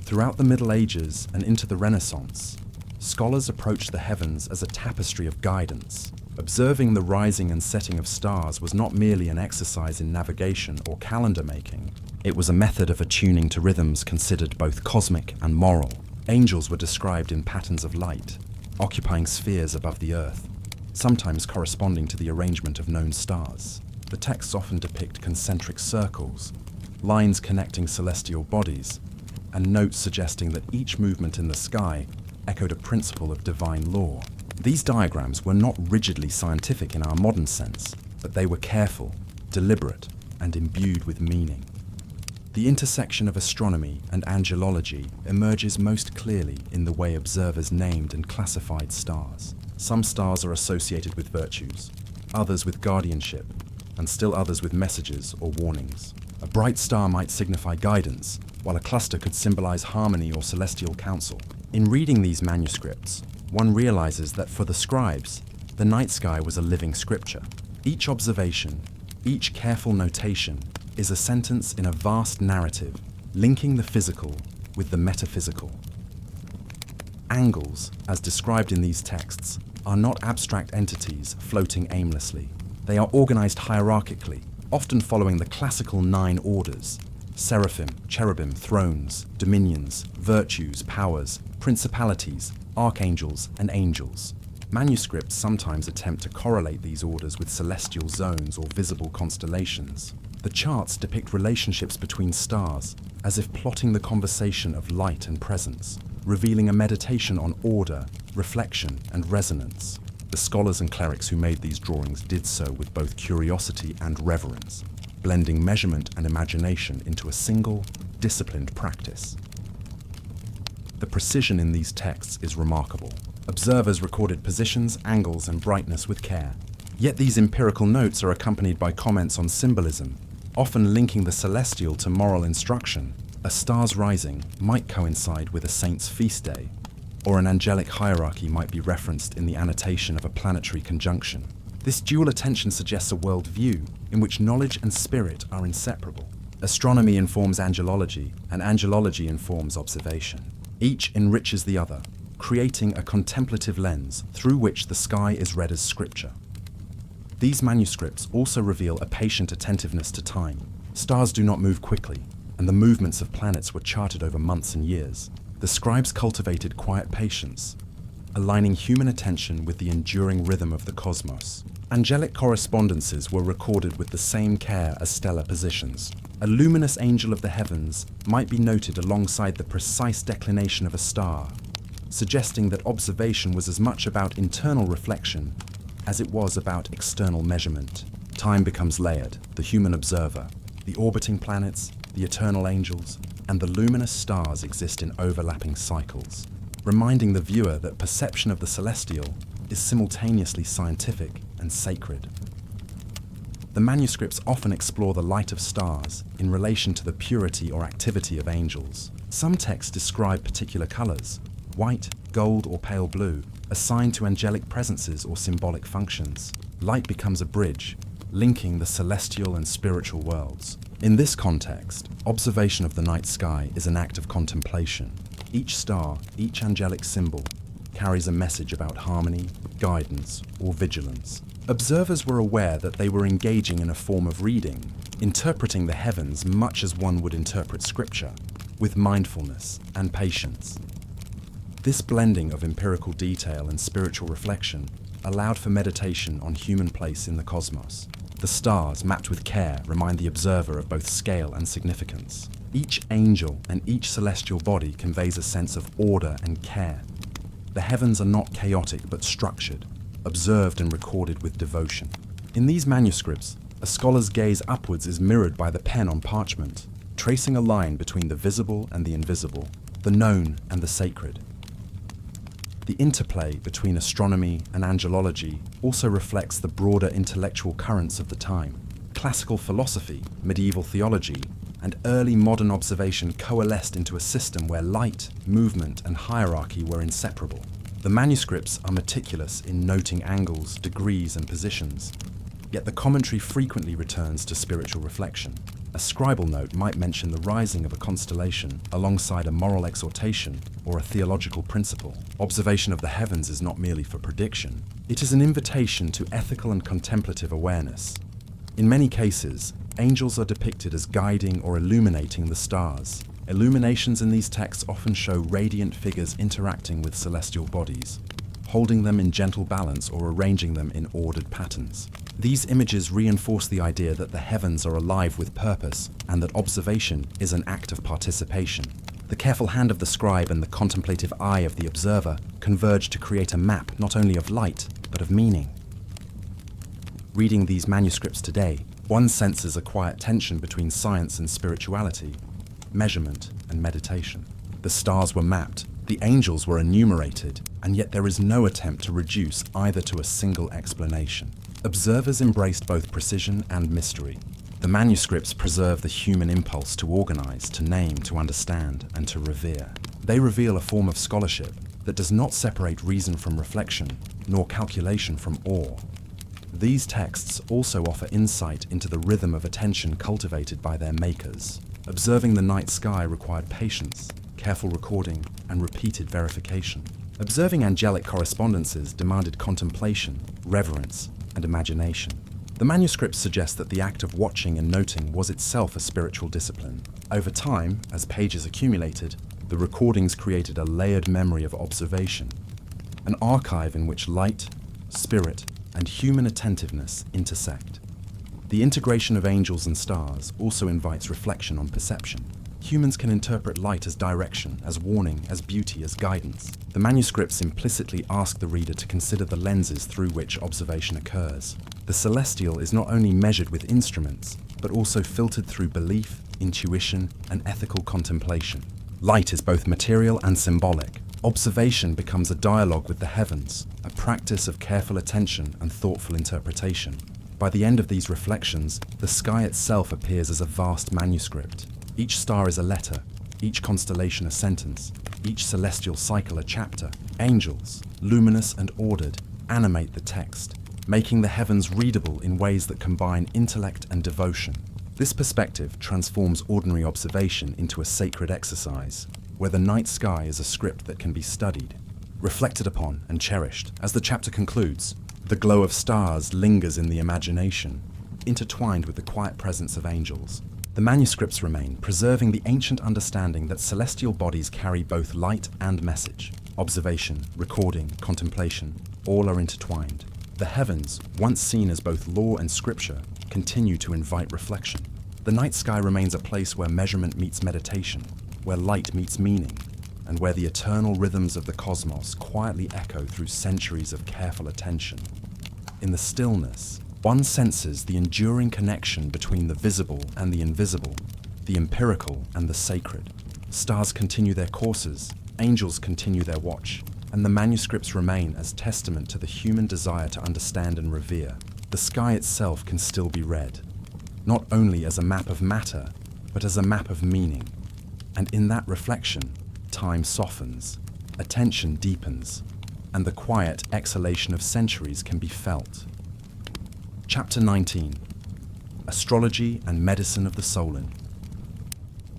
Throughout the Middle Ages and into the Renaissance, scholars approached the heavens as a tapestry of guidance. Observing the rising and setting of stars was not merely an exercise in navigation or calendar making. It was a method of attuning to rhythms considered both cosmic and moral. Angels were described in patterns of light, occupying spheres above the earth, sometimes corresponding to the arrangement of known stars. The texts often depict concentric circles, lines connecting celestial bodies, and notes suggesting that each movement in the sky echoed a principle of divine law. These diagrams were not rigidly scientific in our modern sense, but they were careful, deliberate, and imbued with meaning. The intersection of astronomy and angelology emerges most clearly in the way observers named and classified stars. Some stars are associated with virtues, others with guardianship, and still others with messages or warnings. A bright star might signify guidance, while a cluster could symbolize harmony or celestial counsel. In reading these manuscripts, one realizes that for the scribes, the night sky was a living scripture. Each observation, each careful notation, is a sentence in a vast narrative, linking the physical with the metaphysical. Angles, as described in these texts, are not abstract entities floating aimlessly. They are organized hierarchically, often following the classical 9 orders: seraphim, cherubim, thrones, dominions, virtues, powers, principalities, archangels, and angels. Manuscripts sometimes attempt to correlate these orders with celestial zones or visible constellations. The charts depict relationships between stars, as if plotting the conversation of light and presence, revealing a meditation on order, reflection, and resonance. The scholars and clerics who made these drawings did so with both curiosity and reverence, blending measurement and imagination into a single, disciplined practice. The precision in these texts is remarkable. Observers recorded positions, angles, and brightness with care. Yet these empirical notes are accompanied by comments on symbolism, often linking the celestial to moral instruction. A star's rising might coincide with a saint's feast day, or an angelic hierarchy might be referenced in the annotation of a planetary conjunction. This dual attention suggests a worldview in which knowledge and spirit are inseparable. Astronomy informs angelology, and angelology informs observation. Each enriches the other, creating a contemplative lens through which the sky is read as scripture. These manuscripts also reveal a patient attentiveness to time. Stars do not move quickly, and the movements of planets were charted over months and years. The scribes cultivated quiet patience, aligning human attention with the enduring rhythm of the cosmos. Angelic correspondences were recorded with the same care as stellar positions. A luminous angel of the heavens might be noted alongside the precise declination of a star, suggesting that observation was as much about internal reflection as it was about external measurement. Time becomes layered: the human observer, the orbiting planets, the eternal angels, and the luminous stars exist in overlapping cycles, reminding the viewer that perception of the celestial is simultaneously scientific and sacred. The manuscripts often explore the light of stars in relation to the purity or activity of angels. Some texts describe particular colors: white, gold, or pale blue, assigned to angelic presences or symbolic functions. Light becomes a bridge, linking the celestial and spiritual worlds. In this context, observation of the night sky is an act of contemplation. Each star, each angelic symbol, carries a message about harmony, guidance, or vigilance. Observers were aware that they were engaging in a form of reading, interpreting the heavens much as one would interpret scripture, with mindfulness and patience. This blending of empirical detail and spiritual reflection allowed for meditation on human place in the cosmos. The stars, mapped with care, remind the observer of both scale and significance. Each angel and each celestial body conveys a sense of order and care. The heavens are not chaotic but structured, observed and recorded with devotion. In these manuscripts, a scholar's gaze upwards is mirrored by the pen on parchment, tracing a line between the visible and the invisible, the known and the sacred. The interplay between astronomy and angelology also reflects the broader intellectual currents of the time. Classical philosophy, medieval theology, and early modern observation coalesced into a system where light, movement, and hierarchy were inseparable. The manuscripts are meticulous in noting angles, degrees, and positions, yet the commentary frequently returns to spiritual reflection. A scribal note might mention the rising of a constellation alongside a moral exhortation or a theological principle. Observation of the heavens is not merely for prediction. It is an invitation to ethical and contemplative awareness. In many cases, angels are depicted as guiding or illuminating the stars. Illuminations in these texts often show radiant figures interacting with celestial bodies, holding them in gentle balance or arranging them in ordered patterns. These images reinforce the idea that the heavens are alive with purpose and that observation is an act of participation. The careful hand of the scribe and the contemplative eye of the observer converge to create a map not only of light, but of meaning. Reading these manuscripts today, one senses a quiet tension between science and spirituality, measurement and meditation. The stars were mapped, the angels were enumerated, and yet there is no attempt to reduce either to a single explanation. Observers embraced both precision and mystery. The manuscripts preserve the human impulse to organize, to name, to understand, and to revere. They reveal a form of scholarship that does not separate reason from reflection, nor calculation from awe. These texts also offer insight into the rhythm of attention cultivated by their makers. Observing the night sky required patience, careful recording, and repeated verification. Observing angelic correspondences demanded contemplation, reverence, and imagination. The manuscripts suggest that the act of watching and noting was itself a spiritual discipline. Over time, as pages accumulated, the recordings created a layered memory of observation, an archive in which light, spirit, and human attentiveness intersect. The integration of angels and stars also invites reflection on perception. Humans can interpret light as direction, as warning, as beauty, as guidance. The manuscripts implicitly ask the reader to consider the lenses through which observation occurs. The celestial is not only measured with instruments, but also filtered through belief, intuition, and ethical contemplation. Light is both material and symbolic. Observation becomes a dialogue with the heavens, a practice of careful attention and thoughtful interpretation. By the end of these reflections, the sky itself appears as a vast manuscript. Each star is a letter, each constellation a sentence, each celestial cycle a chapter. Angels, luminous and ordered, animate the text, making the heavens readable in ways that combine intellect and devotion. This perspective transforms ordinary observation into a sacred exercise, where the night sky is a script that can be studied, reflected upon, and cherished. As the chapter concludes, the glow of stars lingers in the imagination, intertwined with the quiet presence of angels. The manuscripts remain, preserving the ancient understanding that celestial bodies carry both light and message. Observation, recording, contemplation, all are intertwined. The heavens, once seen as both law and scripture, continue to invite reflection. The night sky remains a place where measurement meets meditation, where light meets meaning, and where the eternal rhythms of the cosmos quietly echo through centuries of careful attention. In the stillness, one senses the enduring connection between the visible and the invisible, the empirical and the sacred. Stars continue their courses, angels continue their watch, and the manuscripts remain as testament to the human desire to understand and revere. The sky itself can still be read, not only as a map of matter, but as a map of meaning. And in that reflection, time softens, attention deepens, and the quiet exhalation of centuries can be felt. Chapter 19. Astrology and Medicine of the Soul.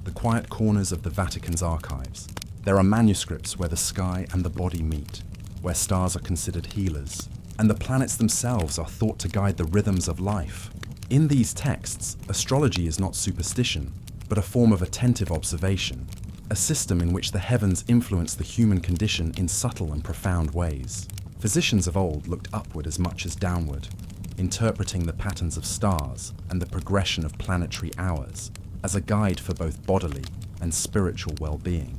The quiet corners of the Vatican's archives. There are manuscripts where the sky and the body meet, where stars are considered healers, and the planets themselves are thought to guide the rhythms of life. In these texts, astrology is not superstition, but a form of attentive observation, a system in which the heavens influence the human condition in subtle and profound ways. Physicians of old looked upward as much as downward, interpreting the patterns of stars and the progression of planetary hours as a guide for both bodily and spiritual well-being.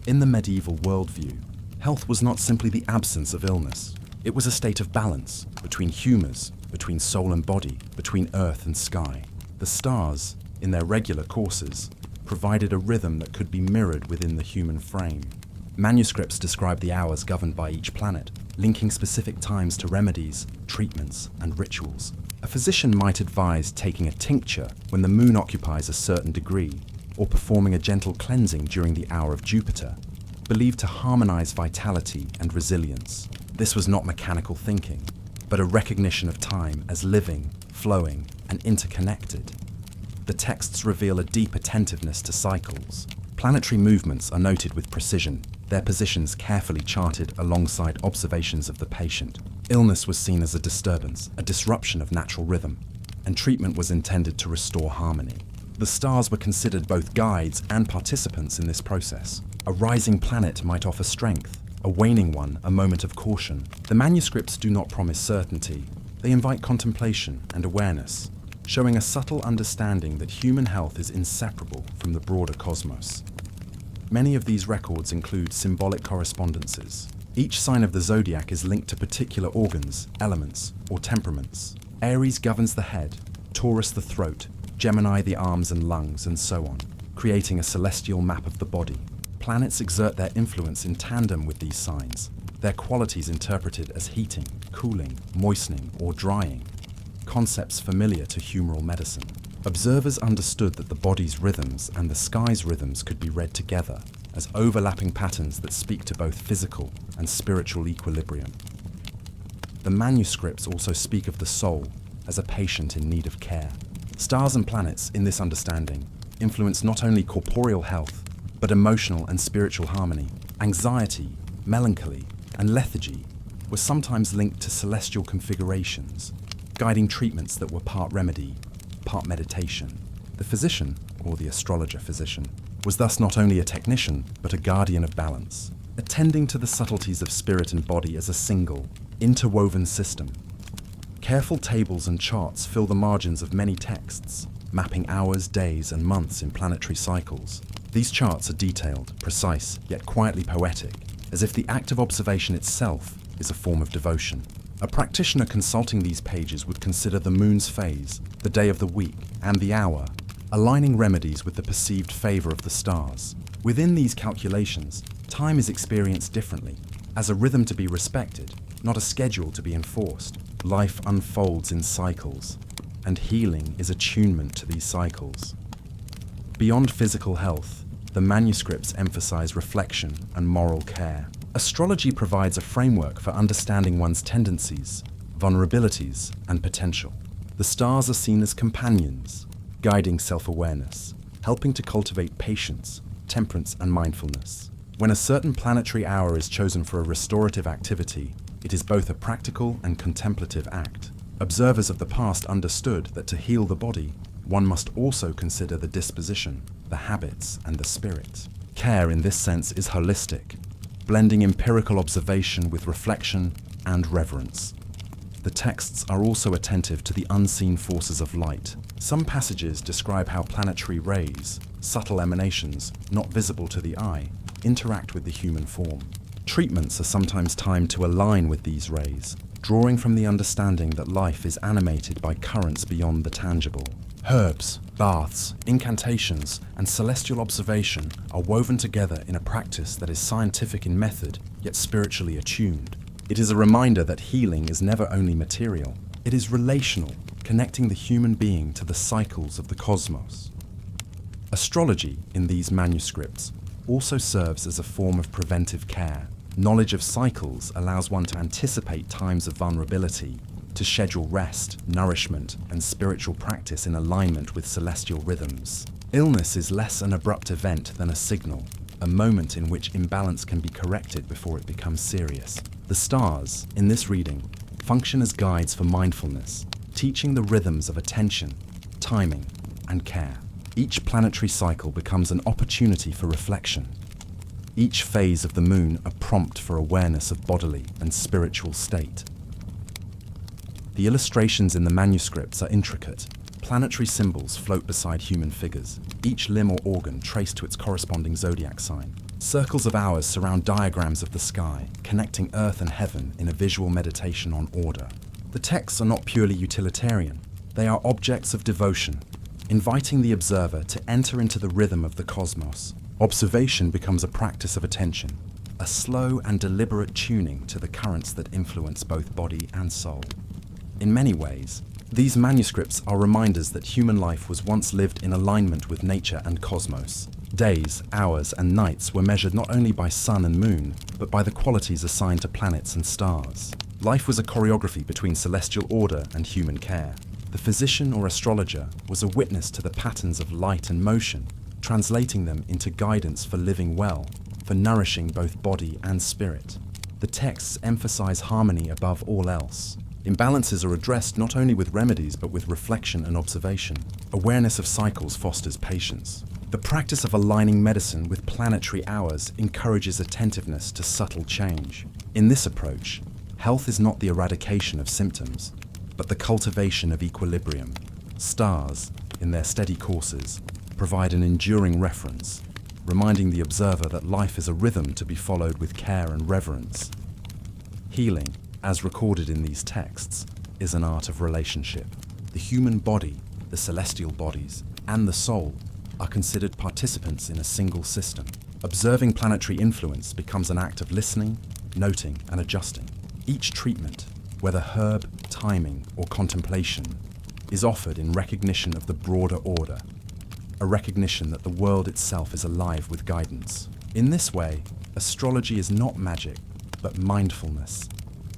In the medieval worldview, health was not simply the absence of illness. It was a state of balance between humors, between soul and body, between earth and sky. The stars, in their regular courses, provided a rhythm that could be mirrored within the human frame. Manuscripts describe the hours governed by each planet, linking specific times to remedies, treatments, and rituals. A physician might advise taking a tincture when the moon occupies a certain degree, or performing a gentle cleansing during the hour of Jupiter, believed to harmonize vitality and resilience. This was not mechanical thinking, but a recognition of time as living, flowing, and interconnected. The texts reveal a deep attentiveness to cycles. Planetary movements are noted with precision, their positions carefully charted alongside observations of the patient. Illness was seen as a disturbance, a disruption of natural rhythm, and treatment was intended to restore harmony. The stars were considered both guides and participants in this process. A rising planet might offer strength, a waning one a moment of caution. The manuscripts do not promise certainty. They invite contemplation and awareness, showing a subtle understanding that human health is inseparable from the broader cosmos. Many of these records include symbolic correspondences. Each sign of the zodiac is linked to particular organs, elements, or temperaments. Aries governs the head, Taurus the throat, Gemini the arms and lungs, and so on, creating a celestial map of the body. Planets exert their influence in tandem with these signs, their qualities interpreted as heating, cooling, moistening, or drying, concepts familiar to humoral medicine. Observers understood that the body's rhythms and the sky's rhythms could be read together as overlapping patterns that speak to both physical and spiritual equilibrium. The manuscripts also speak of the soul as a patient in need of care. Stars and planets, in this understanding, influence not only corporeal health, but emotional and spiritual harmony. Anxiety, melancholy, and lethargy were sometimes linked to celestial configurations, guiding treatments that were part remedy, part meditation. The physician, or the astrologer-physician, was thus not only a technician, but a guardian of balance, attending to the subtleties of spirit and body as a single, interwoven system. Careful tables and charts fill the margins of many texts, mapping hours, days, and months in planetary cycles. These charts are detailed, precise, yet quietly poetic, as if the act of observation itself is a form of devotion. A practitioner consulting these pages would consider the moon's phase, the day of the week, and the hour, aligning remedies with the perceived favor of the stars. Within these calculations, time is experienced differently, as a rhythm to be respected, not a schedule to be enforced. Life unfolds in cycles, and healing is attunement to these cycles. Beyond physical health, the manuscripts emphasize reflection and moral care. Astrology provides a framework for understanding one's tendencies, vulnerabilities, and potential. The stars are seen as companions, guiding self-awareness, helping to cultivate patience, temperance, and mindfulness. When a certain planetary hour is chosen for a restorative activity, it is both a practical and contemplative act. Observers of the past understood that to heal the body, one must also consider the disposition, the habits, and the spirit. Care in this sense is holistic, blending empirical observation with reflection and reverence. The texts are also attentive to the unseen forces of light. Some passages describe how planetary rays, subtle emanations not visible to the eye, interact with the human form. Treatments are sometimes timed to align with these rays, drawing from the understanding that life is animated by currents beyond the tangible. Herbs, baths, incantations, and celestial observation are woven together in a practice that is scientific in method, yet spiritually attuned. It is a reminder that healing is never only material, it is relational, connecting the human being to the cycles of the cosmos. Astrology, in these manuscripts, also serves as a form of preventive care. Knowledge of cycles allows one to anticipate times of vulnerability, to schedule rest, nourishment, and spiritual practice in alignment with celestial rhythms. Illness is less an abrupt event than a signal, a moment in which imbalance can be corrected before it becomes serious. The stars, in this reading, function as guides for mindfulness, teaching the rhythms of attention, timing, and care. Each planetary cycle becomes an opportunity for reflection. Each phase of the moon a prompt for awareness of bodily and spiritual state. The illustrations in the manuscripts are intricate. Planetary symbols float beside human figures, each limb or organ traced to its corresponding zodiac sign. Circles of hours surround diagrams of the sky, connecting earth and heaven in a visual meditation on order. The texts are not purely utilitarian. They are objects of devotion, inviting the observer to enter into the rhythm of the cosmos. Observation becomes a practice of attention, a slow and deliberate tuning to the currents that influence both body and soul. In many ways, these manuscripts are reminders that human life was once lived in alignment with nature and cosmos. Days, hours, and nights were measured not only by sun and moon, but by the qualities assigned to planets and stars. Life was a choreography between celestial order and human care. The physician or astrologer was a witness to the patterns of light and motion, translating them into guidance for living well, for nourishing both body and spirit. The texts emphasize harmony above all else. Imbalances are addressed not only with remedies but with reflection and observation. Awareness of cycles fosters patience. The practice of aligning medicine with planetary hours encourages attentiveness to subtle change. In this approach, health is not the eradication of symptoms, but the cultivation of equilibrium. Stars, in their steady courses, provide an enduring reference, reminding the observer that life is a rhythm to be followed with care and reverence. Healing, as recorded in these texts, is an art of relationship. The human body, the celestial bodies, and the soul are considered participants in a single system. Observing planetary influence becomes an act of listening, noting, and adjusting. Each treatment, whether herb, timing, or contemplation, is offered in recognition of the broader order, a recognition that the world itself is alive with guidance. In this way, astrology is not magic, but mindfulness,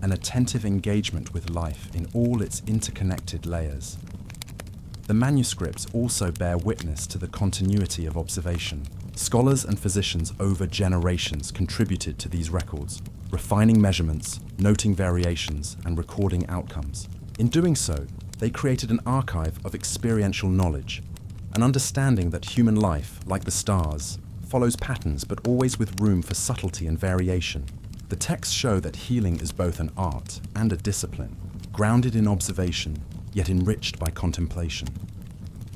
an attentive engagement with life in all its interconnected layers. The manuscripts also bear witness to the continuity of observation. Scholars and physicians over generations contributed to these records, refining measurements, noting variations, and recording outcomes. In doing so, they created an archive of experiential knowledge, an understanding that human life, like the stars, follows patterns but always with room for subtlety and variation. The texts show that healing is both an art and a discipline, grounded in observation, yet enriched by contemplation.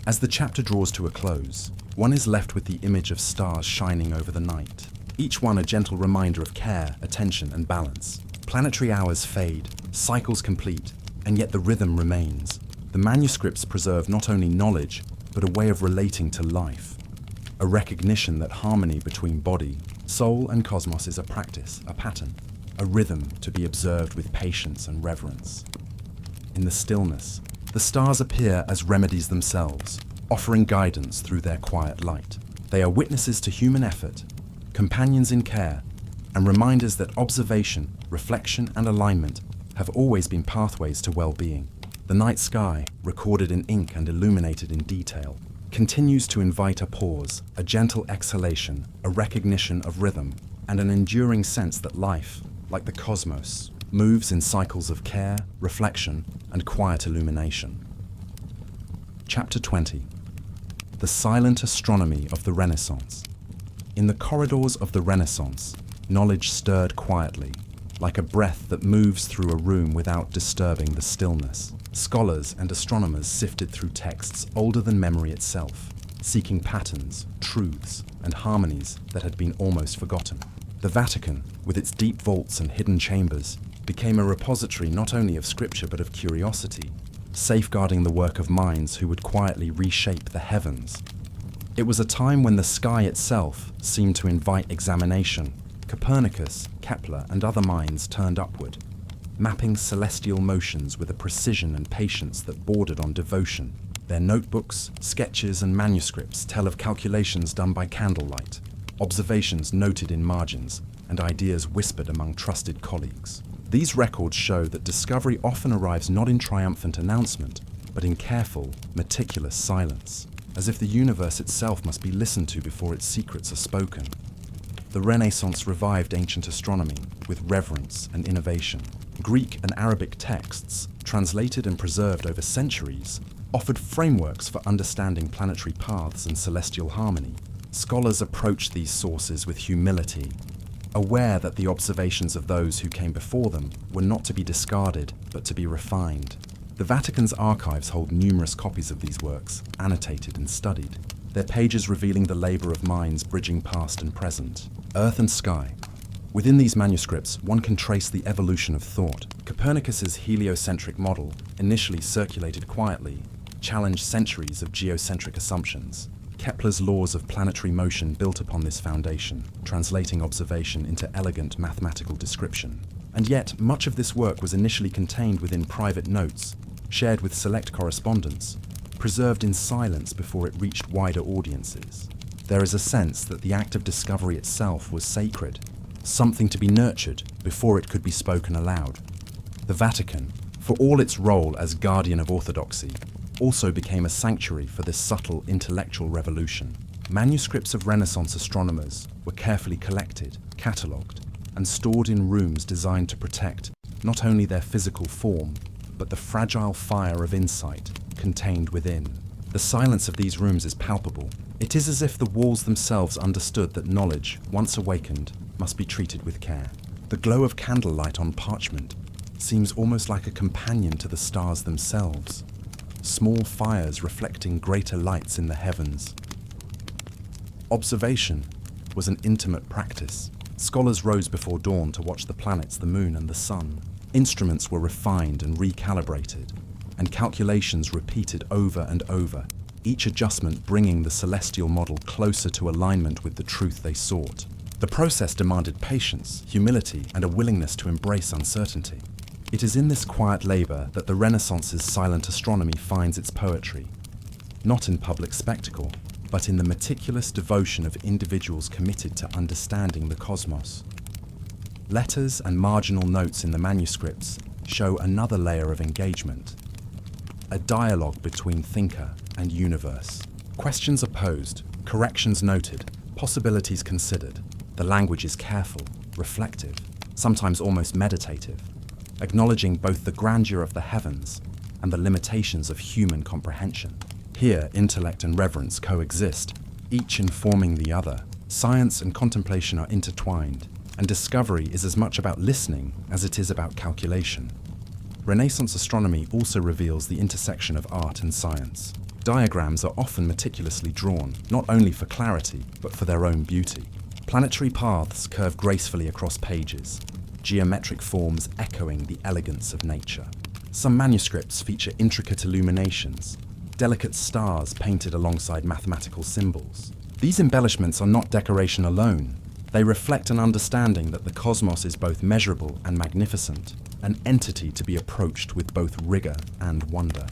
As the chapter draws to a close, one is left with the image of stars shining over the night, each one a gentle reminder of care, attention, and balance. Planetary hours fade, cycles complete, and yet the rhythm remains. The manuscripts preserve not only knowledge, but a way of relating to life, a recognition that harmony between body, soul, and cosmos is a practice, a pattern, a rhythm to be observed with patience and reverence. In the stillness, the stars appear as remedies themselves, offering guidance through their quiet light. They are witnesses to human effort, companions in care, and reminders that observation, reflection, and alignment have always been pathways to well-being. The night sky, recorded in ink and illuminated in detail, continues to invite a pause, a gentle exhalation, a recognition of rhythm, and an enduring sense that life, like the cosmos, moves in cycles of care, reflection, and quiet illumination. Chapter 20. The Silent Astronomy of the Renaissance. In the corridors of the Renaissance, knowledge stirred quietly, like a breath that moves through a room without disturbing the stillness. Scholars and astronomers sifted through texts older than memory itself, seeking patterns, truths, and harmonies that had been almost forgotten. The Vatican, with its deep vaults and hidden chambers, became a repository not only of scripture but of curiosity, safeguarding the work of minds who would quietly reshape the heavens. It was a time when the sky itself seemed to invite examination. Copernicus, Kepler, and other minds turned upward, mapping celestial motions with a precision and patience that bordered on devotion. Their notebooks, sketches, and manuscripts tell of calculations done by candlelight, observations noted in margins, and ideas whispered among trusted colleagues. These records show that discovery often arrives not in triumphant announcement, but in careful, meticulous silence, as if the universe itself must be listened to before its secrets are spoken. The Renaissance revived ancient astronomy with reverence and innovation. Greek and Arabic texts, translated and preserved over centuries, offered frameworks for understanding planetary paths and celestial harmony. Scholars approached these sources with humility, aware that the observations of those who came before them were not to be discarded, but to be refined. The Vatican's archives hold numerous copies of these works, annotated and studied, their pages revealing the labor of minds bridging past and present. Earth and sky. Within these manuscripts, one can trace the evolution of thought. Copernicus's heliocentric model, initially circulated quietly, challenged centuries of geocentric assumptions. Kepler's laws of planetary motion built upon this foundation, translating observation into elegant mathematical description. And yet, much of this work was initially contained within private notes, shared with select correspondents, preserved in silence before it reached wider audiences. There is a sense that the act of discovery itself was sacred, something to be nurtured before it could be spoken aloud. The Vatican, for all its role as guardian of orthodoxy, also became a sanctuary for this subtle intellectual revolution. Manuscripts of Renaissance astronomers were carefully collected, catalogued, and stored in rooms designed to protect not only their physical form, but the fragile fire of insight contained within. The silence of these rooms is palpable. It is as if the walls themselves understood that knowledge, once awakened, must be treated with care. The glow of candlelight on parchment seems almost like a companion to the stars themselves, small fires reflecting greater lights in the heavens. Observation was an intimate practice. Scholars rose before dawn to watch the planets, the moon, and the sun. Instruments were refined and recalibrated, and calculations repeated over and over, each adjustment bringing the celestial model closer to alignment with the truth they sought. The process demanded patience, humility, and a willingness to embrace uncertainty. It is in this quiet labor that the Renaissance's silent astronomy finds its poetry, not in public spectacle, but in the meticulous devotion of individuals committed to understanding the cosmos. Letters and marginal notes in the manuscripts show another layer of engagement, a dialogue between thinker and universe. Questions are posed, corrections noted, possibilities considered. The language is careful, reflective, sometimes almost meditative, acknowledging both the grandeur of the heavens and the limitations of human comprehension. Here, intellect and reverence coexist, each informing the other. Science and contemplation are intertwined, and discovery is as much about listening as it is about calculation. Renaissance astronomy also reveals the intersection of art and science. Diagrams are often meticulously drawn, not only for clarity, but for their own beauty. Planetary paths curve gracefully across pages, geometric forms echoing the elegance of nature. Some manuscripts feature intricate illuminations, delicate stars painted alongside mathematical symbols. These embellishments are not decoration alone. They reflect an understanding that the cosmos is both measurable and magnificent, an entity to be approached with both rigor and wonder.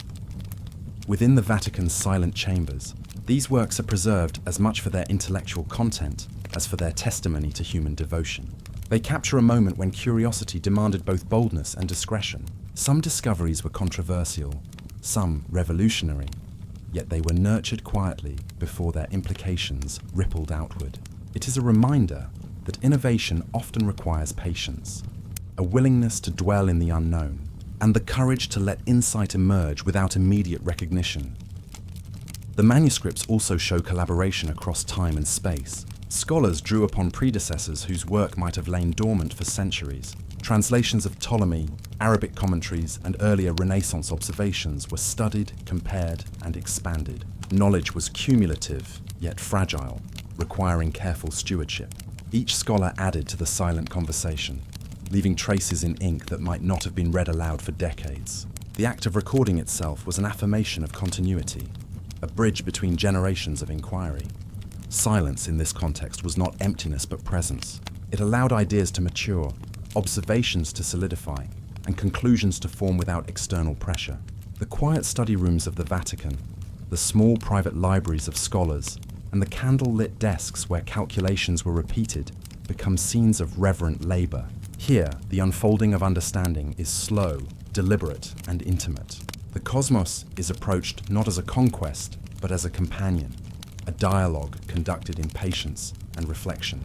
Within the Vatican's silent chambers, these works are preserved as much for their intellectual content as for their testimony to human devotion. They capture a moment when curiosity demanded both boldness and discretion. Some discoveries were controversial, some revolutionary, yet they were nurtured quietly before their implications rippled outward. It is a reminder that innovation often requires patience, a willingness to dwell in the unknown, and the courage to let insight emerge without immediate recognition. The manuscripts also show collaboration across time and space. Scholars drew upon predecessors whose work might have lain dormant for centuries. Translations of Ptolemy, Arabic commentaries, and earlier Renaissance observations were studied, compared, and expanded. Knowledge was cumulative, yet fragile, requiring careful stewardship. Each scholar added to the silent conversation, leaving traces in ink that might not have been read aloud for decades. The act of recording itself was an affirmation of continuity, a bridge between generations of inquiry. Silence in this context was not emptiness but presence. It allowed ideas to mature, observations to solidify, and conclusions to form without external pressure. The quiet study rooms of the Vatican, the small private libraries of scholars, and the candle-lit desks where calculations were repeated become scenes of reverent labor. Here, the unfolding of understanding is slow, deliberate, and intimate. The cosmos is approached not as a conquest, but as a companion, a dialogue conducted in patience and reflection.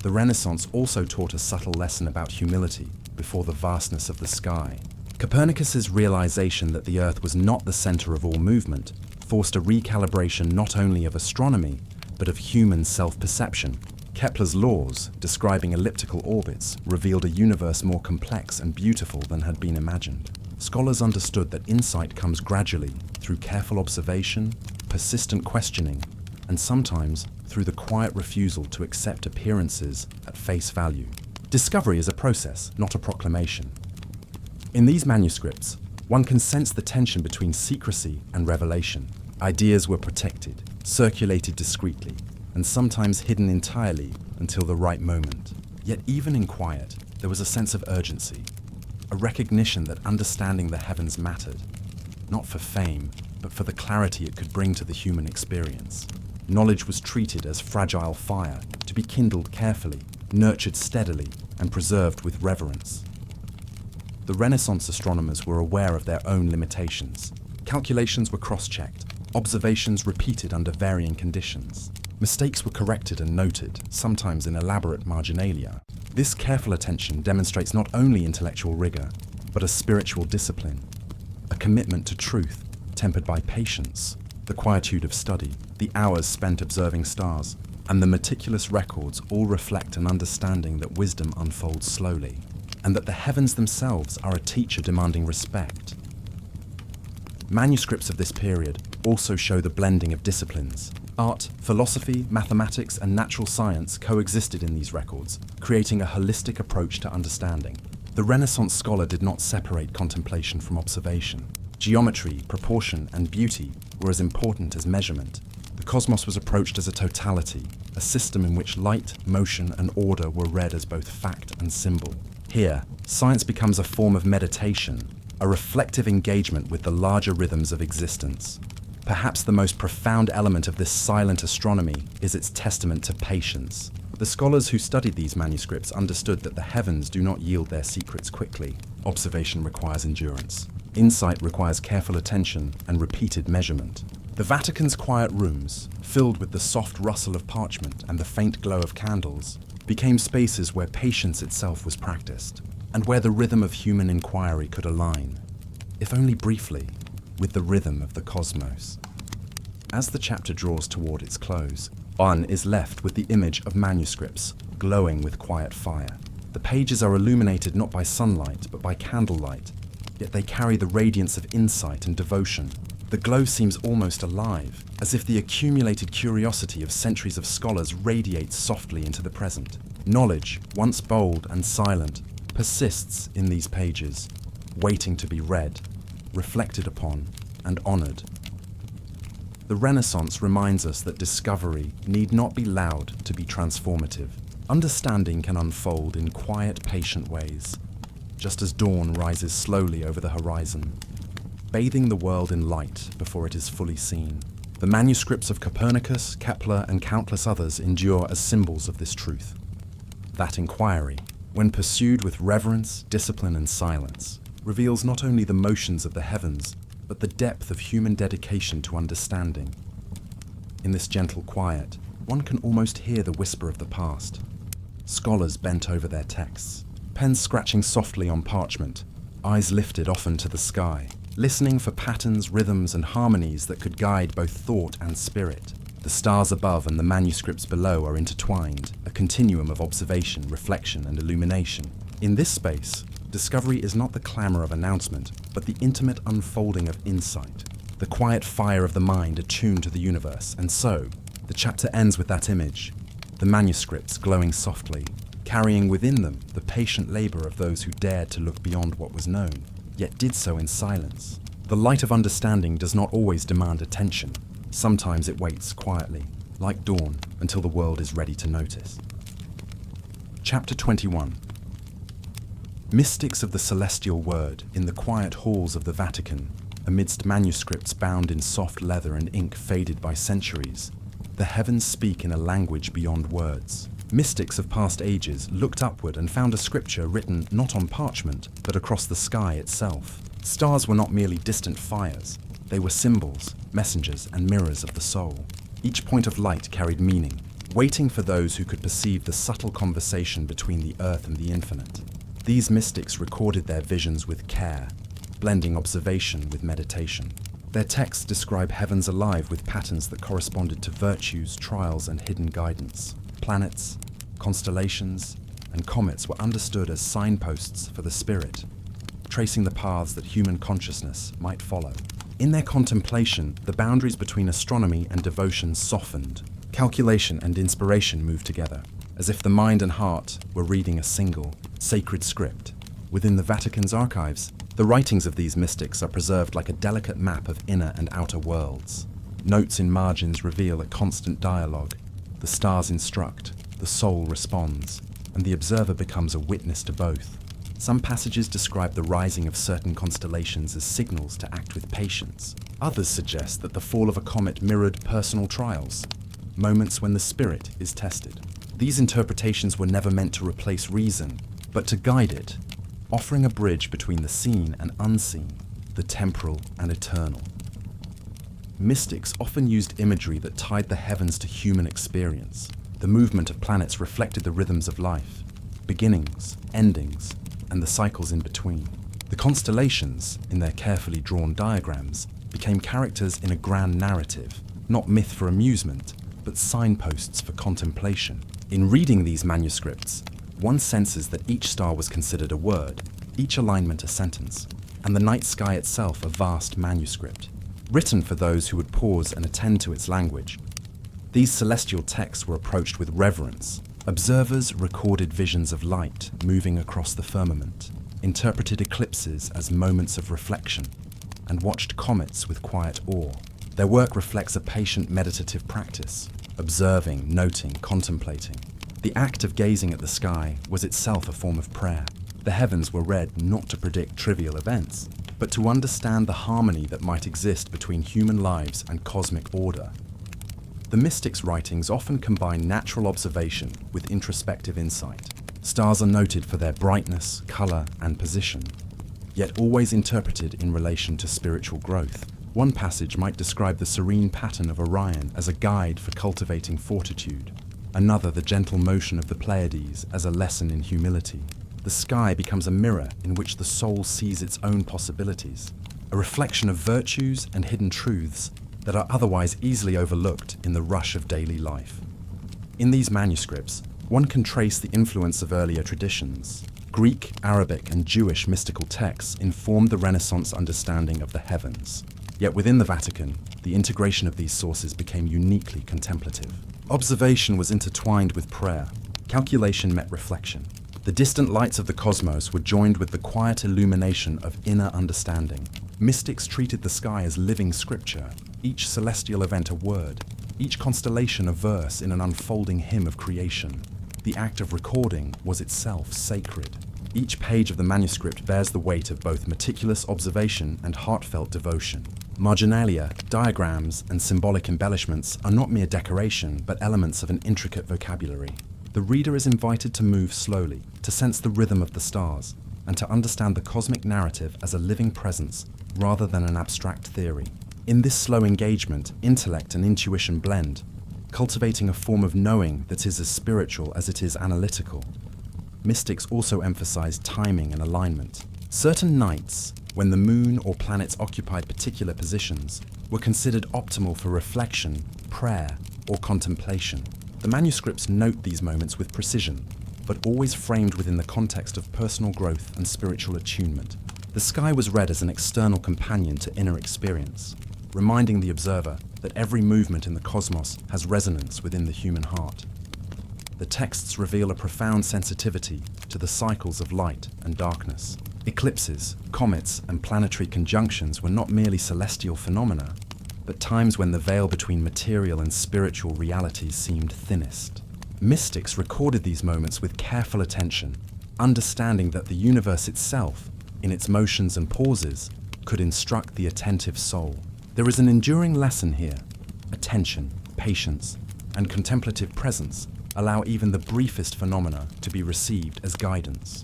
The Renaissance also taught a subtle lesson about humility before the vastness of the sky. Copernicus's realization that the Earth was not the center of all movement forced a recalibration not only of astronomy, but of human self-perception. Kepler's laws, describing elliptical orbits, revealed a universe more complex and beautiful than had been imagined. Scholars understood that insight comes gradually through careful observation, persistent questioning, and sometimes through the quiet refusal to accept appearances at face value. Discovery is a process, not a proclamation. In these manuscripts, one can sense the tension between secrecy and revelation. Ideas were protected, circulated discreetly, and sometimes hidden entirely until the right moment. Yet even in quiet, there was a sense of urgency, a recognition that understanding the heavens mattered, not for fame, but for the clarity it could bring to the human experience. Knowledge was treated as fragile fire, to be kindled carefully, nurtured steadily, and preserved with reverence. The Renaissance astronomers were aware of their own limitations. Calculations were cross-checked, observations repeated under varying conditions. Mistakes were corrected and noted, sometimes in elaborate marginalia. This careful attention demonstrates not only intellectual rigor, but a spiritual discipline, a commitment to truth, tempered by patience, the quietude of study, the hours spent observing stars, and the meticulous records all reflect an understanding that wisdom unfolds slowly, and that the heavens themselves are a teacher demanding respect. Manuscripts of this period also show the blending of disciplines. Art, philosophy, mathematics, and natural science coexisted in these records, creating a holistic approach to understanding. The Renaissance scholar did not separate contemplation from observation. Geometry, proportion, and beauty were as important as measurement. The cosmos was approached as a totality, a system in which light, motion, and order were read as both fact and symbol. Here, science becomes a form of meditation, a reflective engagement with the larger rhythms of existence. Perhaps the most profound element of this silent astronomy is its testament to patience. The scholars who studied these manuscripts understood that the heavens do not yield their secrets quickly. Observation requires endurance. Insight requires careful attention and repeated measurement. The Vatican's quiet rooms, filled with the soft rustle of parchment and the faint glow of candles, became spaces where patience itself was practiced, and where the rhythm of human inquiry could align, if only briefly, with the rhythm of the cosmos. As the chapter draws toward its close, one is left with the image of manuscripts glowing with quiet fire. The pages are illuminated not by sunlight, but by candlelight, yet they carry the radiance of insight and devotion. The glow seems almost alive, as if the accumulated curiosity of centuries of scholars radiates softly into the present. Knowledge, once bold and silent, persists in these pages, waiting to be read, reflected upon, and honored. The Renaissance reminds us that discovery need not be loud to be transformative. Understanding can unfold in quiet, patient ways, just as dawn rises slowly over the horizon, bathing the world in light before it is fully seen. The manuscripts of Copernicus, Kepler, and countless others endure as symbols of this truth. That inquiry, when pursued with reverence, discipline, and silence, reveals not only the motions of the heavens, but the depth of human dedication to understanding. In this gentle quiet, one can almost hear the whisper of the past. Scholars bent over their texts, pens scratching softly on parchment, eyes lifted often to the sky, listening for patterns, rhythms, and harmonies that could guide both thought and spirit. The stars above and the manuscripts below are intertwined, a continuum of observation, reflection, and illumination. In this space, discovery is not the clamor of announcement, but the intimate unfolding of insight, the quiet fire of the mind attuned to the universe. And so, the chapter ends with that image, the manuscripts glowing softly, carrying within them the patient labor of those who dared to look beyond what was known, yet did so in silence. The light of understanding does not always demand attention. Sometimes it waits quietly, like dawn, until the world is ready to notice. Chapter 21. Mystics of the celestial word in the quiet halls of the Vatican, amidst manuscripts bound in soft leather and ink faded by centuries, the heavens speak in a language beyond words. Mystics of past ages looked upward and found a scripture written not on parchment, but across the sky itself. Stars were not merely distant fires. They were symbols, messengers, and mirrors of the soul. Each point of light carried meaning, waiting for those who could perceive the subtle conversation between the earth and the infinite. These mystics recorded their visions with care, blending observation with meditation. Their texts describe heavens alive with patterns that corresponded to virtues, trials, and hidden guidance. Planets, constellations, and comets were understood as signposts for the spirit, tracing the paths that human consciousness might follow. In their contemplation, the boundaries between astronomy and devotion softened. Calculation and inspiration moved together, as if the mind and heart were reading a single, sacred script. Within the Vatican's archives, the writings of these mystics are preserved like a delicate map of inner and outer worlds. Notes in margins reveal a constant dialogue. The stars instruct, the soul responds, and the observer becomes a witness to both. Some passages describe the rising of certain constellations as signals to act with patience. Others suggest that the fall of a comet mirrored personal trials, moments when the spirit is tested. These interpretations were never meant to replace reason, but to guide it, offering a bridge between the seen and unseen, the temporal and eternal. Mystics often used imagery that tied the heavens to human experience. The movement of planets reflected the rhythms of life, beginnings, endings, and the cycles in between. The constellations, in their carefully drawn diagrams, became characters in a grand narrative, not myth for amusement, but signposts for contemplation. In reading these manuscripts, one senses that each star was considered a word, each alignment a sentence, and the night sky itself a vast manuscript, written for those who would pause and attend to its language. These celestial texts were approached with reverence. Observers recorded visions of light moving across the firmament, interpreted eclipses as moments of reflection, and watched comets with quiet awe. Their work reflects a patient meditative practice, observing, noting, contemplating. The act of gazing at the sky was itself a form of prayer. The heavens were read not to predict trivial events, but to understand the harmony that might exist between human lives and cosmic order. The mystics' writings often combine natural observation with introspective insight. Stars are noted for their brightness, color, and position, yet always interpreted in relation to spiritual growth. One passage might describe the serene pattern of Orion as a guide for cultivating fortitude, another the gentle motion of the Pleiades as a lesson in humility. The sky becomes a mirror in which the soul sees its own possibilities, a reflection of virtues and hidden truths that are otherwise easily overlooked in the rush of daily life. In these manuscripts, one can trace the influence of earlier traditions. Greek, Arabic, and Jewish mystical texts informed the Renaissance understanding of the heavens. Yet within the Vatican, the integration of these sources became uniquely contemplative. Observation was intertwined with prayer. Calculation met reflection. The distant lights of the cosmos were joined with the quiet illumination of inner understanding. Mystics treated the sky as living scripture, each celestial event a word, each constellation a verse in an unfolding hymn of creation. The act of recording was itself sacred. Each page of the manuscript bears the weight of both meticulous observation and heartfelt devotion. Marginalia, diagrams, and symbolic embellishments are not mere decoration, but elements of an intricate vocabulary. The reader is invited to move slowly, to sense the rhythm of the stars, and to understand the cosmic narrative as a living presence rather than an abstract theory. In this slow engagement, intellect and intuition blend, cultivating a form of knowing that is as spiritual as it is analytical. Mystics also emphasize timing and alignment. Certain nights, when the moon or planets occupied particular positions, were considered optimal for reflection, prayer, or contemplation. The manuscripts note these moments with precision, but always framed within the context of personal growth and spiritual attunement. The sky was read as an external companion to inner experience, reminding the observer that every movement in the cosmos has resonance within the human heart. The texts reveal a profound sensitivity to the cycles of light and darkness. Eclipses, comets, and planetary conjunctions were not merely celestial phenomena, but times when the veil between material and spiritual realities seemed thinnest. Mystics recorded these moments with careful attention, understanding that the universe itself, in its motions and pauses, could instruct the attentive soul. There is an enduring lesson here. Attention, patience, and contemplative presence allow even the briefest phenomena to be received as guidance.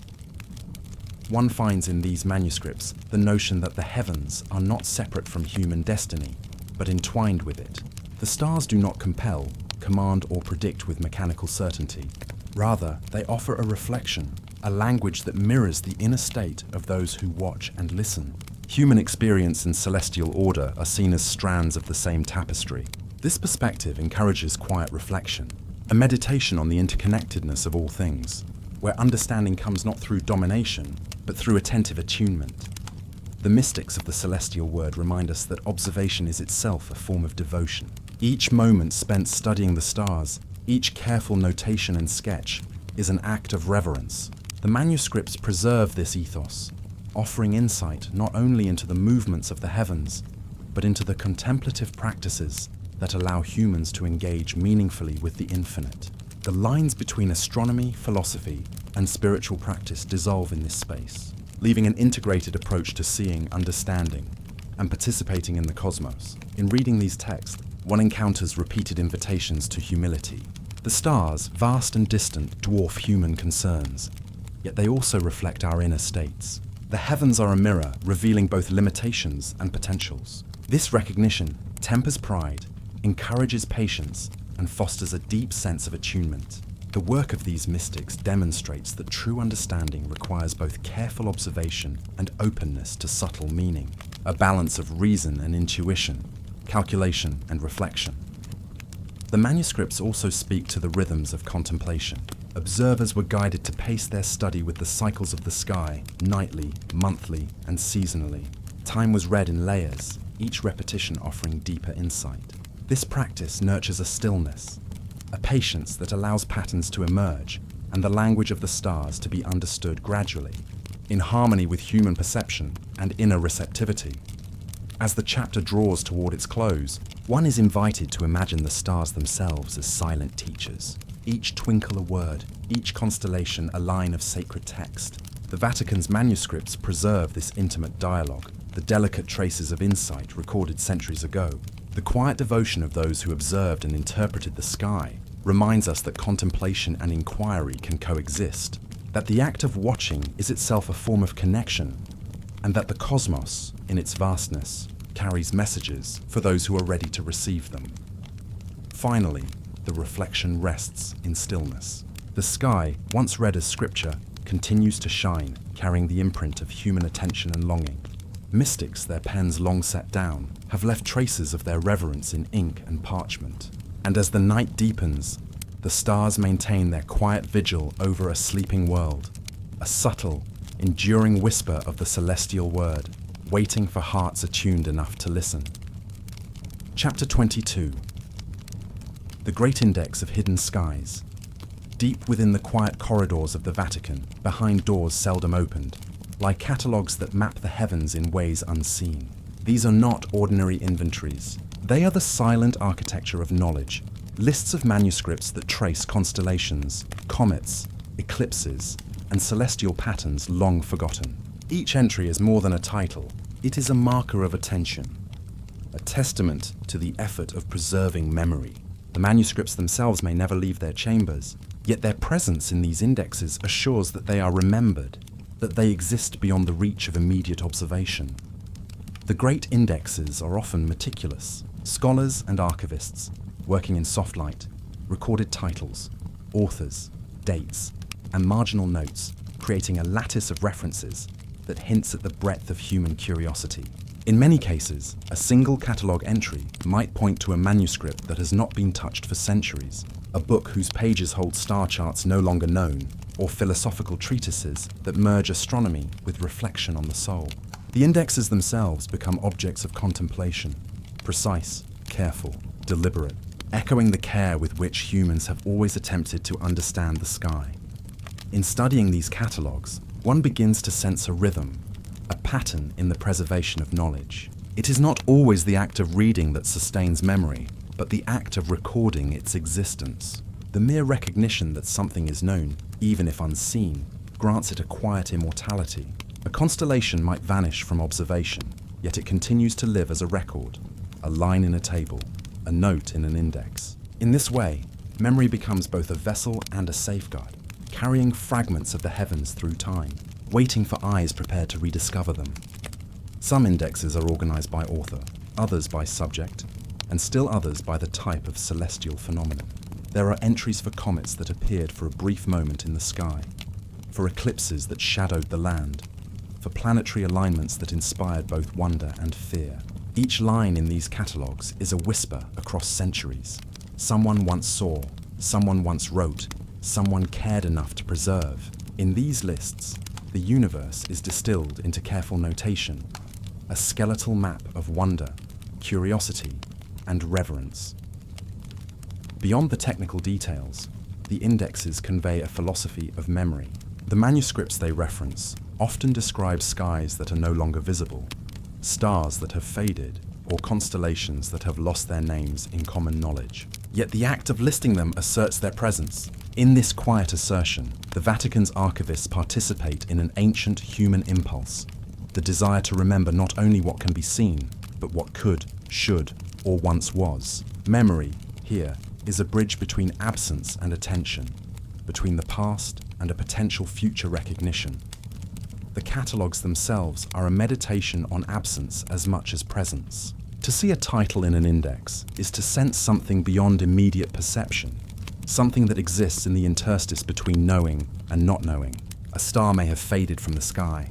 One finds in these manuscripts the notion that the heavens are not separate from human destiny, but entwined with it. The stars do not compel, command, or predict with mechanical certainty. Rather, they offer a reflection, a language that mirrors the inner state of those who watch and listen. Human experience and celestial order are seen as strands of the same tapestry. This perspective encourages quiet reflection, a meditation on the interconnectedness of all things, where understanding comes not through domination, but through attentive attunement. The mystics of the celestial word remind us that observation is itself a form of devotion. Each moment spent studying the stars, each careful notation and sketch, is an act of reverence. The manuscripts preserve this ethos, offering insight not only into the movements of the heavens, but into the contemplative practices that allow humans to engage meaningfully with the infinite. The lines between astronomy, philosophy, and spiritual practice dissolve in this space, leaving an integrated approach to seeing, understanding, and participating in the cosmos. In reading these texts, one encounters repeated invitations to humility. The stars, vast and distant, dwarf human concerns, yet they also reflect our inner states. The heavens are a mirror, revealing both limitations and potentials. This recognition tempers pride, encourages patience, and fosters a deep sense of attunement. The work of these mystics demonstrates that true understanding requires both careful observation and openness to subtle meaning, a balance of reason and intuition, calculation and reflection. The manuscripts also speak to the rhythms of contemplation. Observers were guided to pace their study with the cycles of the sky, nightly, monthly, and seasonally. Time was read in layers, each repetition offering deeper insight. This practice nurtures a stillness, a patience that allows patterns to emerge and the language of the stars to be understood gradually, in harmony with human perception and inner receptivity. As the chapter draws toward its close, one is invited to imagine the stars themselves as silent teachers. Each twinkle a word, each constellation a line of sacred text. The Vatican's manuscripts preserve this intimate dialogue, the delicate traces of insight recorded centuries ago. The quiet devotion of those who observed and interpreted the sky reminds us that contemplation and inquiry can coexist, that the act of watching is itself a form of connection, and that the cosmos, in its vastness, carries messages for those who are ready to receive them. Finally, the reflection rests in stillness. The sky, once read as scripture, continues to shine, carrying the imprint of human attention and longing. Mystics, their pens long set down, have left traces of their reverence in ink and parchment. And as the night deepens, the stars maintain their quiet vigil over a sleeping world, a subtle, enduring whisper of the celestial word, waiting for hearts attuned enough to listen. Chapter 22. The Great Index of Hidden Skies. Deep within the quiet corridors of the Vatican, behind doors seldom opened, lie catalogues that map the heavens in ways unseen. These are not ordinary inventories. They are the silent architecture of knowledge, lists of manuscripts that trace constellations, comets, eclipses, and celestial patterns long forgotten. Each entry is more than a title. It is a marker of attention, a testament to the effort of preserving memory. The manuscripts themselves may never leave their chambers, yet their presence in these indexes assures that they are remembered, that they exist beyond the reach of immediate observation. The great indexes are often meticulous. Scholars and archivists, working in soft light, recorded titles, authors, dates, and marginal notes, creating a lattice of references that hints at the breadth of human curiosity. In many cases, a single catalogue entry might point to a manuscript that has not been touched for centuries, a book whose pages hold star charts no longer known, or philosophical treatises that merge astronomy with reflection on the soul. The indexes themselves become objects of contemplation, precise, careful, deliberate, echoing the care with which humans have always attempted to understand the sky. In studying these catalogues, one begins to sense a rhythm, a pattern in the preservation of knowledge. It is not always the act of reading that sustains memory, but the act of recording its existence. The mere recognition that something is known, even if unseen, grants it a quiet immortality. A constellation might vanish from observation, yet it continues to live as a record, a line in a table, a note in an index. In this way, memory becomes both a vessel and a safeguard, carrying fragments of the heavens through time, waiting for eyes prepared to rediscover them. Some indexes are organized by author, others by subject, and still others by the type of celestial phenomenon. There are entries for comets that appeared for a brief moment in the sky, for eclipses that shadowed the land, for planetary alignments that inspired both wonder and fear. Each line in these catalogues is a whisper across centuries. Someone once saw, someone once wrote, someone cared enough to preserve. In these lists, the universe is distilled into careful notation, a skeletal map of wonder, curiosity, and reverence. Beyond the technical details, the indexes convey a philosophy of memory. The manuscripts they reference often describe skies that are no longer visible, stars that have faded, or constellations that have lost their names in common knowledge. Yet the act of listing them asserts their presence. In this quiet assertion, the Vatican's archivists participate in an ancient human impulse, the desire to remember not only what can be seen, but what could, should, or once was. Memory, here, is a bridge between absence and attention, between the past and a potential future recognition. The catalogues themselves are a meditation on absence as much as presence. To see a title in an index is to sense something beyond immediate perception, something that exists in the interstice between knowing and not knowing. A star may have faded from the sky,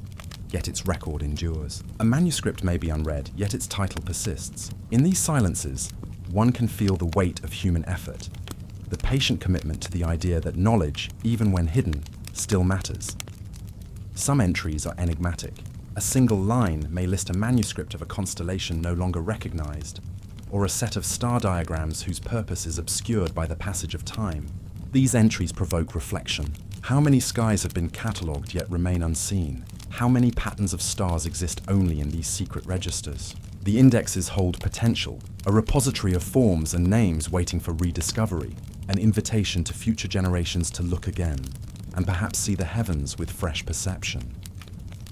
yet its record endures. A manuscript may be unread, yet its title persists. In these silences, one can feel the weight of human effort, the patient commitment to the idea that knowledge, even when hidden, still matters. Some entries are enigmatic. A single line may list a manuscript of a constellation no longer recognized, or a set of star diagrams whose purpose is obscured by the passage of time. These entries provoke reflection. How many skies have been catalogued yet remain unseen? How many patterns of stars exist only in these secret registers? The indexes hold potential, a repository of forms and names waiting for rediscovery, an invitation to future generations to look again, and perhaps see the heavens with fresh perception.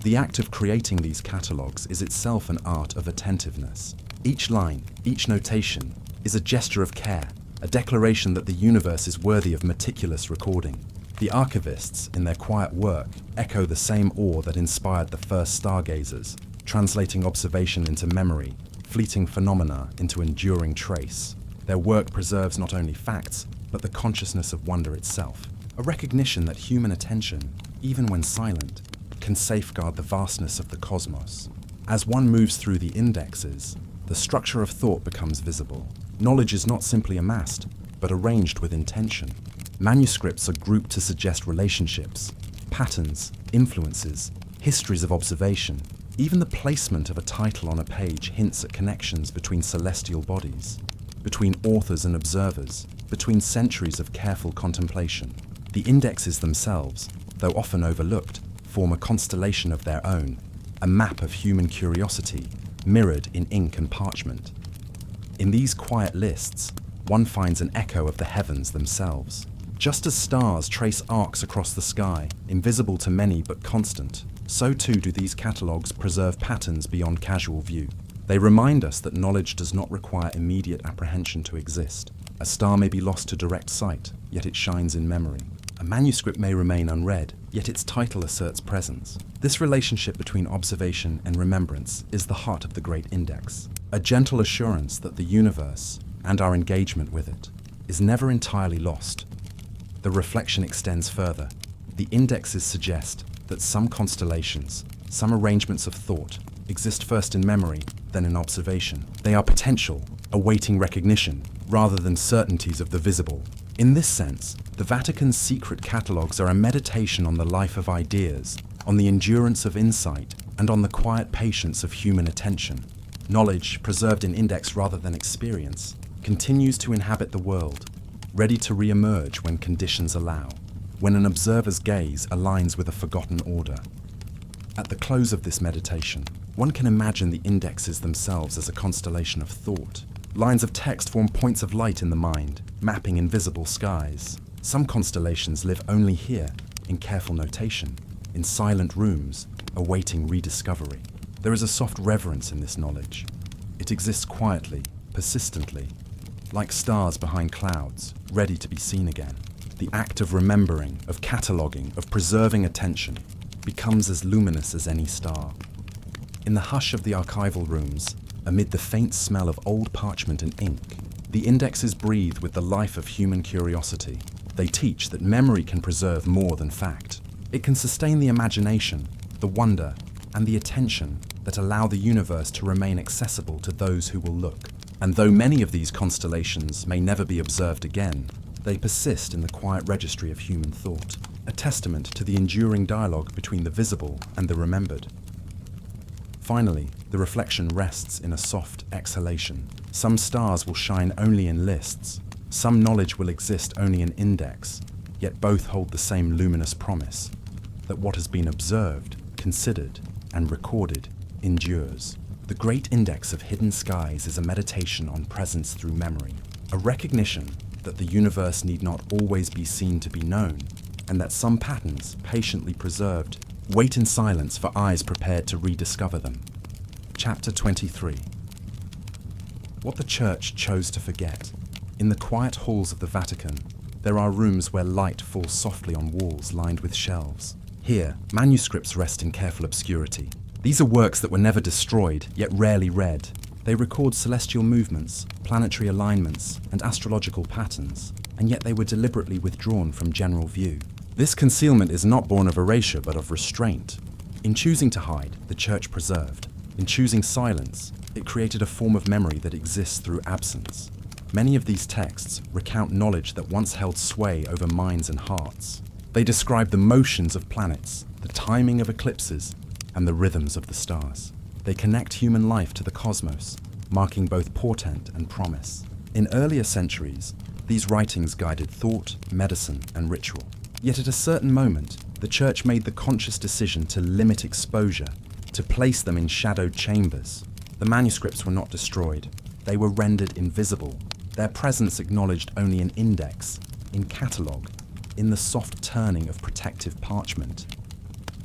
The act of creating these catalogues is itself an art of attentiveness. Each line, each notation, is a gesture of care, a declaration that the universe is worthy of meticulous recording. The archivists, in their quiet work, echo the same awe that inspired the first stargazers, translating observation into memory, fleeting phenomena into enduring trace. Their work preserves not only facts, but the consciousness of wonder itself, a recognition that human attention, even when silent, can safeguard the vastness of the cosmos. As one moves through the indexes, the structure of thought becomes visible. Knowledge is not simply amassed, but arranged with intention. Manuscripts are grouped to suggest relationships, patterns, influences, histories of observation. Even the placement of a title on a page hints at connections between celestial bodies, between authors and observers, between centuries of careful contemplation. The indexes themselves, though often overlooked, form a constellation of their own, a map of human curiosity, mirrored in ink and parchment. In these quiet lists, one finds an echo of the heavens themselves. Just as stars trace arcs across the sky, invisible to many but constant, so too do these catalogues preserve patterns beyond casual view. They remind us that knowledge does not require immediate apprehension to exist. A star may be lost to direct sight, yet it shines in memory. A manuscript may remain unread, yet its title asserts presence. This relationship between observation and remembrance is the heart of the Great Index, a gentle assurance that the universe, and our engagement with it, is never entirely lost. The reflection extends further. The indexes suggest that some constellations, some arrangements of thought, exist first in memory, then in observation. They are potential, awaiting recognition, rather than certainties of the visible. In this sense, the Vatican's secret catalogues are a meditation on the life of ideas, on the endurance of insight, and on the quiet patience of human attention. Knowledge, preserved in index rather than experience, continues to inhabit the world, ready to re-emerge when conditions allow, when an observer's gaze aligns with a forgotten order. At the close of this meditation, one can imagine the indexes themselves as a constellation of thought. Lines of text form points of light in the mind, mapping invisible skies. Some constellations live only here, in careful notation, in silent rooms, awaiting rediscovery. There is a soft reverence in this knowledge. It exists quietly, persistently, like stars behind clouds, ready to be seen again. The act of remembering, of cataloguing, of preserving attention becomes as luminous as any star. In the hush of the archival rooms, amid the faint smell of old parchment and ink, the indexes breathe with the life of human curiosity. They teach that memory can preserve more than fact. It can sustain the imagination, the wonder, and the attention that allow the universe to remain accessible to those who will look. And though many of these constellations may never be observed again, they persist in the quiet registry of human thought, a testament to the enduring dialogue between the visible and the remembered. Finally, the reflection rests in a soft exhalation. Some stars will shine only in lists, some knowledge will exist only in index, yet both hold the same luminous promise, that what has been observed, considered, and recorded endures. The Great Index of Hidden Skies is a meditation on presence through memory, a recognition that the universe need not always be seen to be known, and that some patterns, patiently preserved, wait in silence for eyes prepared to rediscover them. Chapter 23. What the Church chose to forget. In the quiet halls of the Vatican, there are rooms where light falls softly on walls lined with shelves. Here, manuscripts rest in careful obscurity. These are works that were never destroyed, yet rarely read. They record celestial movements, planetary alignments, and astrological patterns, and yet they were deliberately withdrawn from general view. This concealment is not born of erasure, but of restraint. In choosing to hide, the Church preserved. In choosing silence, it created a form of memory that exists through absence. Many of these texts recount knowledge that once held sway over minds and hearts. They describe the motions of planets, the timing of eclipses, and the rhythms of the stars. They connect human life to the cosmos, marking both portent and promise. In earlier centuries, these writings guided thought, medicine, and ritual. Yet at a certain moment, the Church made the conscious decision to limit exposure, to place them in shadowed chambers. The manuscripts were not destroyed. They were rendered invisible, their presence acknowledged only in index, in catalogue, in the soft turning of protective parchment.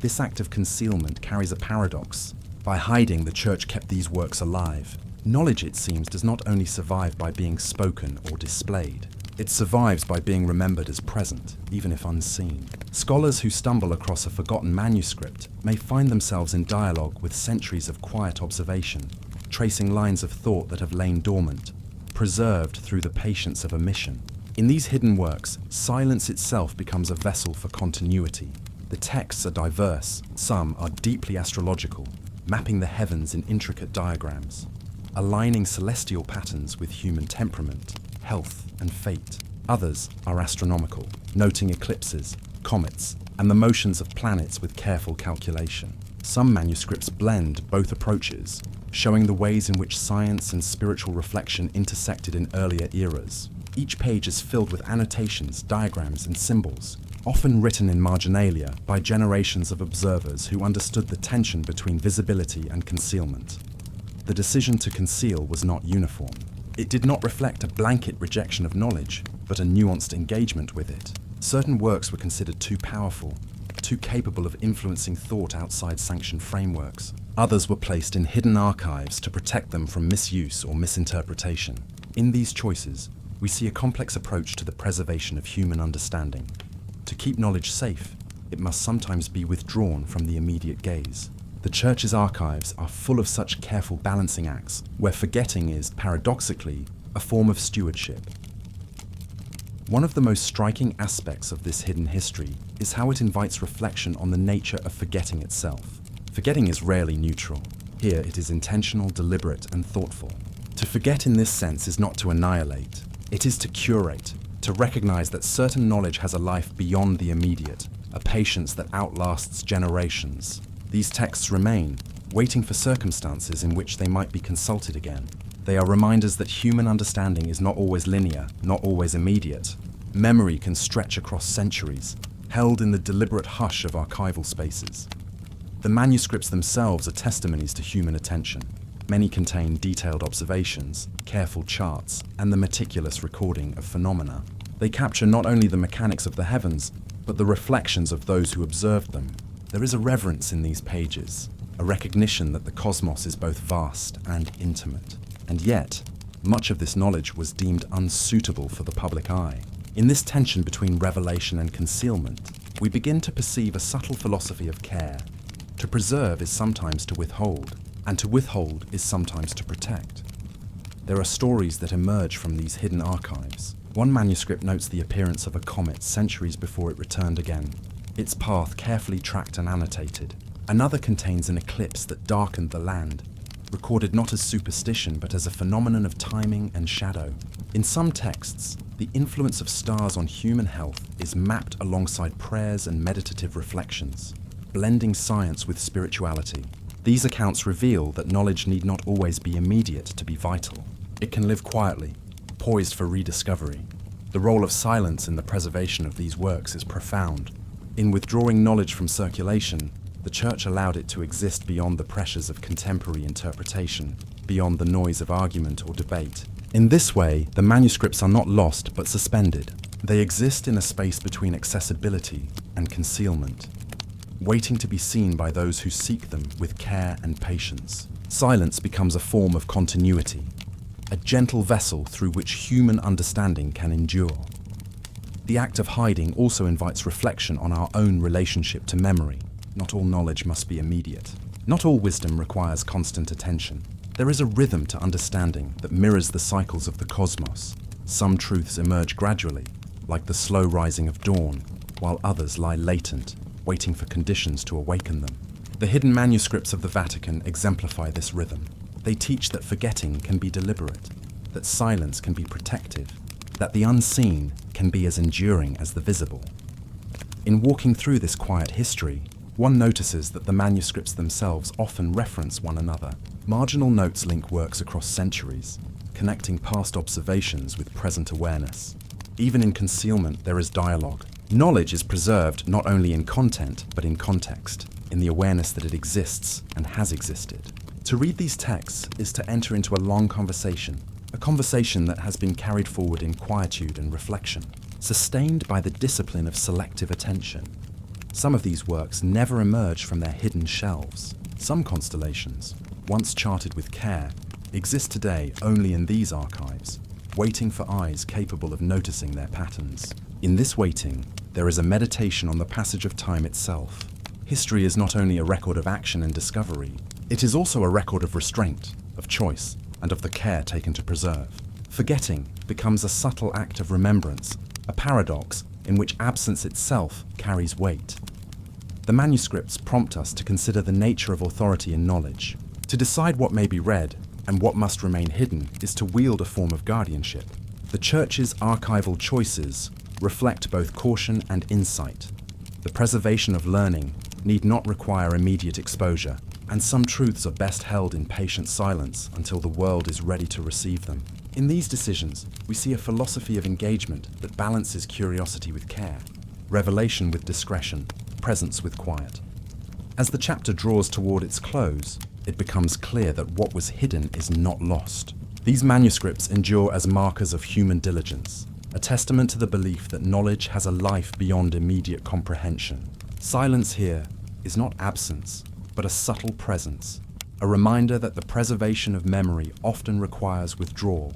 This act of concealment carries a paradox. By hiding, the Church kept these works alive. Knowledge, it seems, does not only survive by being spoken or displayed. It survives by being remembered as present, even if unseen. Scholars who stumble across a forgotten manuscript may find themselves in dialogue with centuries of quiet observation, tracing lines of thought that have lain dormant, preserved through the patience of omission. In these hidden works, silence itself becomes a vessel for continuity. The texts are diverse, some are deeply astrological, mapping the heavens in intricate diagrams, aligning celestial patterns with human temperament, health, and fate. Others are astronomical, noting eclipses, comets, and the motions of planets with careful calculation. Some manuscripts blend both approaches, showing the ways in which science and spiritual reflection intersected in earlier eras. Each page is filled with annotations, diagrams, and symbols, often written in marginalia by generations of observers who understood the tension between visibility and concealment. The decision to conceal was not uniform. It did not reflect a blanket rejection of knowledge, but a nuanced engagement with it. Certain works were considered too powerful, too capable of influencing thought outside sanctioned frameworks. Others were placed in hidden archives to protect them from misuse or misinterpretation. In these choices, we see a complex approach to the preservation of human understanding. To keep knowledge safe, it must sometimes be withdrawn from the immediate gaze. The Church's archives are full of such careful balancing acts, where forgetting is, paradoxically, a form of stewardship. One of the most striking aspects of this hidden history is how it invites reflection on the nature of forgetting itself. Forgetting is rarely neutral. Here it is intentional, deliberate, and thoughtful. To forget in this sense is not to annihilate. It is to curate, to recognize that certain knowledge has a life beyond the immediate, a patience that outlasts generations. These texts remain, waiting for circumstances in which they might be consulted again. They are reminders that human understanding is not always linear, not always immediate. Memory can stretch across centuries, held in the deliberate hush of archival spaces. The manuscripts themselves are testimonies to human attention. Many contain detailed observations, careful charts, and the meticulous recording of phenomena. They capture not only the mechanics of the heavens, but the reflections of those who observed them. There is a reverence in these pages, a recognition that the cosmos is both vast and intimate. And yet, much of this knowledge was deemed unsuitable for the public eye. In this tension between revelation and concealment, we begin to perceive a subtle philosophy of care. To preserve is sometimes to withhold, and to withhold is sometimes to protect. There are stories that emerge from these hidden archives. One manuscript notes the appearance of a comet centuries before it returned again, its path carefully tracked and annotated. Another contains an eclipse that darkened the land, recorded not as superstition but as a phenomenon of timing and shadow. In some texts, the influence of stars on human health is mapped alongside prayers and meditative reflections, blending science with spirituality. These accounts reveal that knowledge need not always be immediate to be vital. It can live quietly, poised for rediscovery. The role of silence in the preservation of these works is profound. In withdrawing knowledge from circulation, the Church allowed it to exist beyond the pressures of contemporary interpretation, beyond the noise of argument or debate. In this way, the manuscripts are not lost but suspended. They exist in a space between accessibility and concealment, waiting to be seen by those who seek them with care and patience. Silence becomes a form of continuity, a gentle vessel through which human understanding can endure. The act of hiding also invites reflection on our own relationship to memory. Not all knowledge must be immediate. Not all wisdom requires constant attention. There is a rhythm to understanding that mirrors the cycles of the cosmos. Some truths emerge gradually, like the slow rising of dawn, while others lie latent, waiting for conditions to awaken them. The hidden manuscripts of the Vatican exemplify this rhythm. They teach that forgetting can be deliberate, that silence can be protective, that the unseen can be as enduring as the visible. In walking through this quiet history, one notices that the manuscripts themselves often reference one another. Marginal notes link works across centuries, connecting past observations with present awareness. Even in concealment, there is dialogue. Knowledge is preserved not only in content, but in context, in the awareness that it exists and has existed. To read these texts is to enter into a long conversation, a conversation that has been carried forward in quietude and reflection, sustained by the discipline of selective attention. Some of these works never emerge from their hidden shelves. Some constellations, once charted with care, exist today only in these archives, waiting for eyes capable of noticing their patterns. In this waiting, there is a meditation on the passage of time itself. History is not only a record of action and discovery, it is also a record of restraint, of choice, and of the care taken to preserve. Forgetting becomes a subtle act of remembrance, a paradox in which absence itself carries weight. The manuscripts prompt us to consider the nature of authority in knowledge. To decide what may be read and what must remain hidden is to wield a form of guardianship. The Church's archival choices reflect both caution and insight. The preservation of learning need not require immediate exposure, and some truths are best held in patient silence until the world is ready to receive them. In these decisions, we see a philosophy of engagement that balances curiosity with care, revelation with discretion, presence with quiet. As the chapter draws toward its close, it becomes clear that what was hidden is not lost. These manuscripts endure as markers of human diligence, a testament to the belief that knowledge has a life beyond immediate comprehension. Silence here is not absence, but a subtle presence, a reminder that the preservation of memory often requires withdrawal,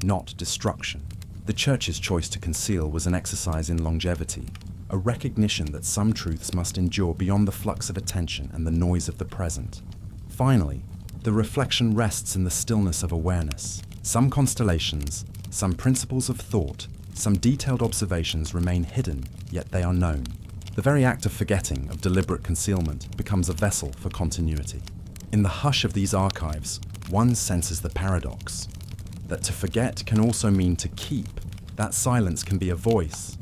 not destruction. The Church's choice to conceal was an exercise in longevity, a recognition that some truths must endure beyond the flux of attention and the noise of the present. Finally, the reflection rests in the stillness of awareness. Some constellations, some principles of thought, some detailed observations remain hidden, yet they are known. The very act of forgetting, of deliberate concealment, becomes a vessel for continuity. In the hush of these archives, one senses the paradox, that to forget can also mean to keep, that silence can be a voice,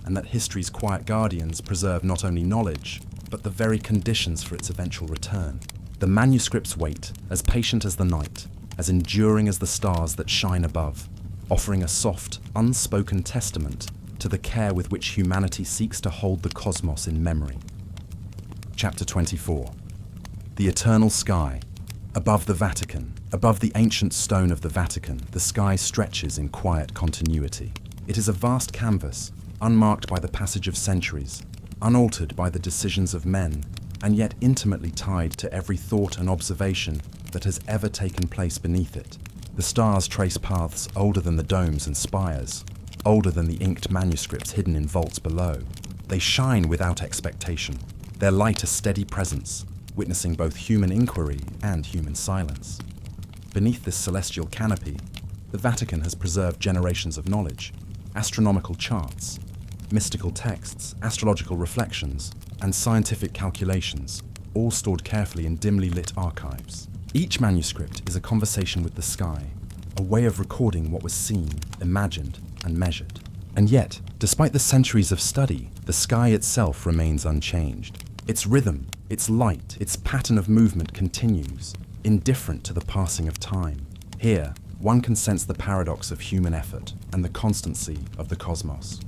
and that history's quiet guardians preserve not only knowledge, but the very conditions for its eventual return. The manuscripts wait, as patient as the night, as enduring as the stars that shine above, offering a soft, unspoken testament to the care with which humanity seeks to hold the cosmos in memory. Chapter 24. The Eternal Sky. Above the Vatican, above the ancient stone of the Vatican, the sky stretches in quiet continuity. It is a vast canvas, unmarked by the passage of centuries, unaltered by the decisions of men, and yet intimately tied to every thought and observation that has ever taken place beneath it. The stars trace paths older than the domes and spires, older than the inked manuscripts hidden in vaults below. They shine without expectation, their light a steady presence, witnessing both human inquiry and human silence. Beneath this celestial canopy, the Vatican has preserved generations of knowledge, astronomical charts, mystical texts, astrological reflections, and scientific calculations, all stored carefully in dimly lit archives. Each manuscript is a conversation with the sky, a way of recording what was seen, imagined, and measured. And yet, despite the centuries of study, the sky itself remains unchanged. Its rhythm, its light, its pattern of movement continues, indifferent to the passing of time. Here, one can sense the paradox of human effort and the constancy of the cosmos.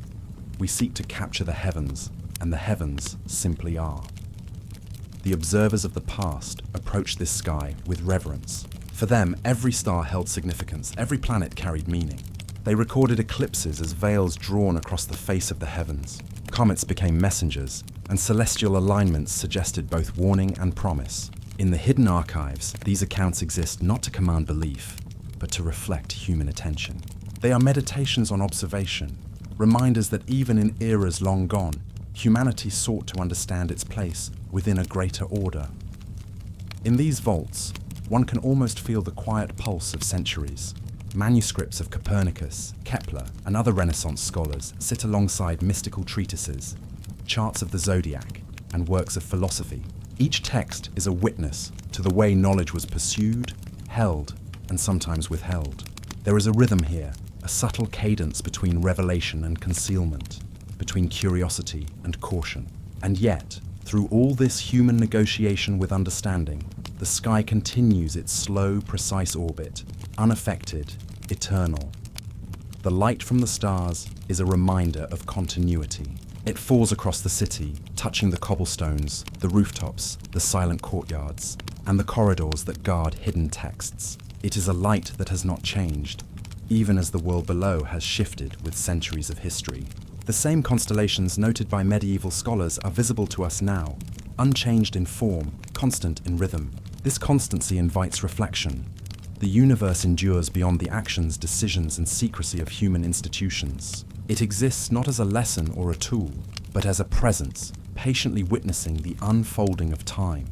We seek to capture the heavens, and the heavens simply are. The observers of the past approach this sky with reverence. For them, every star held significance, every planet carried meaning. They recorded eclipses as veils drawn across the face of the heavens. Comets became messengers, and celestial alignments suggested both warning and promise. In the hidden archives, these accounts exist not to command belief, but to reflect human attention. They are meditations on observation, reminders that even in eras long gone, humanity sought to understand its place within a greater order. In these vaults, one can almost feel the quiet pulse of centuries. Manuscripts of Copernicus, Kepler, and other Renaissance scholars sit alongside mystical treatises, charts of the zodiac, and works of philosophy. Each text is a witness to the way knowledge was pursued, held, and sometimes withheld. There is a rhythm here, a subtle cadence between revelation and concealment, between curiosity and caution. And yet, through all this human negotiation with understanding, the sky continues its slow, precise orbit, unaffected, eternal. The light from the stars is a reminder of continuity. It falls across the city, touching the cobblestones, the rooftops, the silent courtyards, and the corridors that guard hidden texts. It is a light that has not changed, even as the world below has shifted with centuries of history. The same constellations noted by medieval scholars are visible to us now, unchanged in form, constant in rhythm. This constancy invites reflection. The universe endures beyond the actions, decisions, and secrecy of human institutions. It exists not as a lesson or a tool, but as a presence, patiently witnessing the unfolding of time.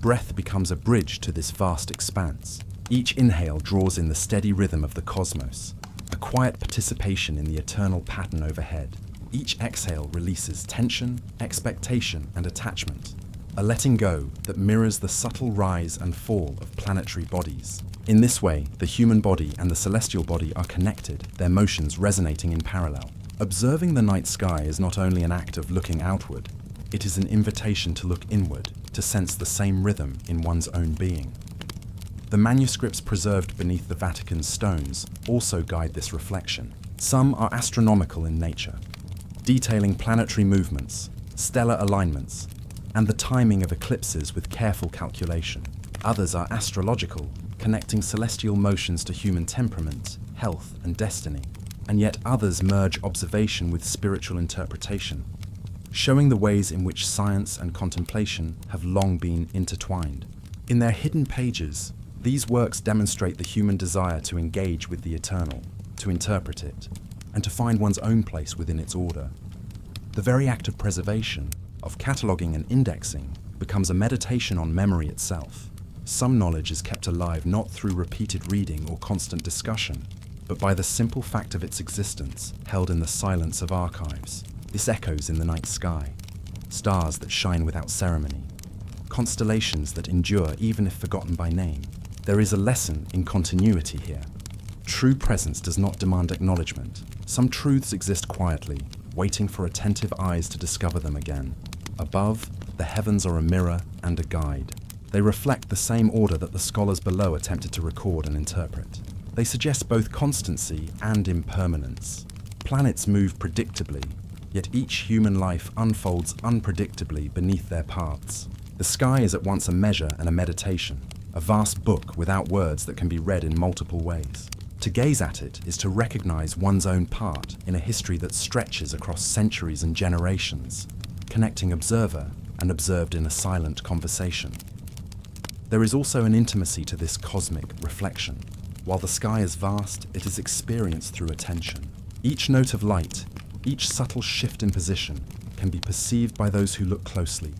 Breath becomes a bridge to this vast expanse. Each inhale draws in the steady rhythm of the cosmos, a quiet participation in the eternal pattern overhead. Each exhale releases tension, expectation, and attachment, a letting go that mirrors the subtle rise and fall of planetary bodies. In this way, the human body and the celestial body are connected, their motions resonating in parallel. Observing the night sky is not only an act of looking outward, it is an invitation to look inward, to sense the same rhythm in one's own being. The manuscripts preserved beneath the Vatican's stones also guide this reflection. Some are astronomical in nature, detailing planetary movements, stellar alignments, and the timing of eclipses with careful calculation. Others are astrological, connecting celestial motions to human temperament, health, and destiny. And yet others merge observation with spiritual interpretation, showing the ways in which science and contemplation have long been intertwined. In their hidden pages, these works demonstrate the human desire to engage with the eternal, to interpret it, and to find one's own place within its order. The very act of preservation, of cataloguing and indexing, becomes a meditation on memory itself. Some knowledge is kept alive not through repeated reading or constant discussion, but by the simple fact of its existence, held in the silence of archives. This echoes in the night sky, stars that shine without ceremony, constellations that endure even if forgotten by name. There is a lesson in continuity here. True presence does not demand acknowledgement. Some truths exist quietly, waiting for attentive eyes to discover them again. Above, the heavens are a mirror and a guide. They reflect the same order that the scholars below attempted to record and interpret. They suggest both constancy and impermanence. Planets move predictably, yet each human life unfolds unpredictably beneath their paths. The sky is at once a measure and a meditation, a vast book without words that can be read in multiple ways. To gaze at it is to recognize one's own part in a history that stretches across centuries and generations, connecting observer and observed in a silent conversation. There is also an intimacy to this cosmic reflection. While the sky is vast, it is experienced through attention. Each note of light, each subtle shift in position, can be perceived by those who look closely,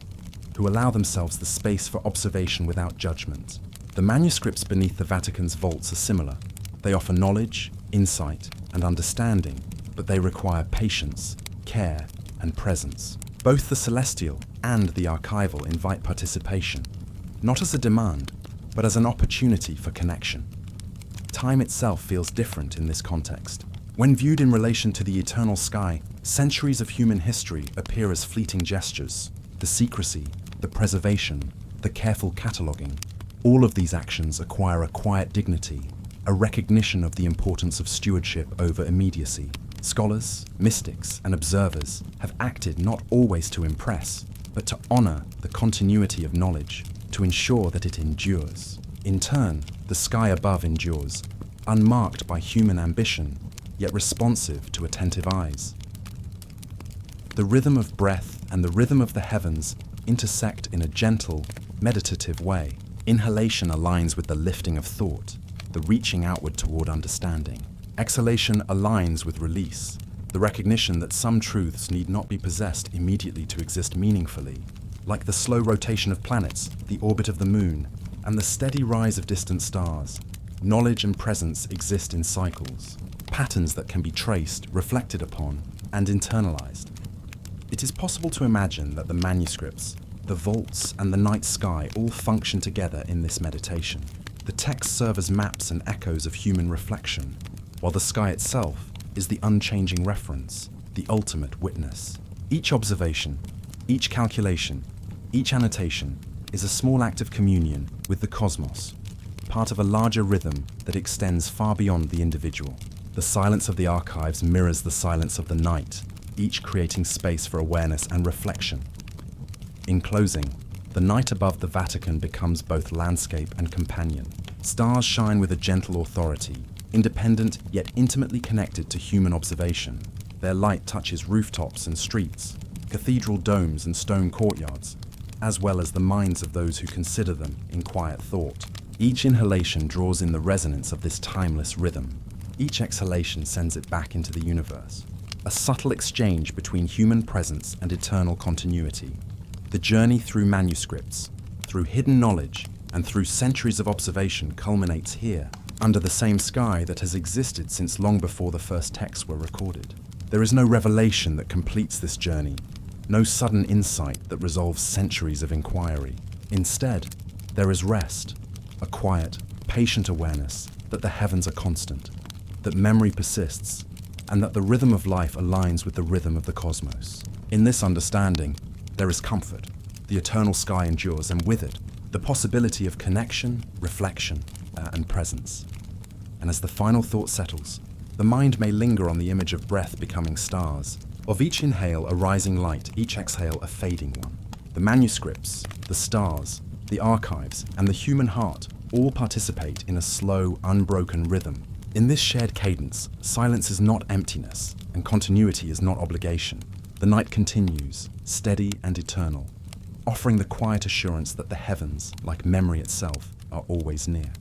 who allow themselves the space for observation without judgment. The manuscripts beneath the Vatican's vaults are similar. They offer knowledge, insight, and understanding, but they require patience, care, and presence. Both the celestial and the archival invite participation, not as a demand, but as an opportunity for connection. Time itself feels different in this context. When viewed in relation to the eternal sky, centuries of human history appear as fleeting gestures. The secrecy, the preservation, the careful cataloguing, all of these actions acquire a quiet dignity, a recognition of the importance of stewardship over immediacy. Scholars, mystics, and observers have acted not always to impress, but to honor the continuity of knowledge, to ensure that it endures. In turn, the sky above endures, unmarked by human ambition, yet responsive to attentive eyes. The rhythm of breath and the rhythm of the heavens intersect in a gentle, meditative way. Inhalation aligns with the lifting of thought, the reaching outward toward understanding. Exhalation aligns with release, the recognition that some truths need not be possessed immediately to exist meaningfully, like the slow rotation of planets, the orbit of the moon, and the steady rise of distant stars. Knowledge and presence exist in cycles, patterns that can be traced, reflected upon, and internalized. It is possible to imagine that the manuscripts, the vaults, and the night sky all function together in this meditation. The texts serve as maps and echoes of human reflection, while the sky itself is the unchanging reference, the ultimate witness. Each observation, each calculation, each annotation is a small act of communion with the cosmos, part of a larger rhythm that extends far beyond the individual. The silence of the archives mirrors the silence of the night. each creating space for awareness and reflection. In closing, the night above the Vatican becomes both landscape and companion. Stars shine with a gentle authority, independent yet intimately connected to human observation. Their light touches rooftops and streets, cathedral domes and stone courtyards, as well as the minds of those who consider them in quiet thought. Each inhalation draws in the resonance of this timeless rhythm. Each exhalation sends it back into the universe. A subtle exchange between human presence and eternal continuity. The journey through manuscripts, through hidden knowledge, and through centuries of observation culminates here, under the same sky that has existed since long before the first texts were recorded. There is no revelation that completes this journey, no sudden insight that resolves centuries of inquiry. Instead, there is rest, a quiet, patient awareness that the heavens are constant, that memory persists, and that the rhythm of life aligns with the rhythm of the cosmos. In this understanding, there is comfort. The eternal sky endures, and with it, the possibility of connection, reflection, and presence. And as the final thought settles, the mind may linger on the image of breath becoming stars. Of each inhale a rising light, each exhale a fading one. The manuscripts, the stars, the archives, and the human heart all participate in a slow, unbroken rhythm. In this shared cadence, silence is not emptiness, and continuity is not obligation. The night continues, steady and eternal, offering the quiet assurance that the heavens, like memory itself, are always near.